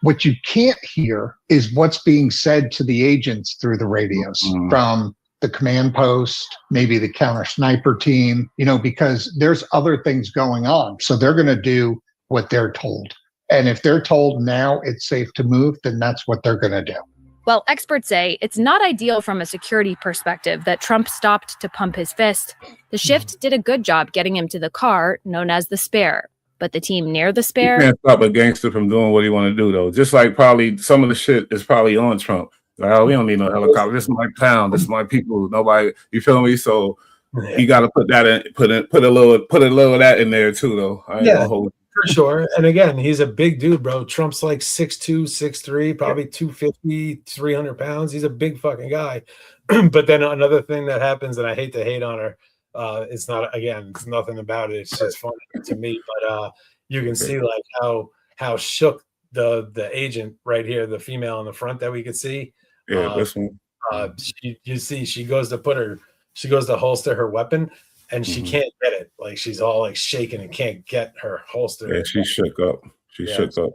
[SPEAKER 24] What you can't hear is what's being said to the agents through the radios from the command post, maybe the counter sniper team, because there's other things going on. So they're going to do what they're told. And if they're told now it's safe to move, then that's what they're going to do.
[SPEAKER 7] Well, experts say it's not ideal from a security perspective that Trump stopped to pump his fist. The shift did a good job getting him to the car known as the Spare. But the team near the Spare...
[SPEAKER 20] You can't stop a gangster from doing what he want to do, though. Just like probably some of the shit is probably on Trump. Like, oh, we don't need no helicopter. This is my town. This is my people. Nobody, you feel me? So you got to put that in, put a little of that in there too, though.
[SPEAKER 21] For sure. And again, he's a big dude, bro. Trump's like 6'2", 6'3", probably 250, 300 pounds. He's a big fucking guy. But then another thing that happens, and I hate to hate on her, it's nothing about it. It's just funny to me. But you can see like how shook the agent right here, the female in the front that we could see.
[SPEAKER 20] Yeah, listen.
[SPEAKER 21] She goes to holster her weapon, and she can't get it. Like she's all like shaking and can't get her holster.
[SPEAKER 20] Yeah, she shook up. Shook up.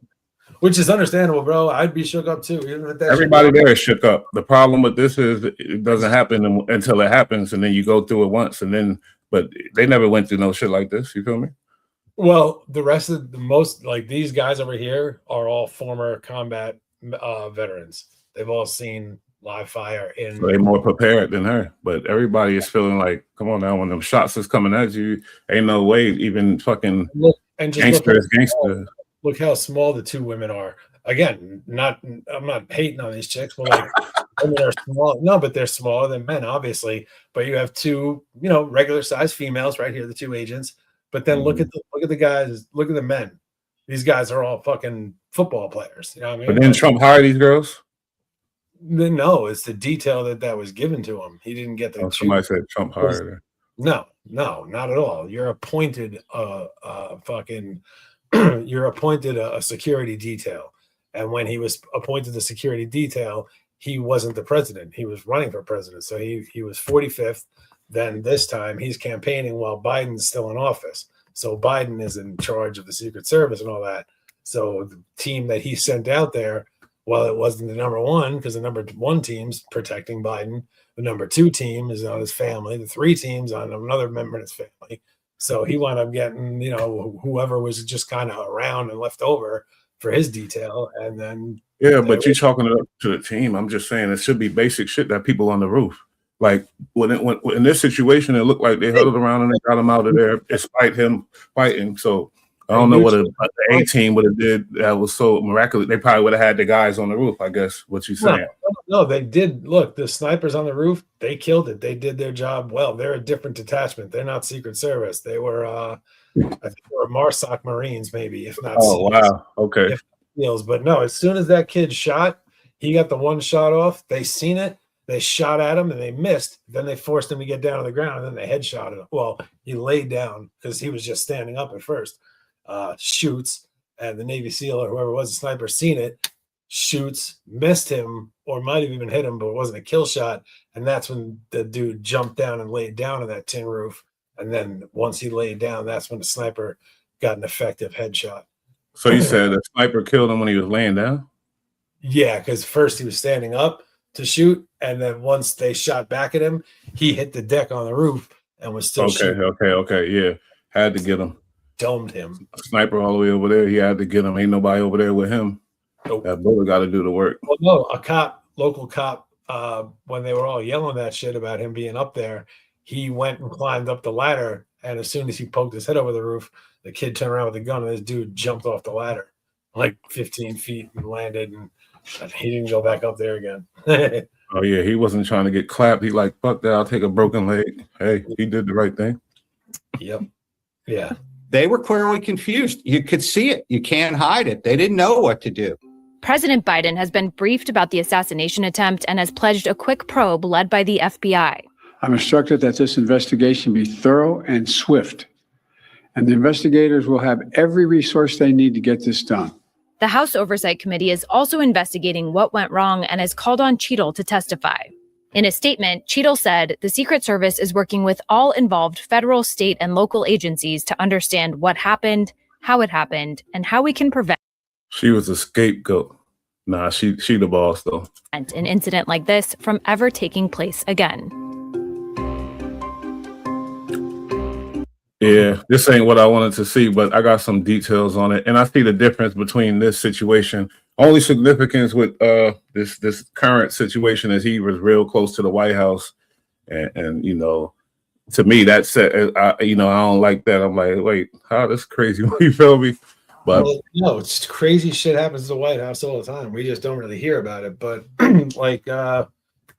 [SPEAKER 21] Which is understandable, bro. I'd be shook up too. Even with that
[SPEAKER 20] everybody there is shook up. The problem with this is it doesn't happen until it happens, and then you go through it once, and then. But they never went through no shit like this. You feel me?
[SPEAKER 21] Well, the rest of these guys over here are all former combat veterans. They've all seen live fire
[SPEAKER 20] so they're more prepared than her. But everybody is feeling like, come on now, when them shots is coming at you, ain't no way even fucking gangster is gangster.
[SPEAKER 21] Look how small the two women are. Again, I'm not hating on these chicks, but like women are small. No, but they're smaller than men, obviously. But you have two, regular sized females right here, the two agents. But then look at the guys, look at the men. These guys are all fucking football players. You know what I mean?
[SPEAKER 20] But then Trump hired these girls?
[SPEAKER 21] No, it's the detail that was given to him. He didn't get the
[SPEAKER 20] somebody said Trump hired her.
[SPEAKER 21] No, not at all. You're appointed you're appointed a security detail. And when he was appointed the security detail, he wasn't the president. He was running for president. So he was 45th. Then this time he's campaigning while Biden's still in office. So Biden is in charge of the Secret Service and all that. So the team that he sent out there, while it wasn't the number one, because the number one team's protecting Biden, the number two team is on his family, the three teams on another member of his family. So he wound up getting, whoever was just kind of around and left over for his detail. And then
[SPEAKER 20] yeah, but you're chalking it up to the team. I'm just saying it should be basic shit that people on the roof. Like when in this situation, it looked like they huddled around and they got him out of there despite him fighting. So I don't know what the A team would have did that was so miraculous. They probably would have had the guys on the roof, I guess, what you're saying.
[SPEAKER 21] No, they did. Look, the snipers on the roof, they killed it. They did their job well. They're a different detachment. They're not Secret Service. They were, I think they were MARSOC Marines, maybe, if not.
[SPEAKER 20] Oh, wow. Okay.
[SPEAKER 21] But no, as soon as that kid shot, he got the one shot off. They seen it. They shot at him and they missed. Then they forced him to get down to the ground and then they headshot him. Well, he laid down because he was just standing up at first. Shoots, and the Navy SEAL or whoever was the sniper seen it, shoots, missed him, or might have even hit him, but it wasn't a kill shot. And that's when the dude jumped down and laid down on that tin roof. And then once he laid down, that's when the sniper got an effective headshot.
[SPEAKER 20] So you said the sniper killed him when he was laying down?
[SPEAKER 21] Yeah, because first he was standing up to shoot, and then once they shot back at him, he hit the deck on the roof and was still shooting.
[SPEAKER 20] Okay, yeah. Had to get him.
[SPEAKER 21] Domed him.
[SPEAKER 20] A sniper all the way over there. He had to get him. Ain't nobody over there with him.
[SPEAKER 21] Nope.
[SPEAKER 20] That bullet got to do the work.
[SPEAKER 21] Well, no, local cop, when they were all yelling that shit about him being up there, he went and climbed up the ladder. And as soon as he poked his head over the roof, the kid turned around with a gun and this dude jumped off the ladder like 15 feet and landed. And he didn't go back up there again.
[SPEAKER 20] Oh, yeah. He wasn't trying to get clapped. He like, fuck that. I'll take a broken leg. Hey, he did the right thing.
[SPEAKER 21] Yep. Yeah.
[SPEAKER 10] They were clearly confused. You could see it. You can't hide it. They didn't know what to do.
[SPEAKER 7] President Biden has been briefed about the assassination attempt and has pledged a quick probe led by the FBI.
[SPEAKER 11] I'm instructed that this investigation be thorough and swift, and the investigators will have every resource they need to get this done.
[SPEAKER 7] The House Oversight Committee is also investigating what went wrong and has called on Cheadle to testify. In a statement, Cheadle said the Secret Service is working with all involved federal, state, and local agencies to understand what happened, how it happened, and how we can prevent.
[SPEAKER 20] She was a scapegoat. Nah, she the boss, though.
[SPEAKER 7] An incident like this from ever taking place again.
[SPEAKER 20] Yeah, this ain't what I wanted to see, but I got some details on it. And I see the difference between this situation. Only significance with this current situation is he was real close to the White House. And to me, that said, I don't like that. I'm like, wait, how this crazy? You feel me? But
[SPEAKER 21] no, it's crazy shit happens to the White House all the time. We just don't really hear about it. But like, I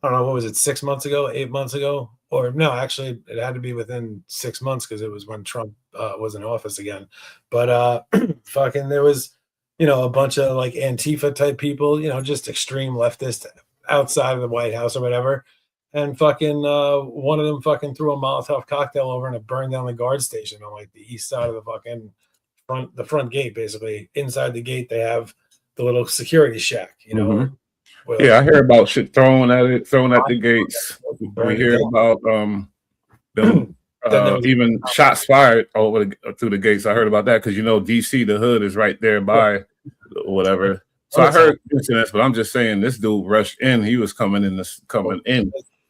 [SPEAKER 21] don't know, what was it, 6 months ago, 8 months ago? Or no, actually, it had to be within 6 months because it was when Trump was in office again. But fucking there was, a bunch of like Antifa type people, just extreme leftist outside of the White House or whatever. And fucking one of them fucking threw a Molotov cocktail over and it burned down the guard station on like the east side of the fucking front gate, basically. Inside the gate, they have the little security shack,
[SPEAKER 20] Mm-hmm. Yeah, I hear about shit thrown at the gates. We hear about even shots fired through the gates. I heard about that because DC, the hood is right there by whatever. So I heard incidents, but I'm just saying this dude rushed in. He was coming in.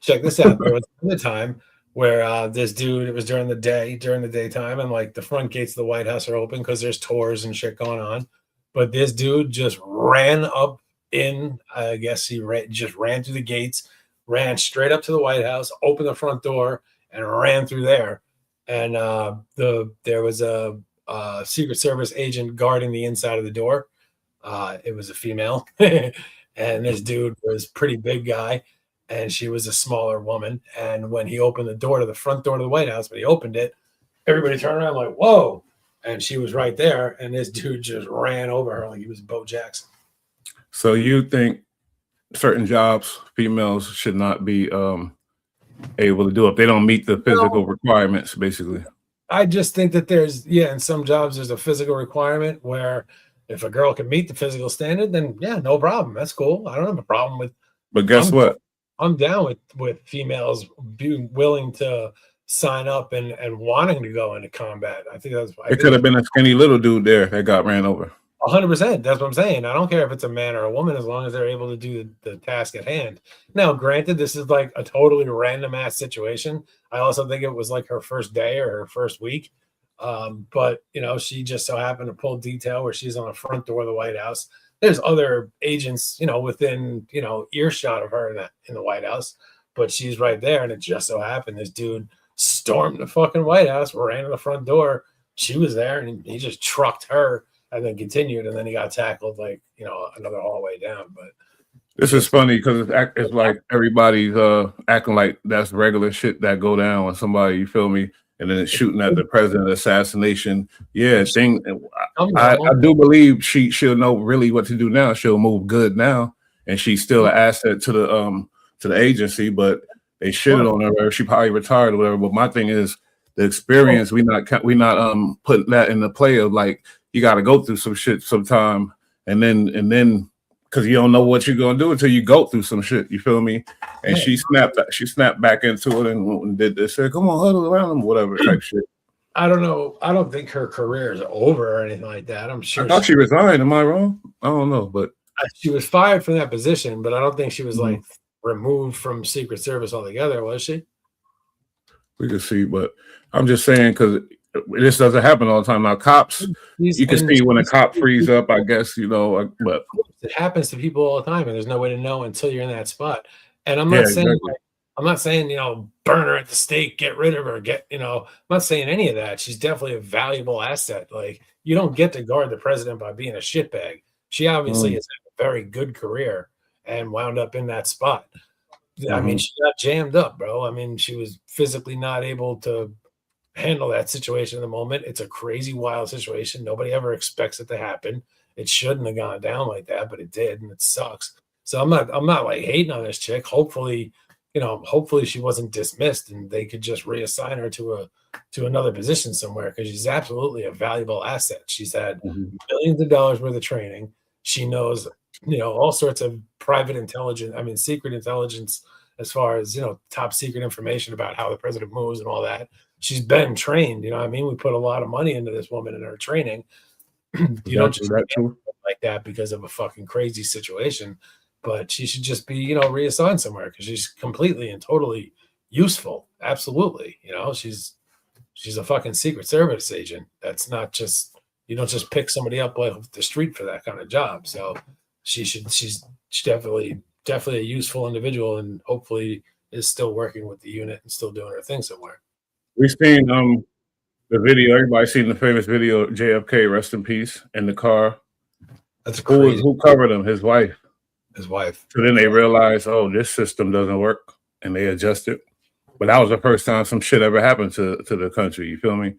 [SPEAKER 21] Check this out. There was a time where this dude, it was during the daytime, and like the front gates of the White House are open because there's tours and shit going on. But this dude just ran up in, I guess he just ran through the gates, ran straight up to the White House, opened the front door, and ran through there. And there was a Secret Service agent guarding the inside of the door. It was a female, and this dude was a pretty big guy, and she was a smaller woman. And when he opened the door to the front door to the White House, when he opened it, everybody turned around like, whoa. And she was right there, and this dude just ran over her like he was Bo Jackson.
[SPEAKER 20] So you think certain jobs, females should not be able to do if they don't meet the physical requirements, basically?
[SPEAKER 21] I just think that in some jobs, there's a physical requirement where if a girl can meet the physical standard, then yeah, no problem. That's cool. I don't have a problem with.
[SPEAKER 20] But guess what?
[SPEAKER 21] I'm down with females being willing to sign up and wanting to go into combat. I think that's.
[SPEAKER 20] It could have been a skinny little dude there that got ran over.
[SPEAKER 21] 100%. That's what I'm saying. I don't care if it's a man or a woman, as long as they're able to do the task at hand. Now, granted, this is like a totally random ass situation. I also think it was like her first day or her first week. But you know, she just so happened to pull detail where she's on the front door of the White House. There's other agents, you know, within, you know, earshot of her in the White House, but she's right there. And it just so happened this dude stormed the fucking White House, ran to the front door. She was there, and he just trucked her and then continued, and then he got tackled like, you know, another hallway down. But
[SPEAKER 20] this is funny because it's like everybody's acting like that's regular shit that go down when somebody, you feel me, and then it's shooting at the president assassination. Yeah, I do believe she'll know really what to do now. She'll move good now, and she's still an asset to the agency. But they shitted on her. She probably retired or whatever. But my thing is the experience. We not putting that in the play of like, you got to go through some shit sometime, and then because you don't know what you're gonna do until you go through some shit. You feel me? And she snapped back into it and did this. Said, "Come on, huddle around them," whatever type shit.
[SPEAKER 21] I don't know. I don't think her career is over or anything like that. I'm sure.
[SPEAKER 20] I thought she resigned. Am I wrong? I don't know, but
[SPEAKER 21] she was fired from that position. But I don't think she was like removed from Secret Service altogether, was she?
[SPEAKER 20] We could see, but I'm just saying because this doesn't happen all the time. Now, cops, you can see when a cop frees up, I guess, you know, but
[SPEAKER 21] it happens to people all the time, and there's no way to know until you're in that spot. And I'm not saying,
[SPEAKER 20] exactly.
[SPEAKER 21] I'm not saying, you know, burn her at the stake, get rid of her, you know, I'm not saying any of that. She's definitely a valuable asset. Like, you don't get to guard the president by being a shitbag. She obviously has had a very good career and wound up in that spot. I mean, she got jammed up, bro. I mean, she was physically not able to handle that situation in the moment. It's a crazy, wild situation. Nobody ever expects it to happen. It shouldn't have gone down like that, but it did, and it sucks. So I'm not like hating on this chick. Hopefully, you know, hopefully she wasn't dismissed and they could just reassign her to another position somewhere, because she's absolutely a valuable asset. She's had millions of dollars worth of training. She knows, you know, all sorts of private intelligence, I mean, secret intelligence, as far as, you know, top secret information about how the president moves and all that. She's been trained, you know what I mean? We put a lot of money into this woman in her training. You don't just like that because of a fucking crazy situation, but she should just be, you know, reassigned somewhere because she's completely and totally useful. Absolutely. You know, she's a fucking Secret Service agent. That's not just, you don't just pick somebody up off the street for that kind of job. So she's definitely a useful individual, and hopefully is still working with the unit and still doing her thing somewhere.
[SPEAKER 20] We've seen the video. Everybody's seen the famous video of JFK, rest in peace, in the car.
[SPEAKER 21] That's crazy.
[SPEAKER 20] Who covered him? His wife.
[SPEAKER 21] His wife.
[SPEAKER 20] So then they realized, oh, this system doesn't work, and they adjusted. But that was the first time some shit ever happened to the country. You feel me?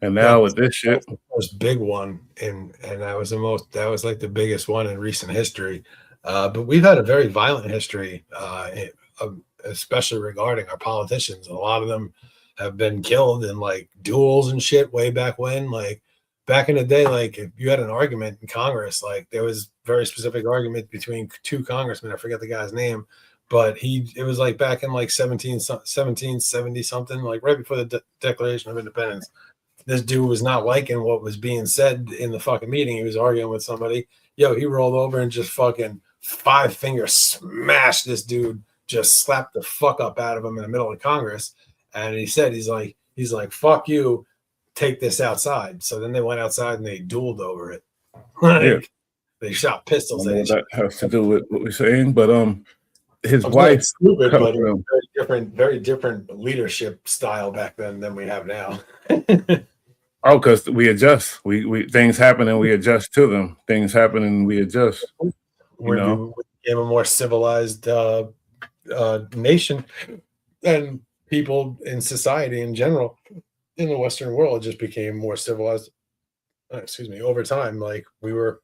[SPEAKER 20] And now with this shit,
[SPEAKER 21] the first big one, and that was like the biggest one in recent history. But we've had a very violent history, especially regarding our politicians. A lot of them have been killed in like duels and shit way back when. Like back in the day, like if you had an argument in Congress, like there was very specific argument between two congressmen. I forget the guy's name, but it was like back in like 1770 something, like right before the Declaration of Independence. This dude was not liking what was being said in the fucking meeting. He was arguing with somebody. Yo, he rolled over and just fucking 5-finger smashed this dude, just slapped the fuck up out of him in the middle of Congress. And he said, he's like, fuck you, take this outside. So then they went outside and they dueled over it. They shot pistols.
[SPEAKER 20] That has to do with what we're saying, but his
[SPEAKER 21] I'm
[SPEAKER 20] wife,
[SPEAKER 21] stupid, but very different leadership style back then than we have now.
[SPEAKER 20] Oh, because we adjust. We things happen and we adjust to them. Things happen and we adjust.
[SPEAKER 21] We became a more civilized nation, and people in society in general in the Western world just became more civilized. Over time. Like we were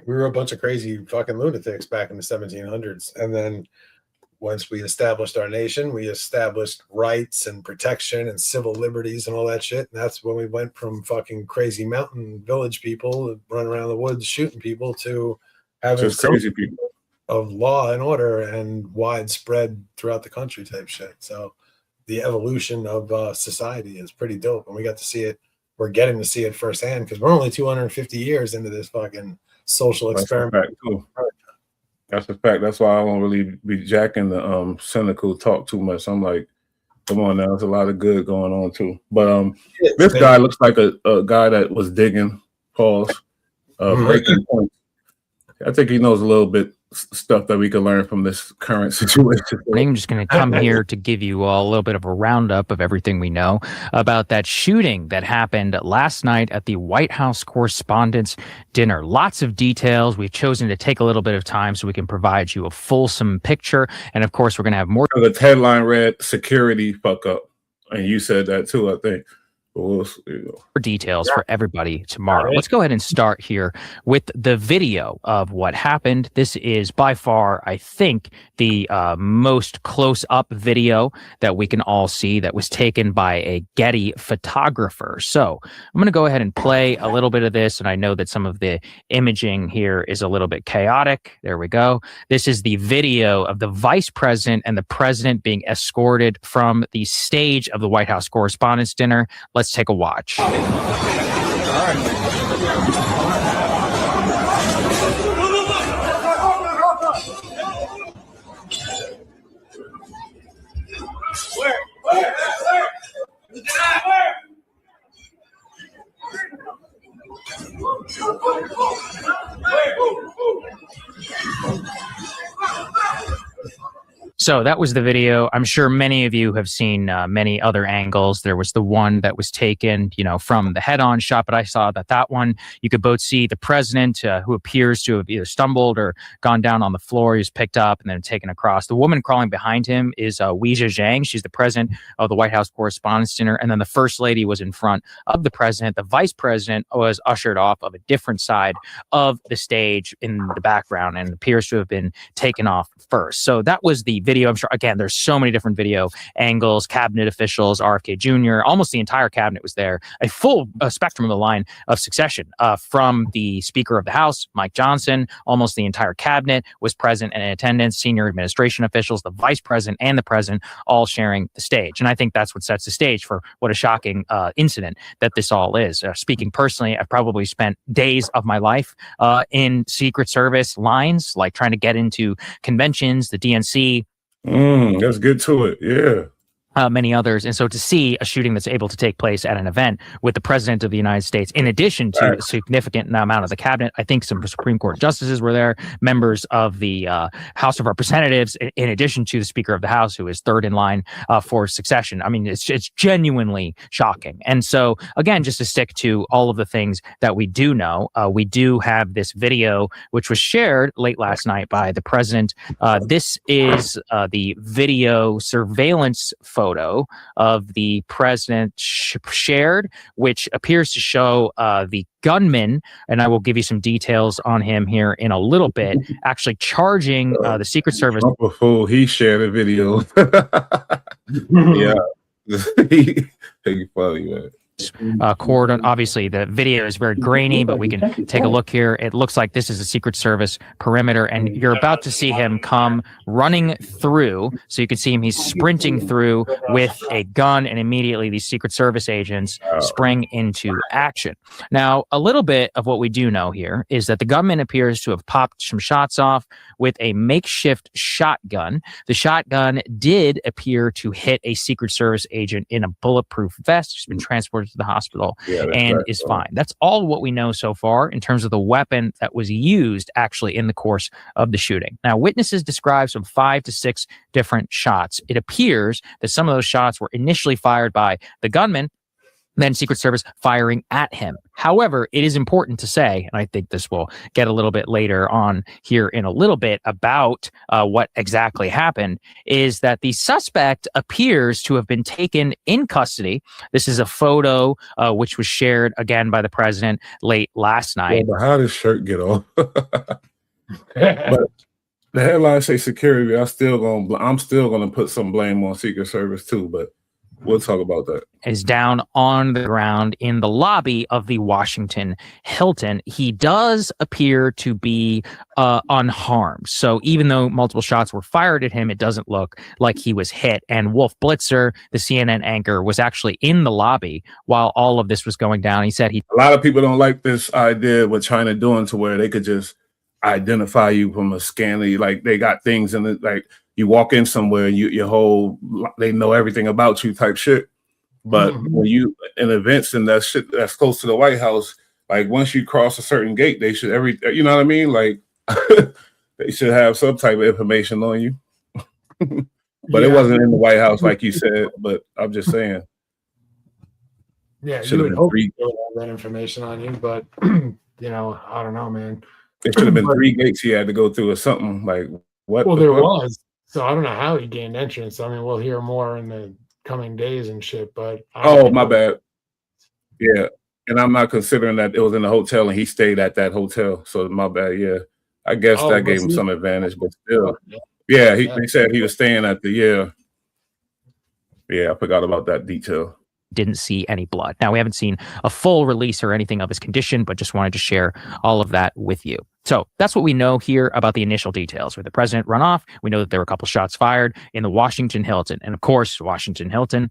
[SPEAKER 21] a bunch of crazy fucking lunatics back in the 1700s, and then once we established our nation, we established rights and protection and civil liberties and all that shit. And that's when we went from fucking crazy mountain village people running around the woods shooting people to having
[SPEAKER 20] crazy people
[SPEAKER 21] of law and order and widespread throughout the country type shit. So the evolution of society is pretty dope, and we got to see it we're getting to see it firsthand because we're only 250 years into this fucking social experiment.
[SPEAKER 20] That's a fact. That's why I don't really be jacking the cynical talk too much. I'm like, come on now, there's a lot of good going on too. But this guy looks like a guy that was digging, breaking points. I think he knows a little bit stuff that we can learn from this current situation.
[SPEAKER 12] I'm just going to come here to give you all a little bit of a roundup of everything we know about that shooting that happened last night at the White House Correspondents' Dinner. Lots of details. We've chosen to take a little bit of time so we can provide you a fulsome picture. And of course, we're going to have more.
[SPEAKER 20] The headline read "Security fuck up," and you said that too, I think.
[SPEAKER 12] More details for everybody tomorrow. Let's go ahead and start here with the video of what happened. This is by far, I think, the most close-up video that we can all see that was taken by a Getty photographer. So I'm going to go ahead and play a little bit of this, and I know that some of the imaging here is a little bit chaotic. There we go. This is the video of the vice president and the president being escorted from the stage of the White House Correspondents' Dinner. Let's take a watch. So that was the video. I'm sure many of you have seen many other angles. There was the one that was taken, from the head-on shot, but I saw that one, you could both see the president who appears to have either stumbled or gone down on the floor. He was picked up and then taken across. The woman crawling behind him is Weijia Zhang. She's the president of the White House Correspondents' Dinner. And then the first lady was in front of the president. The vice president was ushered off of a different side of the stage in the background and appears to have been taken off first. So that was the video. I'm sure, again, there's so many different video angles, cabinet officials, RFK Jr., almost the entire cabinet was there, a full spectrum of the line of succession from the Speaker of the House, Mike Johnson, almost the entire cabinet was present and in attendance, senior administration officials, the vice president and the president all sharing the stage. And I think that's what sets the stage for what a shocking incident that this all is. Speaking personally, I've probably spent days of my life in Secret Service lines, like trying to get into conventions, the DNC,
[SPEAKER 20] let's get to it. Yeah.
[SPEAKER 12] Many others. And so to see a shooting that's able to take place at an event with the president of the United States, in addition to a significant amount of the cabinet, I think some Supreme Court justices were there, members of the House of Representatives, in addition to the Speaker of the House, who is third in line for succession. I mean, it's genuinely shocking. And so, again, just to stick to all of the things that we do know, we do have this video, which was shared late last night by the president. This is the video surveillance photo of the president shared, which appears to show the gunman, and I will give you some details on him here in a little bit, actually charging the Secret Service.
[SPEAKER 20] Before he shared a video. Yeah. He funny, man.
[SPEAKER 12] Cordon. Obviously, the video is very grainy, but we can take a look here. It looks like this is a Secret Service perimeter, and you're about to see him come running through. So you can see him, he's sprinting through with a gun, and immediately these Secret Service agents spring into action. Now, a little bit of what we do know here is that the gunman appears to have popped some shots off with a makeshift shotgun. The shotgun did appear to hit a Secret Service agent in a bulletproof vest. He's been transported to the hospital and is fine. That's all what we know so far in terms of the weapon that was used actually in the course of the shooting. Now, witnesses describe some 5 to 6 different shots. It appears that some of those shots were initially fired by the gunman, then Secret Service firing at him. However, it is important to say, and I think this will get a little bit later on here in a little bit about what exactly happened, is that the suspect appears to have been taken in custody. This is a photo which was shared again by the president late last night.
[SPEAKER 20] Yeah, but how does shirt get on? But the headline say security. I'm still gonna put some blame on Secret Service too, but we'll talk about that.
[SPEAKER 12] Is down on the ground in the lobby of the Washington Hilton. He does appear to be unharmed. So even though multiple shots were fired at him, it doesn't look like he was hit. And Wolf Blitzer, the CNN anchor, was actually in the lobby while all of this was going down. He said
[SPEAKER 20] a lot of people don't like this idea what China doing to where they could just identify you from a scanner. Like they got things in it, like you walk in somewhere, they know everything about you type shit. But when you in events and that shit that's close to the White House, like once you cross a certain gate, they should you know what I mean? Like they should have some type of information on you. But it wasn't in the White House, like you said. But I'm just saying.
[SPEAKER 21] Yeah,
[SPEAKER 20] should
[SPEAKER 21] you
[SPEAKER 20] have
[SPEAKER 21] would
[SPEAKER 20] been
[SPEAKER 21] hope
[SPEAKER 20] three.
[SPEAKER 21] they would have that information on you, but you know, I don't know, man.
[SPEAKER 20] There should have been 3 gates he had to go through or something. Like what?
[SPEAKER 21] Well, there was. So I don't know how he gained entrance. I mean, we'll hear more in the coming days and shit. But
[SPEAKER 20] my bad. Yeah, and I'm not considering that it was in the hotel and he stayed at that hotel. So my bad. Yeah, I guess that gave him some advantage, but still, yeah. He said he was staying at the Yeah, I forgot about that detail.
[SPEAKER 12] Didn't see any blood. Now, we haven't seen a full release or anything of his condition, but just wanted to share all of that with you. So that's what we know here about the initial details. With the president run off, we know that there were a couple shots fired in the Washington Hilton. And of course, Washington Hilton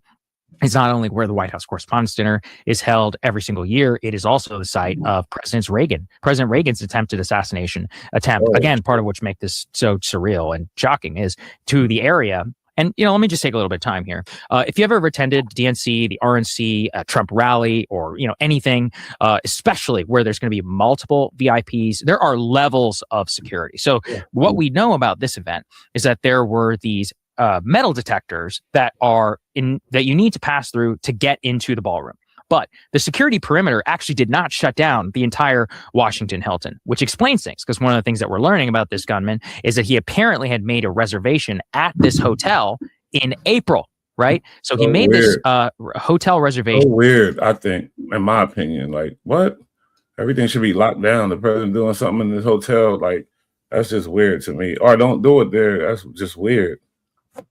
[SPEAKER 12] is not only where the White House Correspondents' Dinner is held every single year, it is also the site of President Reagan's attempted assassination attempt. Again, part of which make this so surreal and shocking is to the area. And, you know, let me just take a little bit of time here. If you ever attended DNC, the RNC, Trump rally, or, you know, anything, especially where there's going to be multiple VIPs, there are levels of security. So what we know about this event is that there were these metal detectors that you need to pass through to get into the ballroom. But the security perimeter actually did not shut down the entire Washington Hilton, which explains things, because one of the things that we're learning about this gunman is that he apparently had made a reservation at this hotel in April, right? So he made this hotel reservation.
[SPEAKER 20] So weird, I think, in my opinion. Like, what? Everything should be locked down. The president doing something in this hotel, like, that's just weird to me. Or don't do it there. That's just weird.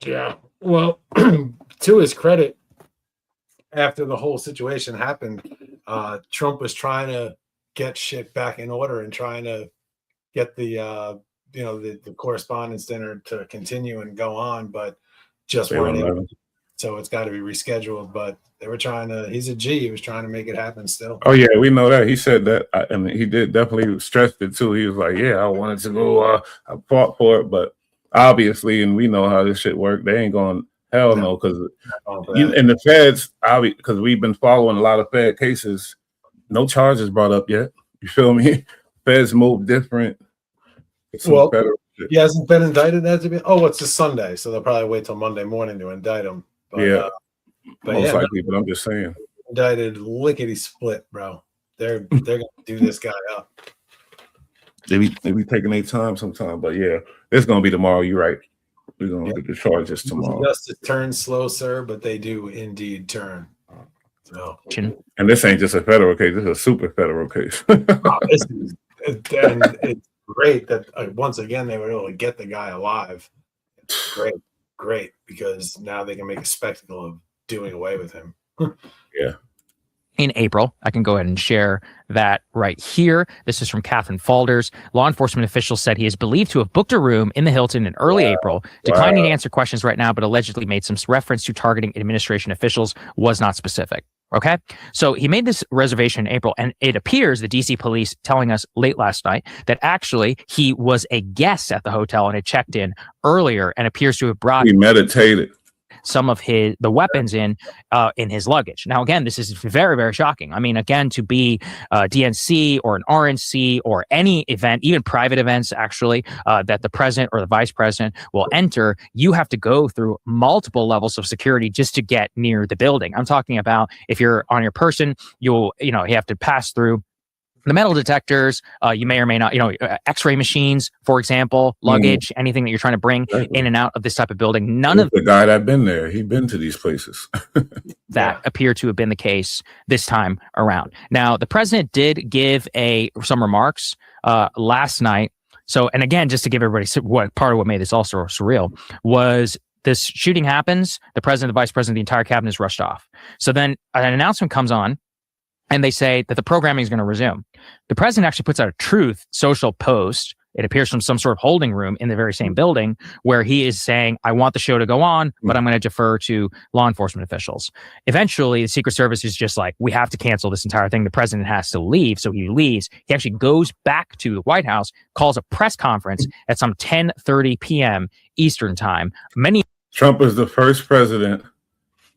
[SPEAKER 21] Yeah. Well, to his credit, after the whole situation happened, Trump was trying to get shit back in order and trying to get the the Correspondents' Dinner to continue and go on, but just weren't able. So it's got to be rescheduled. But they were trying to. He's a G. He was trying to make it happen still.
[SPEAKER 20] Oh yeah, we know that. He said that, and he did definitely stressed it too. He was like, "Yeah, I wanted to go. I fought for it, but obviously, and we know how this shit worked. They ain't going." Hell no, because in the feds, because we've been following a lot of Fed cases, no charges brought up yet. You feel me? Feds move different.
[SPEAKER 21] Well, he hasn't been indicted as of yet. Oh, it's a Sunday, so they'll probably wait till Monday morning to indict him. But,
[SPEAKER 20] most likely. But I'm just saying,
[SPEAKER 21] indicted lickety split, bro. They're gonna do this guy up.
[SPEAKER 20] They be taking their time sometimes, but yeah, it's gonna be tomorrow. You're right. We're going to get the charges tomorrow.
[SPEAKER 21] Justice turns slow, sir, but they do indeed turn. So,
[SPEAKER 20] and this ain't just a federal case. This is a super federal case.
[SPEAKER 21] and it's great that once again they were able to get the guy alive. Great, because now they can make a spectacle of doing away with him.
[SPEAKER 20] Yeah.
[SPEAKER 12] In April, I can go ahead and share that right here. This is from Catherine Falders. Law enforcement officials said he is believed to have booked a room in the Hilton in early April, declining to answer questions right now, but allegedly made some reference to targeting administration officials, was not specific. Okay, so he made this reservation in April, and it appears the DC police telling us late last night that actually he was a guest at the hotel and had checked in earlier and appears to have brought
[SPEAKER 20] premeditated
[SPEAKER 12] some of the weapons in his luggage. Now, again, this is very, very shocking. I mean, again, to be DNC or an RNC or any event, even private events, actually, that the president or the vice president will enter, you have to go through multiple levels of security just to get near the building. I'm talking about if you're on your person, you have to pass through the metal detectors, you may or may not, x-ray machines, for example, luggage, anything that you're trying to bring in and out of this type of building. None of
[SPEAKER 20] the guy that been there, he'd been to these places.
[SPEAKER 12] that appear to have been the case this time around. Now, the president did give some remarks last night. So, and again, just to give everybody what made this also surreal was this shooting happens, the president, the vice president, the entire cabinet is rushed off. So then an announcement comes on, and they say that the programming is going to resume. The president actually puts out a Truth Social post. It appears from some sort of holding room in the very same building where he is saying, I want the show to go on, but I'm going to defer to law enforcement officials. Eventually, the Secret Service is just like, we have to cancel this entire thing. The president has to leave. So he leaves. He actually goes back to the White House, calls a press conference at some 10:30 p.m. Eastern time.
[SPEAKER 20] Trump is the first president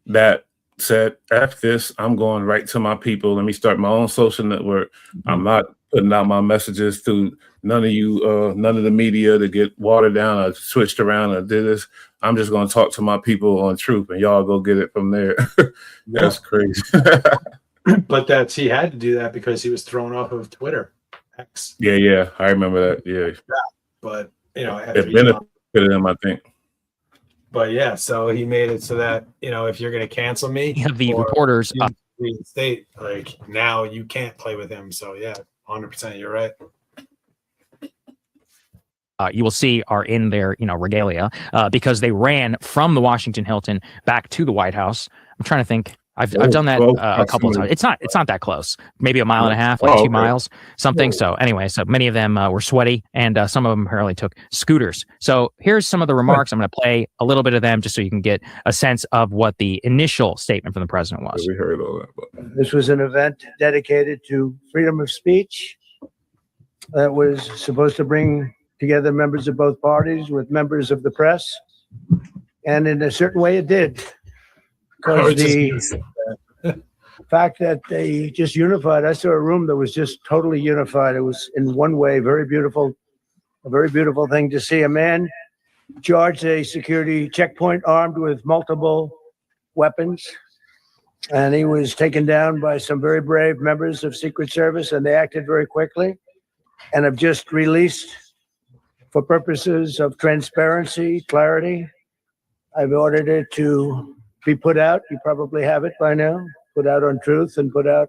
[SPEAKER 20] that said, F this, I'm going right to my people. Let me start my own social network. I'm not putting out my messages to none of you, none of the media to get watered down or switched around or did this. I'm just going to talk to my people on Truth, and y'all go get it from there. That's crazy.
[SPEAKER 21] But he had to do that because he was thrown off of Twitter. X.
[SPEAKER 20] Yeah, I remember that. Yeah.
[SPEAKER 21] But, it
[SPEAKER 20] benefited him, I think.
[SPEAKER 21] But yeah, so he made it so that, if you're going to cancel me,
[SPEAKER 12] the reporters
[SPEAKER 21] state, like, now you can't play with him. So yeah, 100%, you're right.
[SPEAKER 12] You will see are in their, regalia because they ran from the Washington Hilton back to the White House. I'm trying to think. I've done that a couple of times. It's not that close. Maybe a mile and a half, like 2 miles, something. So anyway, so many of them were sweaty, and some of them apparently took scooters. So here's some of the remarks. I'm going to play a little bit of them just so you can get a sense of what the initial statement from the president was.
[SPEAKER 20] We heard all that.
[SPEAKER 1] This was an event dedicated to freedom of speech that was supposed to bring together members of both parties with members of the press. And in a certain way, it did. Because the fact that they just unified, I saw a room that was just totally unified. It was in one way, a very beautiful thing to see. A man charged a security checkpoint armed with multiple weapons. And he was taken down by some very brave members of Secret Service, and they acted very quickly and have just released, for purposes of transparency, clarity, I've ordered it to be put out. You probably have it by now, put out on Truth and put out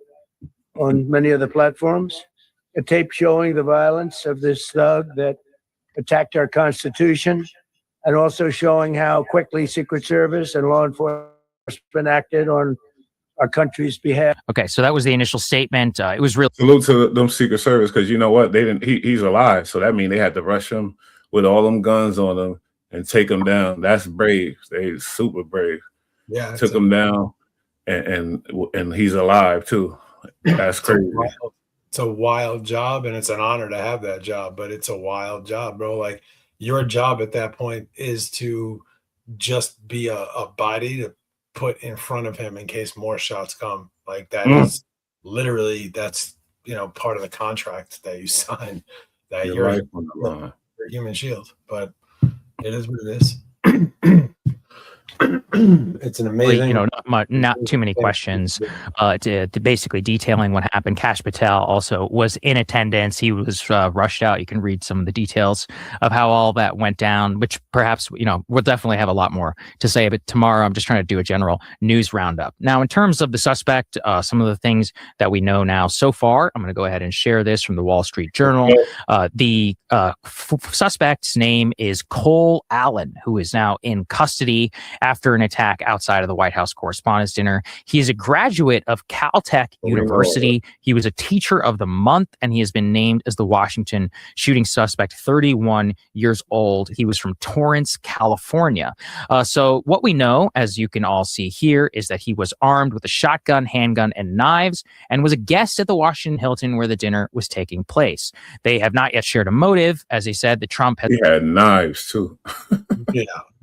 [SPEAKER 1] on many other platforms. A tape showing the violence of this thug that attacked our Constitution, and also showing how quickly Secret Service and law enforcement acted on our country's behalf.
[SPEAKER 12] Okay, so that was the initial statement. It was real.
[SPEAKER 20] Salute to them Secret Service, because you know what? They didn't. He's alive, so that means they had to rush him with all them guns on him and take him down. That's brave. They super brave.
[SPEAKER 21] Yeah,
[SPEAKER 20] took him down, and he's alive too. That's crazy.
[SPEAKER 21] It's a wild job, and it's an honor to have that job. But it's a wild job, bro. Like, your job at that point is to just be a body to put in front of him in case more shots come. Like, that is literally, that's part of the contract that you sign, that you're a human shield. But it is what it is. It's an amazing,
[SPEAKER 12] not too many questions to basically detailing what happened. Kash Patel also was in attendance. He was rushed out. You can read some of the details of how all that went down, which perhaps, we'll definitely have a lot more to say. But tomorrow, I'm just trying to do a general news roundup. Now, in terms of the suspect, some of the things that we know now so far, I'm going to go ahead and share this from the Wall Street Journal. The suspect's name is Cole Allen, who is now in custody after an attack outside of the White House Correspondents' Dinner. He is a graduate of Caltech University. He was a Teacher of the Month, and he has been named as the Washington shooting suspect, 31 years old. He was from Torrance, California. So what we know, as you can all see here, is that he was armed with a shotgun, handgun, and knives, and was a guest at the Washington Hilton where the dinner was taking place. They have not yet shared a motive. As they said, the Trump
[SPEAKER 20] he had knives too.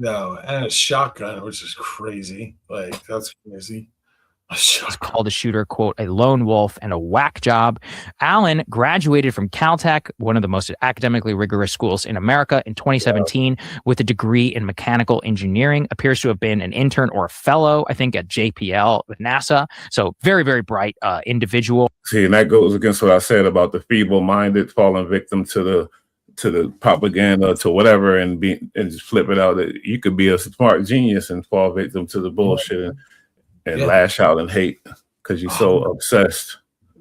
[SPEAKER 21] And a shotgun, which is crazy. Like, that's crazy.
[SPEAKER 12] He's called the shooter, quote, a lone wolf and a whack job. Allen graduated from Caltech, one of the most academically rigorous schools in America, in 2017 with a degree in mechanical engineering. Appears to have been an intern or a fellow, I think, at JPL with NASA. So very, very bright individual.
[SPEAKER 20] See, and that goes against what I said about the feeble-minded falling victim to the propaganda, to whatever, and just flip it out. That you could be a smart genius and fall victim to the bullshit and lash out and hate because you're so obsessed.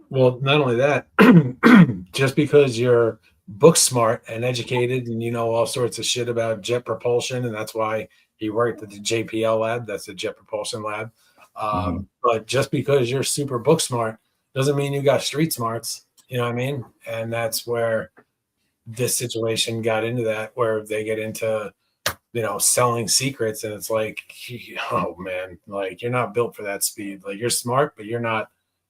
[SPEAKER 21] Well, not only that, just because you're book smart and educated and you know all sorts of shit about jet propulsion, and that's why He worked at the JPL lab. That's the Jet Propulsion Lab. But just because you're super book smart doesn't mean you got street smarts. You know what I mean? And that's where this situation got into that, where they get into, selling secrets. And it's like, oh man, like you're not built for that speed. Like you're smart, but you're not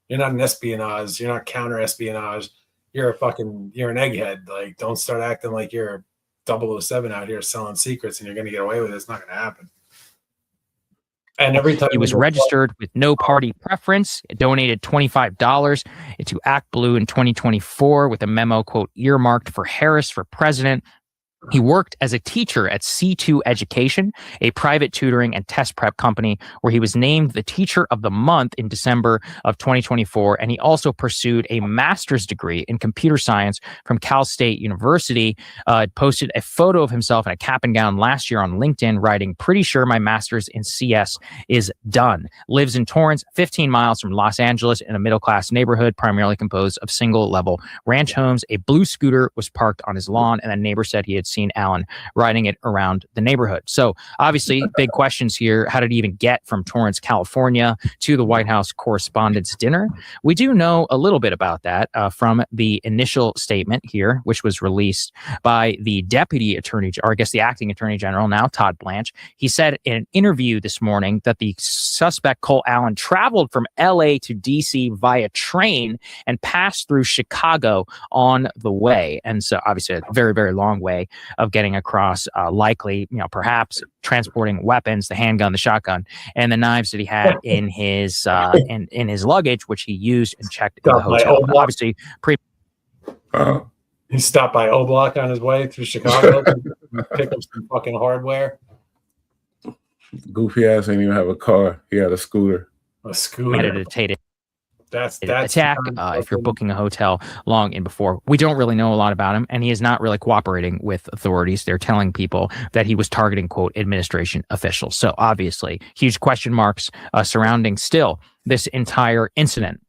[SPEAKER 21] an espionage. You're not counter espionage. You're an egghead. Like don't start acting like you're 007 out here selling secrets and you're going to get away with it. It's not going to happen. And every time
[SPEAKER 12] he was registered with no party preference, it donated $25 to Act Blue in 2024 with a memo, quote, earmarked for Harris for president. He worked as a teacher at C2 Education, a private tutoring and test prep company where he was named the Teacher of the Month in December of 2024. And he also pursued a master's degree in computer science from Cal State University. Posted a photo of himself in a cap and gown last year on LinkedIn, writing, "Pretty sure my master's in CS is done." Lives in Torrance, 15 miles from Los Angeles, in a middle-class neighborhood primarily composed of single-level ranch homes. A blue scooter was parked on his lawn, and a neighbor said he had seen Allen riding it around the neighborhood. So obviously big questions here. How did he even get from Torrance, California to the White House Correspondents' Dinner? We do know a little bit about that from the initial statement here, which was released by the deputy attorney, or I guess the acting attorney general now, Todd Blanche. He said in an interview this morning that the suspect, Cole Allen, traveled from LA to DC via train and passed through Chicago on the way. And so obviously a very, very long way of getting across, likely, perhaps transporting weapons, the handgun, the shotgun, and the knives that he had in his in his luggage, which he used and checked in the hotel. Obviously,
[SPEAKER 21] he stopped by O Block on his way through Chicago to pick up some fucking hardware.
[SPEAKER 20] Goofy ass didn't even have a car. He had a scooter.
[SPEAKER 21] A scooter.
[SPEAKER 12] Meditated.
[SPEAKER 21] That's
[SPEAKER 12] attack if you're booking a hotel long in before. We don't really know a lot about him, and he is not really cooperating with authorities. They're telling people that he was targeting, quote, administration officials. So obviously huge question marks surrounding still this entire incident.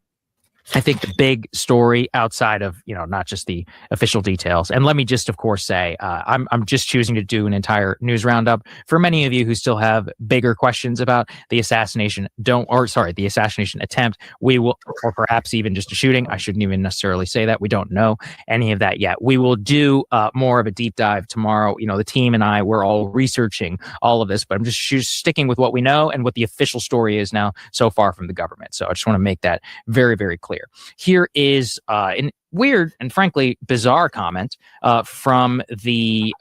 [SPEAKER 12] I think the big story outside of, not just the official details. And let me just, of course, say, I'm just choosing to do an entire news roundup. For many of you who still have bigger questions about the assassination, the assassination attempt, we will, or perhaps even just a shooting. I shouldn't even necessarily say that. We don't know any of that yet. We will do more of a deep dive tomorrow. The team and I, we're all researching all of this, but I'm just sticking with what we know and what the official story is now so far from the government. So I just want to make that very, very clear. Here is an weird and frankly bizarre comment from the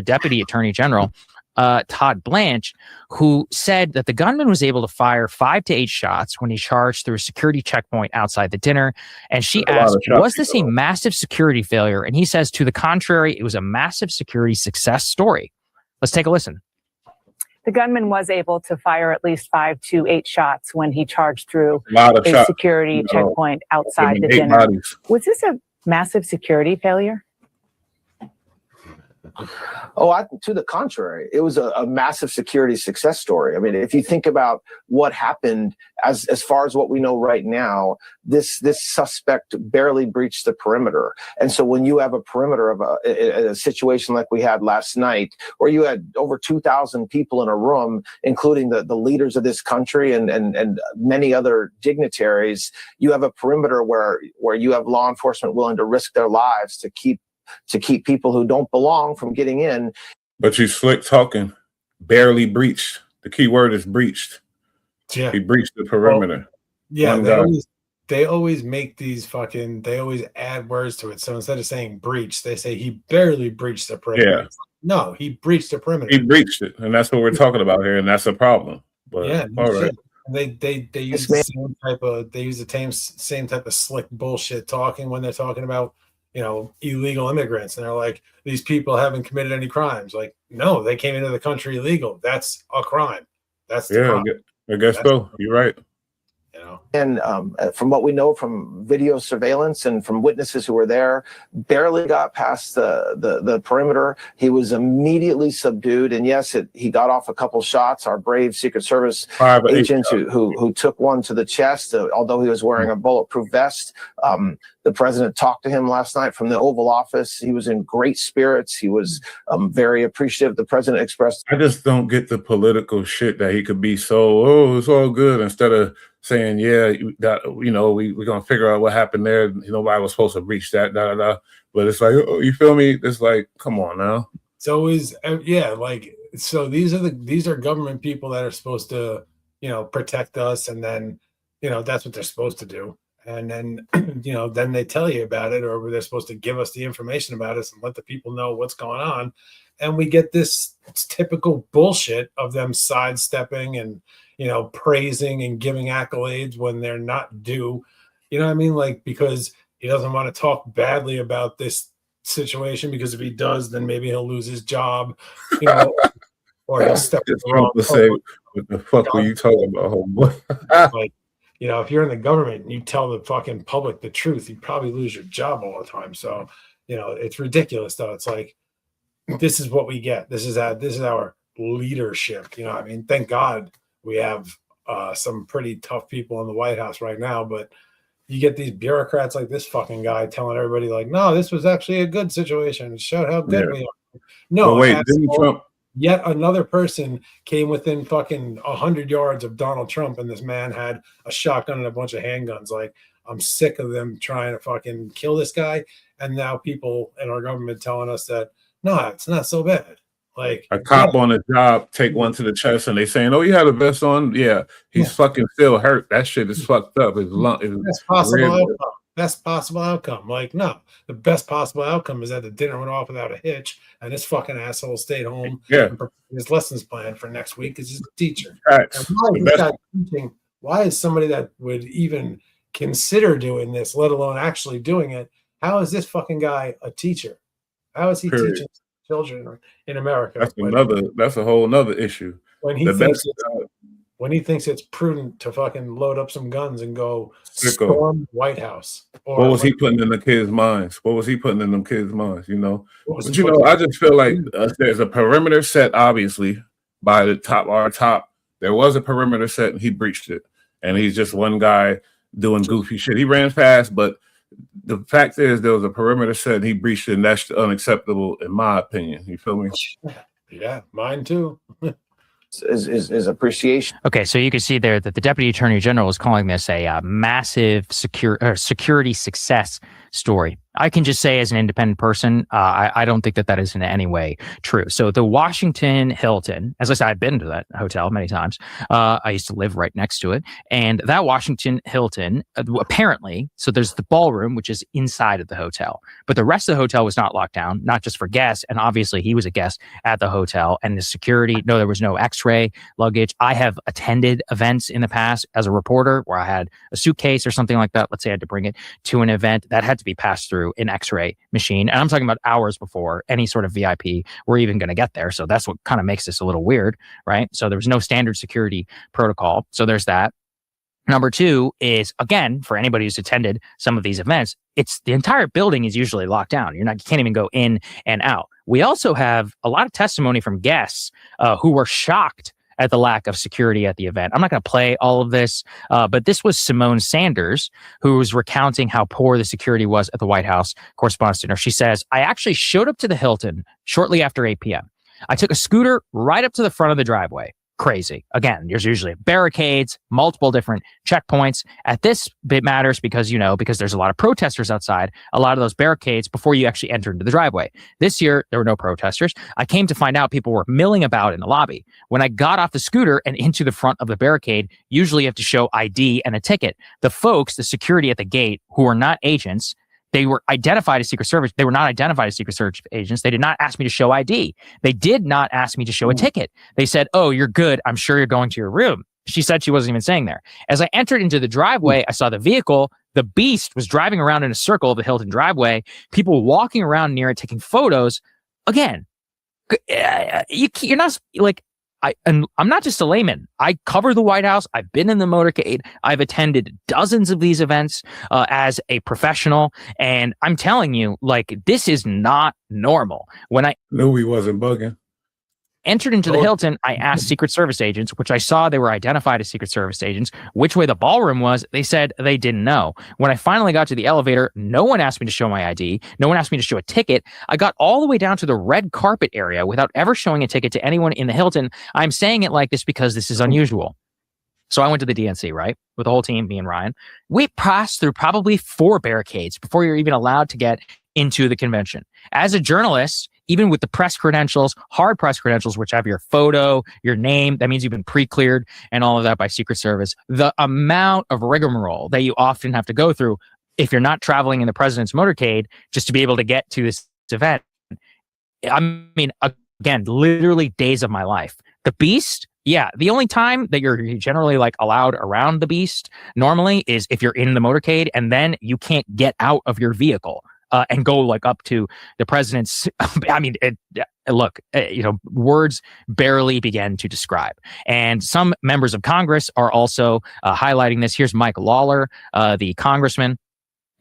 [SPEAKER 12] deputy attorney general, Todd Blanche, who said that the gunman was able to fire 5 to 8 shots when he charged through a security checkpoint outside the dinner. And she asked, was this a massive security failure? And he says, to the contrary, it was a massive security success story. Let's take a listen.
[SPEAKER 13] The gunman was able to fire at least 5 to 8 shots when he charged through a security checkpoint outside the dinner.
[SPEAKER 20] Bodies.
[SPEAKER 13] Was this a massive security failure?
[SPEAKER 14] To the contrary, it was a massive security success story. I mean, if you think about what happened, as far as what we know right now, this suspect barely breached the perimeter. And so when you have a perimeter of a situation like we had last night, where you had over 2,000 people in a room, including the leaders of this country and many other dignitaries, you have a perimeter where you have law enforcement willing to risk their lives to keep people who don't belong from getting in.
[SPEAKER 20] But you slick talking, barely breached. The key word is breached.
[SPEAKER 21] Yeah.
[SPEAKER 20] He breached the perimeter.
[SPEAKER 21] They always make these they always add words to it. So instead of saying breach, they say he barely breached the perimeter.
[SPEAKER 20] Yeah.
[SPEAKER 21] No, he breached the perimeter.
[SPEAKER 20] He breached it. And that's what we're talking about here. And that's a problem. But
[SPEAKER 21] yeah,
[SPEAKER 20] all right.
[SPEAKER 21] They use the same type of slick bullshit talking when they're talking about illegal immigrants, and they're like, these people haven't committed any crimes. Like, no, they came into the country illegal. That's a crime. That's the crime.
[SPEAKER 20] I guess so. You're right.
[SPEAKER 14] And from what we know from video surveillance and from witnesses who were there, barely got past the perimeter. He was immediately subdued. And yes, he got off a couple shots. Our brave Secret Service agent who took one to the chest, although he was wearing a bulletproof vest. The president talked to him last night from the Oval Office. He was in great spirits. He was very appreciative. The president expressed.
[SPEAKER 20] I just don't get the political shit that he could be so, it's all good, instead of saying, yeah, that, we're going to figure out what happened there. Nobody was supposed to breach that, But it's like, you feel me? It's like, come on now.
[SPEAKER 21] It's always, so these are government people that are supposed to, protect us. And then, that's what they're supposed to do. And then, then they tell you about it, or they're supposed to give us the information about us and let the people know what's going on. And we get this typical bullshit of them sidestepping and, praising and giving accolades when they're not due. You know what I mean? Like, because he doesn't want to talk badly about this situation, because if he does, then maybe he'll lose his job, or he'll step in the wrong.
[SPEAKER 20] Say, what the fuck were you talking about, homeboy?
[SPEAKER 21] Like, if you're in the government and you tell the fucking public the truth, you probably lose your job all the time. So, it's ridiculous though. It's like, this is what we get. This is our leadership. Thank God we have some pretty tough people in the White House right now, but you get these bureaucrats like this fucking guy telling everybody like, no, this was actually a good situation. It showed how good we are. No,
[SPEAKER 20] wait, didn't Trump?
[SPEAKER 21] Yet another person came within fucking 100 yards of Donald Trump, and this man had a shotgun and a bunch of handguns. Like, I'm sick of them trying to fucking kill this guy. And now people in our government telling us that, no, it's not so bad. Like,
[SPEAKER 20] a cop on a job take one to the chest, and they saying, "Oh, you had a vest on." Yeah, he's fucking still hurt. That shit is fucked up.
[SPEAKER 21] Best possible outcome. Best possible outcome. Like, no, the best possible outcome is that the dinner went off without a hitch, and this fucking asshole stayed home.
[SPEAKER 20] Yeah,
[SPEAKER 21] and his lessons planned for next week is his teacher.
[SPEAKER 20] Right.
[SPEAKER 21] Why is somebody that would even consider doing this, let alone actually doing it? How is this fucking guy a teacher? How is he teaching children in America?
[SPEAKER 20] That's a whole nother issue.
[SPEAKER 21] When he thinks it's prudent to fucking load up some guns and go storm the White House.
[SPEAKER 20] What was he putting in the kids' minds? What was he putting in them kids' minds? I just feel like there's a perimeter set, obviously, by our top. There was a perimeter set, and he breached it. And he's just one guy doing goofy shit. He ran fast, but the fact is there was a perimeter set, and he breached it, and that's unacceptable, in my opinion. You feel me?
[SPEAKER 21] Yeah, mine too.
[SPEAKER 14] Is appreciation.
[SPEAKER 12] Okay, so you can see there that the Deputy Attorney General is calling this a massive security success story. I can just say, as an independent person, I don't think that is in any way true. So the Washington Hilton, as I said, I've been to that hotel many times. I used to live right next to it. And that Washington Hilton, apparently, so there's the ballroom, which is inside of the hotel. But the rest of the hotel was not locked down, not just for guests. And obviously, he was a guest at the hotel. And the security, no, there was no x-ray luggage. I have attended events in the past as a reporter where I had a suitcase or something like that. Let's say I had to bring it to an event that had to be passed through an x-ray machine. And I'm talking about hours before any sort of VIP were even going to get there. So that's what kind of makes this a little weird, right? So there was no standard security protocol. So there's that. Number two is, again, for anybody who's attended some of these events, it's the entire building is usually locked down. You can't even go in and out. We also have a lot of testimony from guests who were shocked at the lack of security at the event. I'm not going to play all of this, but this was Simone Sanders, who was recounting how poor the security was at the White House Correspondents' Dinner. She says, I actually showed up to the Hilton shortly after 8 p.m. I took a scooter right up to the front of the driveway. Crazy. Again, there's usually barricades, multiple different checkpoints. At this, it matters because there's a lot of protesters outside, a lot of those barricades before you actually enter into the driveway. This year, there were no protesters. I came to find out people were milling about in the lobby. When I got off the scooter and into the front of the barricade, usually you have to show ID and a ticket. The security at the gate, who are not agents, they were identified as Secret Service. They were not identified as Secret Service agents. They did not ask me to show ID. They did not ask me to show a ticket. They said, oh, you're good. I'm sure you're going to your room. She said she wasn't even staying there. As I entered into the driveway, I saw the vehicle. The Beast was driving around in a circle of the Hilton driveway. People walking around near it, taking photos. Again, you're not like, and I'm not just a layman. I cover the White House. I've been in the motorcade. I've attended dozens of these events as a professional, and I'm telling you, like, this is not normal. When I
[SPEAKER 20] knew he wasn't bugging.
[SPEAKER 12] Entered into the Hilton, I asked Secret Service agents, which I saw they were identified as Secret Service agents, which way the ballroom was. They said they didn't know. When I finally got to the elevator, no one asked me to show my ID. No one asked me to show a ticket. I got all the way down to the red carpet area without ever showing a ticket to anyone in the Hilton. I'm saying it like this because this is unusual. So I went to the DNC, right? With the whole team, me and Ryan. We passed through probably 4 barricades before you're even allowed to get into the convention. As a journalist, even with the press credentials, hard press credentials, which have your photo, your name, that means you've been pre-cleared and all of that by Secret Service, the amount of rigmarole that you often have to go through if you're not traveling in the president's motorcade just to be able to get to this event. I mean, again, literally days of my life. The Beast, yeah, the only time that you're generally like allowed around the Beast normally is if you're in the motorcade, and then you can't get out of your vehicle. And go like up to the president's. I mean, look, words barely began to describe. And some members of Congress are also highlighting this. Here's Mike Lawler, the congressman.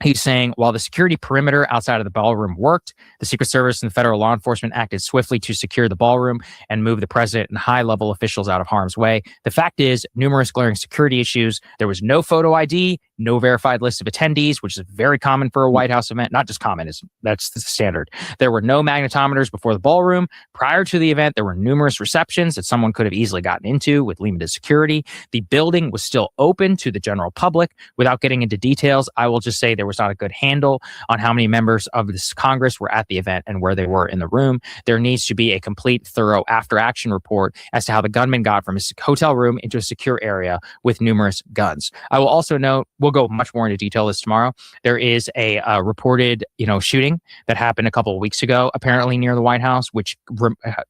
[SPEAKER 12] He's saying, while the security perimeter outside of the ballroom worked, the Secret Service and federal law enforcement acted swiftly to secure the ballroom and move the president and high-level officials out of harm's way. The fact is, numerous glaring security issues. There was no photo ID, no verified list of attendees, which is very common for a White House event. Not just common, that's the standard. There were no magnetometers before the ballroom. Prior to the event, there were numerous receptions that someone could have easily gotten into with limited security. The building was still open to the general public. Without getting into details, I will just say there was not a good handle on how many members of this Congress were at the event and where they were in the room. There needs to be a complete, thorough after-action report as to how the gunman got from his hotel room into a secure area with numerous guns. I will also note, we'll go much more into detail this tomorrow. There is a reported, shooting that happened a couple of weeks ago, apparently near the White House, which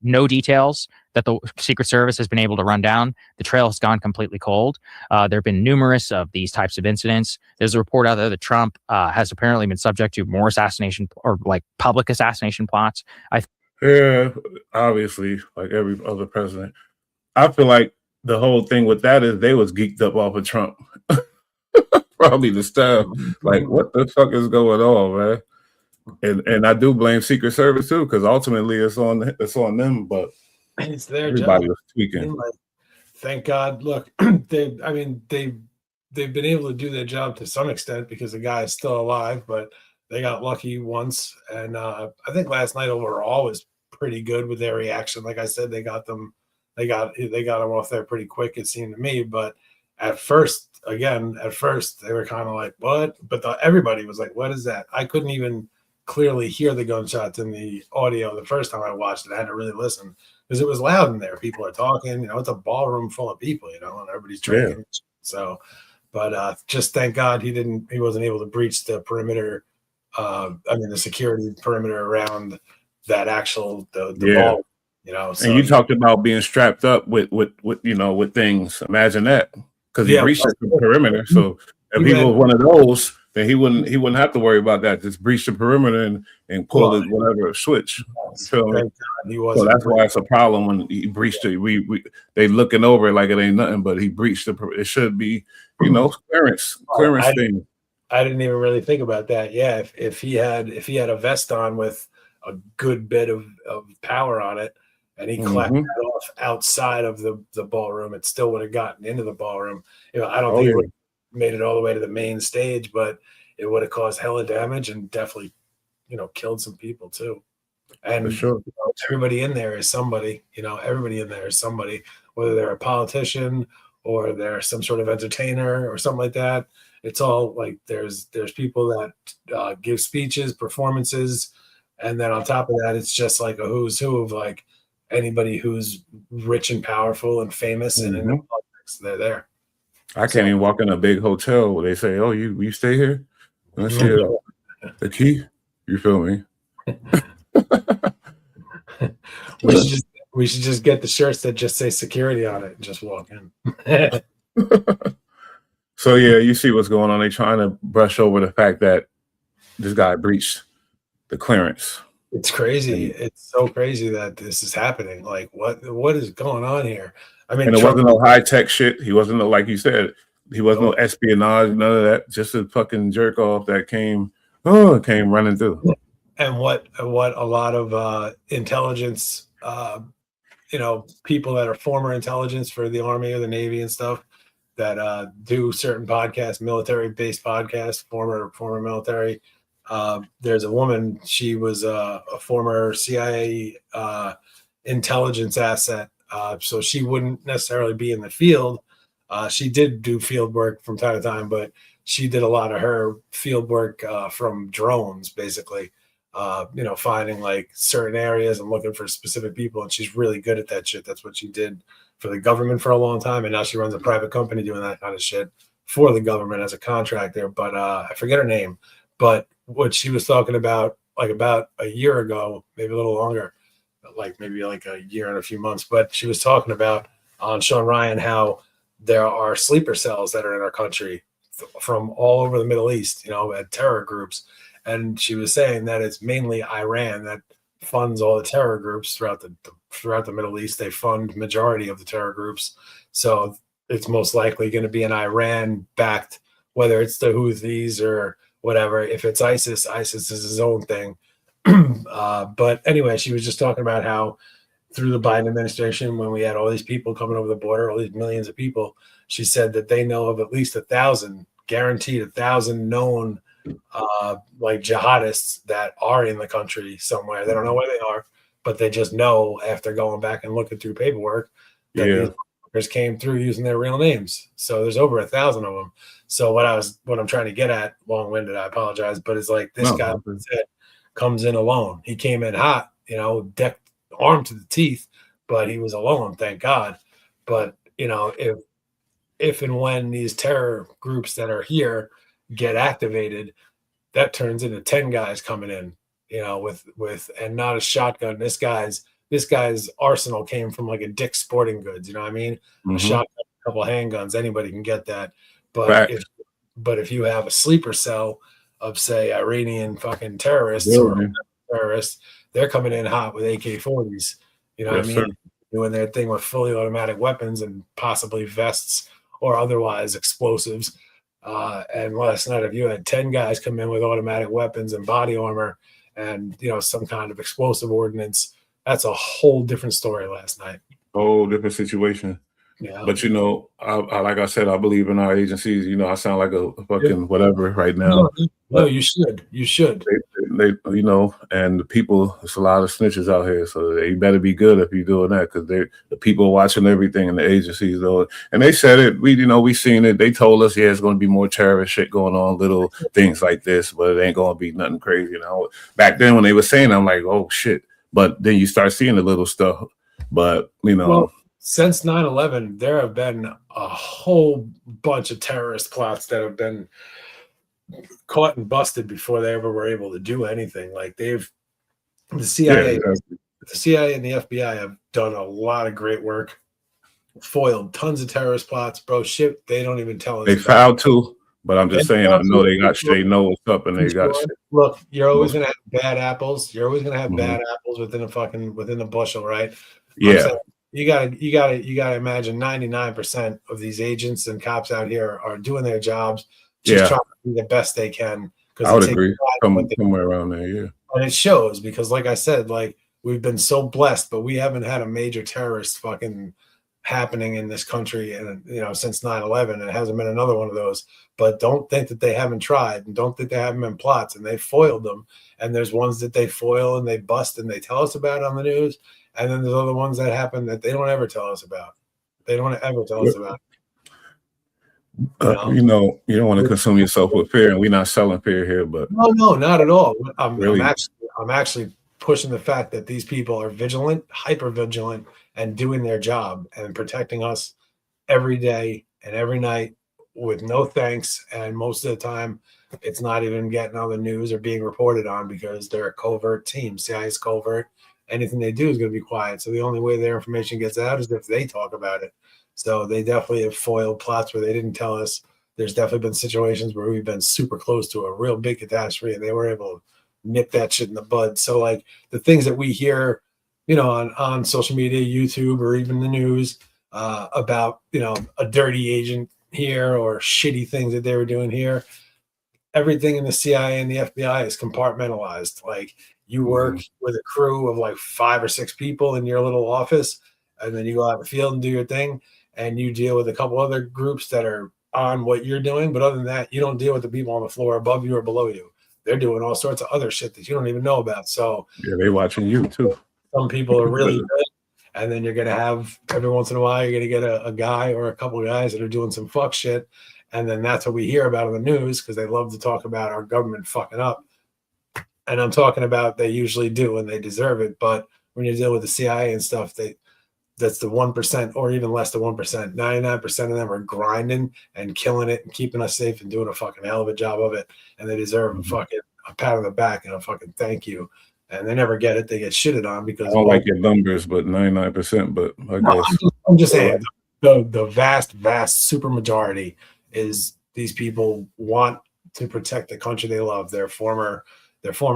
[SPEAKER 12] no details that the Secret Service has been able to run down. The trail has gone completely cold. There have been numerous of these types of incidents. There's a report out there that Trump has apparently been subject to more assassination or like public assassination plots.
[SPEAKER 20] Yeah, obviously, like every other president. I feel like the whole thing with that is they was geeked up off of Trump. Probably the stuff. Like, what the fuck is going on, man? And I do blame Secret Service too, because ultimately it's on them, but
[SPEAKER 21] it's their
[SPEAKER 20] everybody
[SPEAKER 21] job.
[SPEAKER 20] was tweaking.
[SPEAKER 21] Thank God. Look, they've been able to do their job to some extent because the guy is still alive, but they got lucky once. And I think last night overall was pretty good with their reaction. Like I said, they got them off there pretty quick, it seemed to me. But at first they were kind of like, what? But everybody was like, what is that? I couldn't even clearly hear the gunshots in the audio the first time I watched it. I had to really listen because it was loud in there. People are talking, it's a ballroom full of people, and everybody's drinking. Yeah. So, but just thank God he wasn't able to breach the perimeter. The security perimeter around that actual the ball. So,
[SPEAKER 20] and you talked about being strapped up with things. Imagine that, because he breached the perimeter. So if he was one of those, then he wouldn't have to worry about that. Just breach the perimeter and pull it whatever switch. So that's why it's a problem when he breached it. They looking over it like it ain't nothing, but he breached it should be clearance thing.
[SPEAKER 21] I didn't even really think about that. Yeah, if he had a vest on with a good bit of power on it, and he clapped that off outside of the ballroom, it still would have gotten into the ballroom. I don't think it would have made it all the way to the main stage, but it would have caused hella damage and definitely, killed some people too. And
[SPEAKER 20] for sure.
[SPEAKER 21] Everybody in there is somebody. Everybody in there is somebody, whether they're a politician or they're some sort of entertainer or something like that. It's all like there's people that give speeches, performances, and then on top of that, it's just like a who's who of like anybody who's rich and powerful and famous and in the politics. They're there.
[SPEAKER 20] I can't even walk in a big hotel where they say, "Oh, you stay here." Let's see the key. You feel me?
[SPEAKER 21] We should just get the shirts that just say security on it and just walk in.
[SPEAKER 20] So yeah, you see what's going on. They're trying to brush over the fact that this guy breached the clearance.
[SPEAKER 21] It's crazy. It's so crazy that this is happening. Like, what is going on here? I mean,
[SPEAKER 20] And it
[SPEAKER 21] Trump-
[SPEAKER 20] wasn't no high tech shit. He wasn't no, like you said, he wasn't no espionage, none of that. Just a fucking jerk off that came running through.
[SPEAKER 21] and what a lot of intelligence, people that are former intelligence for the Army or the Navy and stuff that do certain podcasts, military-based podcasts, former military. There's a woman. She was a former CIA intelligence asset, so she wouldn't necessarily be in the field. She did do field work from time to time, but she did a lot of her field work from drones, basically. Finding like certain areas and looking for specific people, and she's really good at that shit. That's what she did for the government for a long time, and now she runs a private company doing that kind of shit for the government as a contractor. But I forget her name. But what she was talking about, like about a year ago, maybe a little longer, maybe like a year and a few months, but she was talking about on Sean Ryan how there are sleeper cells that are in our country from all over the Middle East, at terror groups. And she was saying that it's mainly Iran that funds all the terror groups throughout the Middle East. They fund majority of the terror groups. So it's most likely going to be an Iran-backed, whether it's the Houthis or whatever. If it's ISIS is his own thing. But anyway, she was just talking about how through the Biden administration, when we had all these people coming over the border, all these millions of people, she said that they know of at least 1,000, guaranteed 1,000 known jihadists that are in the country somewhere. They don't know where they are, but they just know after going back and looking through paperwork that these fuckers came through using their real names. So there's over 1,000 of them. So what I'm trying to get at, long-winded, I apologize, but it's like this guy comes in alone. He came in hot, decked, armed to the teeth, but he was alone, thank God. But if and when these terror groups that are here get activated, that turns into 10 guys coming in, with and not a shotgun. This guy's arsenal came from like a Dick's Sporting Goods, you know what I mean?
[SPEAKER 20] Mm-hmm.
[SPEAKER 21] A shotgun, a couple of handguns, anybody can get that. But if you have a sleeper cell of, say, Iranian fucking terrorists terrorists, they're coming in hot with AK-40s, you know what I mean? Sir. Doing their thing with fully automatic weapons and possibly vests or otherwise explosives. And last night, if you had 10 guys come in with automatic weapons and body armor and, some kind of explosive ordnance, that's a whole different story last night.
[SPEAKER 20] Whole different situation.
[SPEAKER 21] Yeah.
[SPEAKER 20] But, I like I said, I believe in our agencies. I sound like a fucking whatever right now.
[SPEAKER 21] No, you should. You should.
[SPEAKER 20] They and the people, there's a lot of snitches out here. So they better be good if you're doing that, because the people watching everything in the agencies, though. And they said it. We seen it. They told us, it's going to be more terrorist shit going on, little things like this, but it ain't going to be nothing crazy. Back then when they were saying, I'm like, oh shit. But then you start seeing the little stuff. But,
[SPEAKER 21] Well, since 9/11, there have been a whole bunch of terrorist plots that have been caught and busted before they ever were able to do anything. Like the CIA and the FBI have done a lot of great work, foiled tons of terrorist plots, bro. Shit, they don't even tell us.
[SPEAKER 20] They filed too, but I'm just saying, I know they got straight nose up and they got shit.
[SPEAKER 21] Look, you're always gonna have bad apples. You're always gonna have bad apples within a bushel, right?
[SPEAKER 20] Yeah.
[SPEAKER 21] You gotta imagine 99% of these agents and cops out here are doing their jobs, just trying to do the best they can.
[SPEAKER 20] I would agree. Somewhere around there, yeah.
[SPEAKER 21] And it shows because, like I said, we've been so blessed, but we haven't had a major terrorist fucking happening in this country, and since 9/11, and it hasn't been another one of those. But don't think that they haven't tried, and don't think they haven't been plots, and they foiled them. And there's ones that they foil and they bust and they tell us about on the news. And then there's other ones that happen that they don't ever tell us about. They don't ever tell us about.
[SPEAKER 20] You don't want to consume yourself with fear, and we're not selling fear here. But
[SPEAKER 21] no, not at all. I'm actually pushing the fact that these people are vigilant, hyper vigilant, and doing their job and protecting us every day and every night with no thanks. And most of the time, it's not even getting on the news or being reported on because they're a covert team. CIA is covert. Anything they do is going to be quiet. So the only way their information gets out is if they talk about it. So they definitely have foiled plots where they didn't tell us. There's definitely been situations where we've been super close to a real big catastrophe and they were able nip that shit in the bud. So like the things that we hear, on social media, YouTube, or even the news about, a dirty agent here or shitty things that they were doing here, everything in the CIA and the FBI is compartmentalized. Like you work with a crew of like 5 or 6 people in your little office, and then you go out in the field and do your thing, and you deal with a couple other groups that are on what you're doing. But other than that, you don't deal with the people on the floor above you or below you. They're doing all sorts of other shit that you don't even know about. So
[SPEAKER 20] yeah, they watching you too.
[SPEAKER 21] Some people are really good, and then you're gonna have every once in a while you're gonna get a guy or a couple of guys that are doing some fuck shit, and then that's what we hear about in the news because they love to talk about our government fucking up. And I'm talking about they usually do and they deserve it. But when you deal with the CIA and stuff, that's the 1% or even less than 1%. 99% of them are grinding and killing it and keeping us safe and doing a fucking hell of a job of it. And they deserve a fucking a pat on the back and a fucking thank you. And they never get it. They get shitted on because
[SPEAKER 20] I don't like your numbers, but 99%. But I guess
[SPEAKER 21] I'm just saying the vast super majority is these people want to protect the country they love. They're former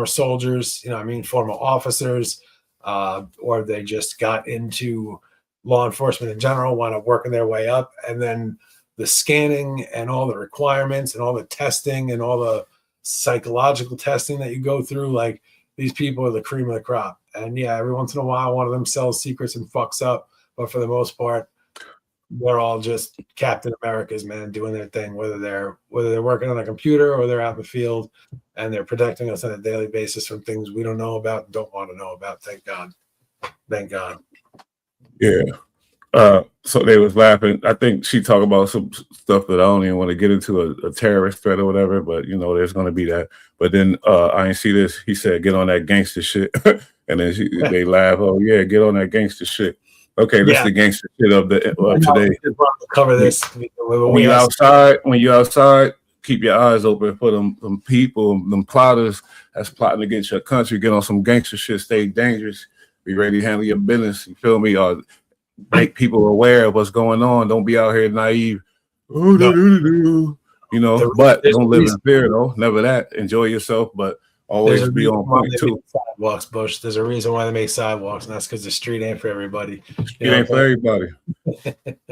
[SPEAKER 21] soldiers, former officers, or they just got into law enforcement in general, want to working their way up. And then the scanning and all the requirements and all the testing and all the psychological testing that you go through, like these people are the cream of the crop. And yeah, every once in a while, one of them sells secrets and fucks up. But for the most part, they're all just Captain America's, man, doing their thing, whether they're working on a computer or they're out in the field, and they're protecting us on a daily basis from things we don't know about and don't want to know about. Thank God. Thank God.
[SPEAKER 20] Yeah. So they was laughing. I think she talked about some stuff that I don't even want to get into, a terrorist threat or whatever, but there's going to be that. But then I ain't see this. He said, get on that gangster shit. And then they laugh. Oh yeah, get on that gangster shit. Okay, this is the gangster shit of today.
[SPEAKER 21] Cover this.
[SPEAKER 20] When you outside, keep your eyes open for them people, them plotters that's plotting against your country. Get on some gangster shit. Stay dangerous. Be ready to handle your business. You feel me? Or make people aware of what's going on. Don't be out here naive. But don't live in fear though. Never that. Enjoy yourself, but always be on point too.
[SPEAKER 21] Sidewalks, Bush. There's a reason why they make sidewalks, and that's because the street ain't for everybody.
[SPEAKER 20] It ain't for everybody.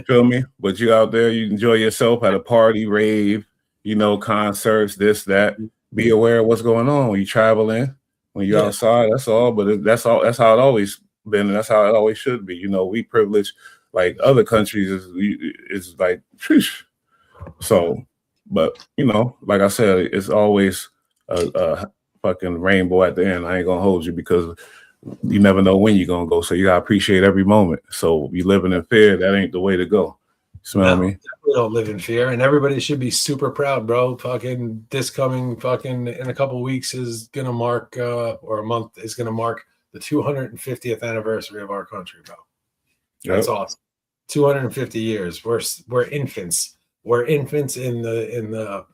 [SPEAKER 20] Feel me? But you out there, you enjoy yourself at a party, rave, concerts, this, that. Be aware of what's going on when you traveling, when you're outside. That's all. But that's all. That's how it always been, and that's how it always should be. We privileged like other countries is like, so. But like I said, it's always a fucking rainbow at the end. I ain't gonna hold you because you never know when you're gonna go. So you gotta appreciate every moment. So you living in fear, that ain't the way to go. Smell me?
[SPEAKER 21] We don't live in fear, and everybody should be super proud, bro. Fucking this coming fucking in a couple of weeks is gonna mark or a month is gonna mark the 250th anniversary of our country, bro. That's awesome. 250 years. We're infants. We're infants in the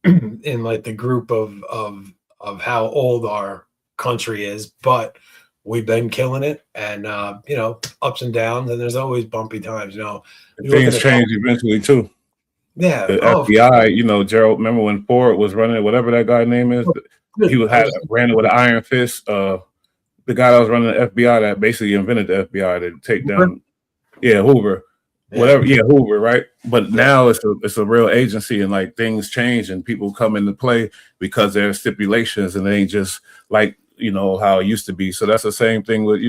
[SPEAKER 21] in like the group of how old our country is, but we've been killing it, and ups and downs, and there's always bumpy times.
[SPEAKER 20] Things change eventually too.
[SPEAKER 21] Yeah,
[SPEAKER 20] the FBI. Gerald. Remember when Ford was running, whatever that guy's name is? He ran it with an iron fist. The guy that was running the FBI that basically invented the FBI to take down. Yeah, Hoover. Whatever, Hoover, right? But now it's a real agency, and like things change and people come into play because there are stipulations, and they ain't just like how it used to be. So that's the same thing with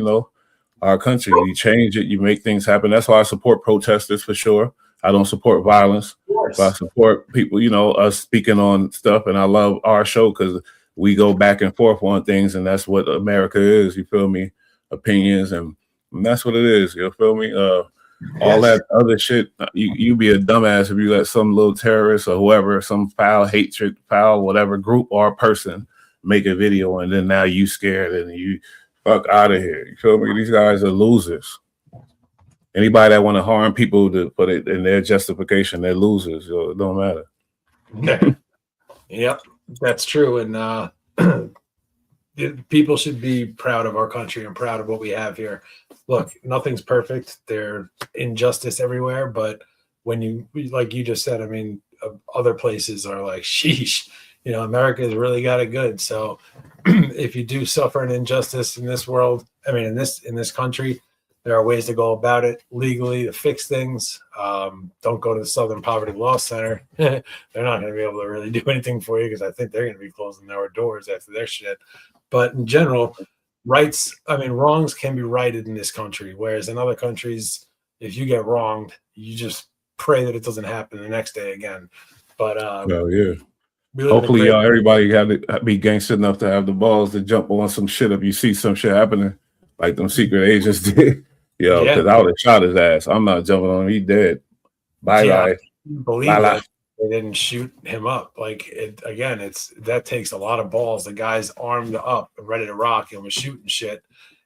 [SPEAKER 20] our country. You change it, you make things happen. That's why I support protesters for sure. I don't support violence, but I support people, us speaking on stuff. And I love our show because we go back and forth on things, and that's what America is. You feel me? Opinions, and that's what it is. You feel me? All that other shit, you be a dumbass if you let some little terrorist or whoever, some foul hatred, foul whatever group or person make a video, and then now you scared and you fuck out of here. You feel me? These guys are losers. Anybody that want to harm people to put it in their justification, they're losers. So it don't matter.
[SPEAKER 21] Yep, that's true. And people should be proud of our country and proud of what we have here. Look, nothing's perfect. There's injustice everywhere, but when you, like you just said, I mean, other places are like, sheesh, you know, America's really got it good. So if you do suffer an injustice in this world, I mean, in this country, there are ways to go about it legally to fix things. Don't go to the Southern Poverty Law Center. They're not going to be able to really do anything for you because I think they're going to be closing their doors after their shit. But in general, wrongs can be righted in this country, whereas in other countries, if you get wronged, you just pray that it doesn't happen the next day again. But
[SPEAKER 20] hopefully everybody have to be gangster enough to have the balls to jump on some shit if you see some shit happening like them secret agents did. Because I would have shot his ass. I'm not jumping on him. He dead. Bye.
[SPEAKER 21] Believe that they didn't shoot him up. Like that takes a lot of balls. The guy's armed up and ready to rock and was shooting shit.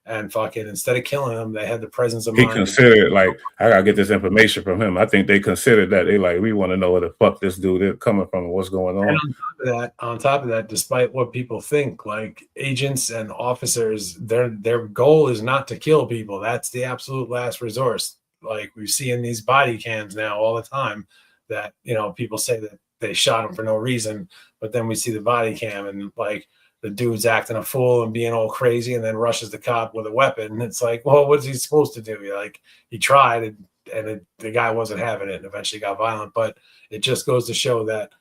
[SPEAKER 21] And fucking instead of killing him, they had the presence of mind.
[SPEAKER 20] He considered like, I gotta get this information from him. I think they considered that. They like, we want to know where the fuck this dude is coming from and what's going on.
[SPEAKER 21] And on top of that, despite what people think, like agents and officers, their goal is not to kill people. That's the absolute last resource. Like we see in these body cams now all the time that, you know, people say that they shot him for no reason, but then we see the body cam and like the dude's acting a fool and being all crazy and then rushes the cop with a weapon. And it's like, well, what's he supposed to do? Like he tried and the guy wasn't having it and eventually got violent. But it just goes to show that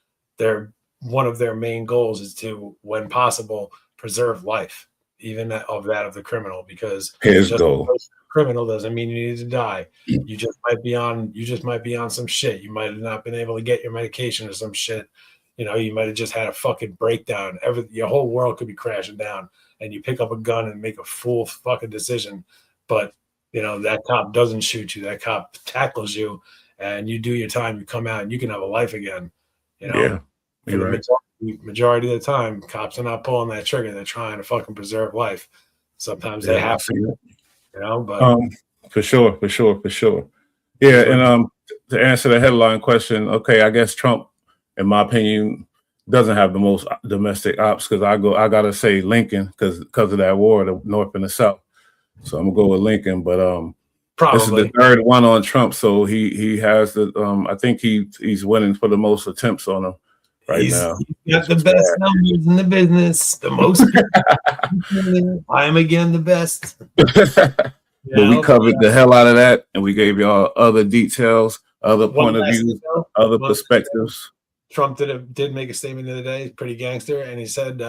[SPEAKER 21] one of their main goals is to, when possible, preserve life, even of the criminal, because
[SPEAKER 20] his goal.
[SPEAKER 21] Criminal doesn't mean you need to die. You just might be on some shit. You might have not been able to get your medication or some shit. You know, you might have just had a fucking breakdown. Your whole world could be crashing down, and you pick up a gun and make a fool fucking decision. But you know that cop doesn't shoot you. That cop tackles you, and you do your time. You come out, and you can have a life again. You know,
[SPEAKER 20] you're right.
[SPEAKER 21] Majority of the time, cops are not pulling that trigger. They're trying to fucking preserve life. Sometimes they have to. You know, but
[SPEAKER 20] for sure. Yeah, and to answer the headline question, okay, I guess Trump, in my opinion, doesn't have the most domestic ops because I gotta say Lincoln because of that war, the North and the South. So I'm gonna go with Lincoln, but this is the third one on Trump, so he has the I think he's winning for the most attempts on him now.
[SPEAKER 21] He's got the best numbers in the business, the most. I am again the best.
[SPEAKER 20] But we covered the hell out of that, and we gave y'all other details, other point of views, other perspectives.
[SPEAKER 21] Trump did make a statement the other day, pretty gangster, and he said,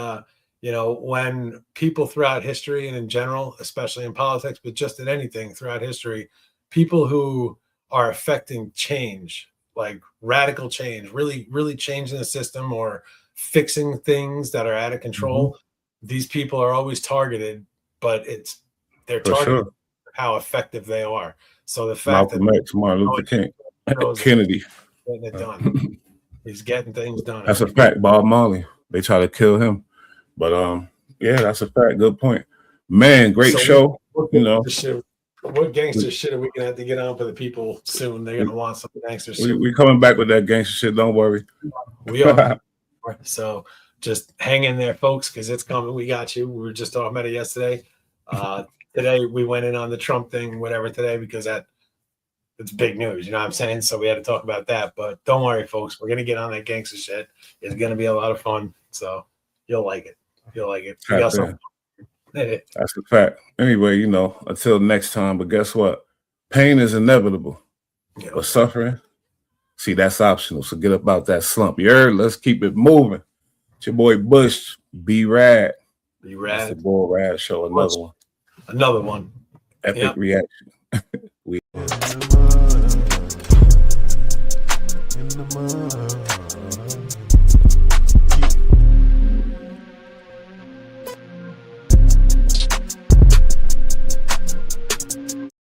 [SPEAKER 21] you know, when people throughout history and in general, especially in politics, but just in anything throughout history, people who are affecting change, like radical change, really changing the system or fixing things that are out of control, these people are always targeted, but they're targeted for how effective they are. So the fact
[SPEAKER 20] Malcolm X, Martin Luther King, Kennedy.
[SPEAKER 21] Getting it done. He's getting things done.
[SPEAKER 20] That's a fact. Bob Marley. They try to kill him. But yeah, that's a fact. Good point. Man, great show. What
[SPEAKER 21] gangster shit are we gonna have to get on for the people soon? They're gonna want some gangster shit.
[SPEAKER 20] We coming back with that gangster shit, don't worry.
[SPEAKER 21] We are. So just hang in there, folks, because it's coming. We got you. We were just talking about it yesterday. Today we went in on the Trump thing, whatever, today, because it's big news, you know what I'm saying? So we had to talk about that. But don't worry, folks. We're going to get on that gangster shit. It's going to be a lot of fun. So you'll like it. You'll like it. We got some.
[SPEAKER 20] That's a fact. Anyway, you know, until next time. But guess what? Pain is inevitable. But suffering, see, that's optional. So get about that slump. You heard? Let's keep it moving. It's your boy Bush. Be rad.
[SPEAKER 21] Be rad.
[SPEAKER 20] That's the Boy Rad Show. Another one.
[SPEAKER 21] Another one.
[SPEAKER 20] Epic reaction.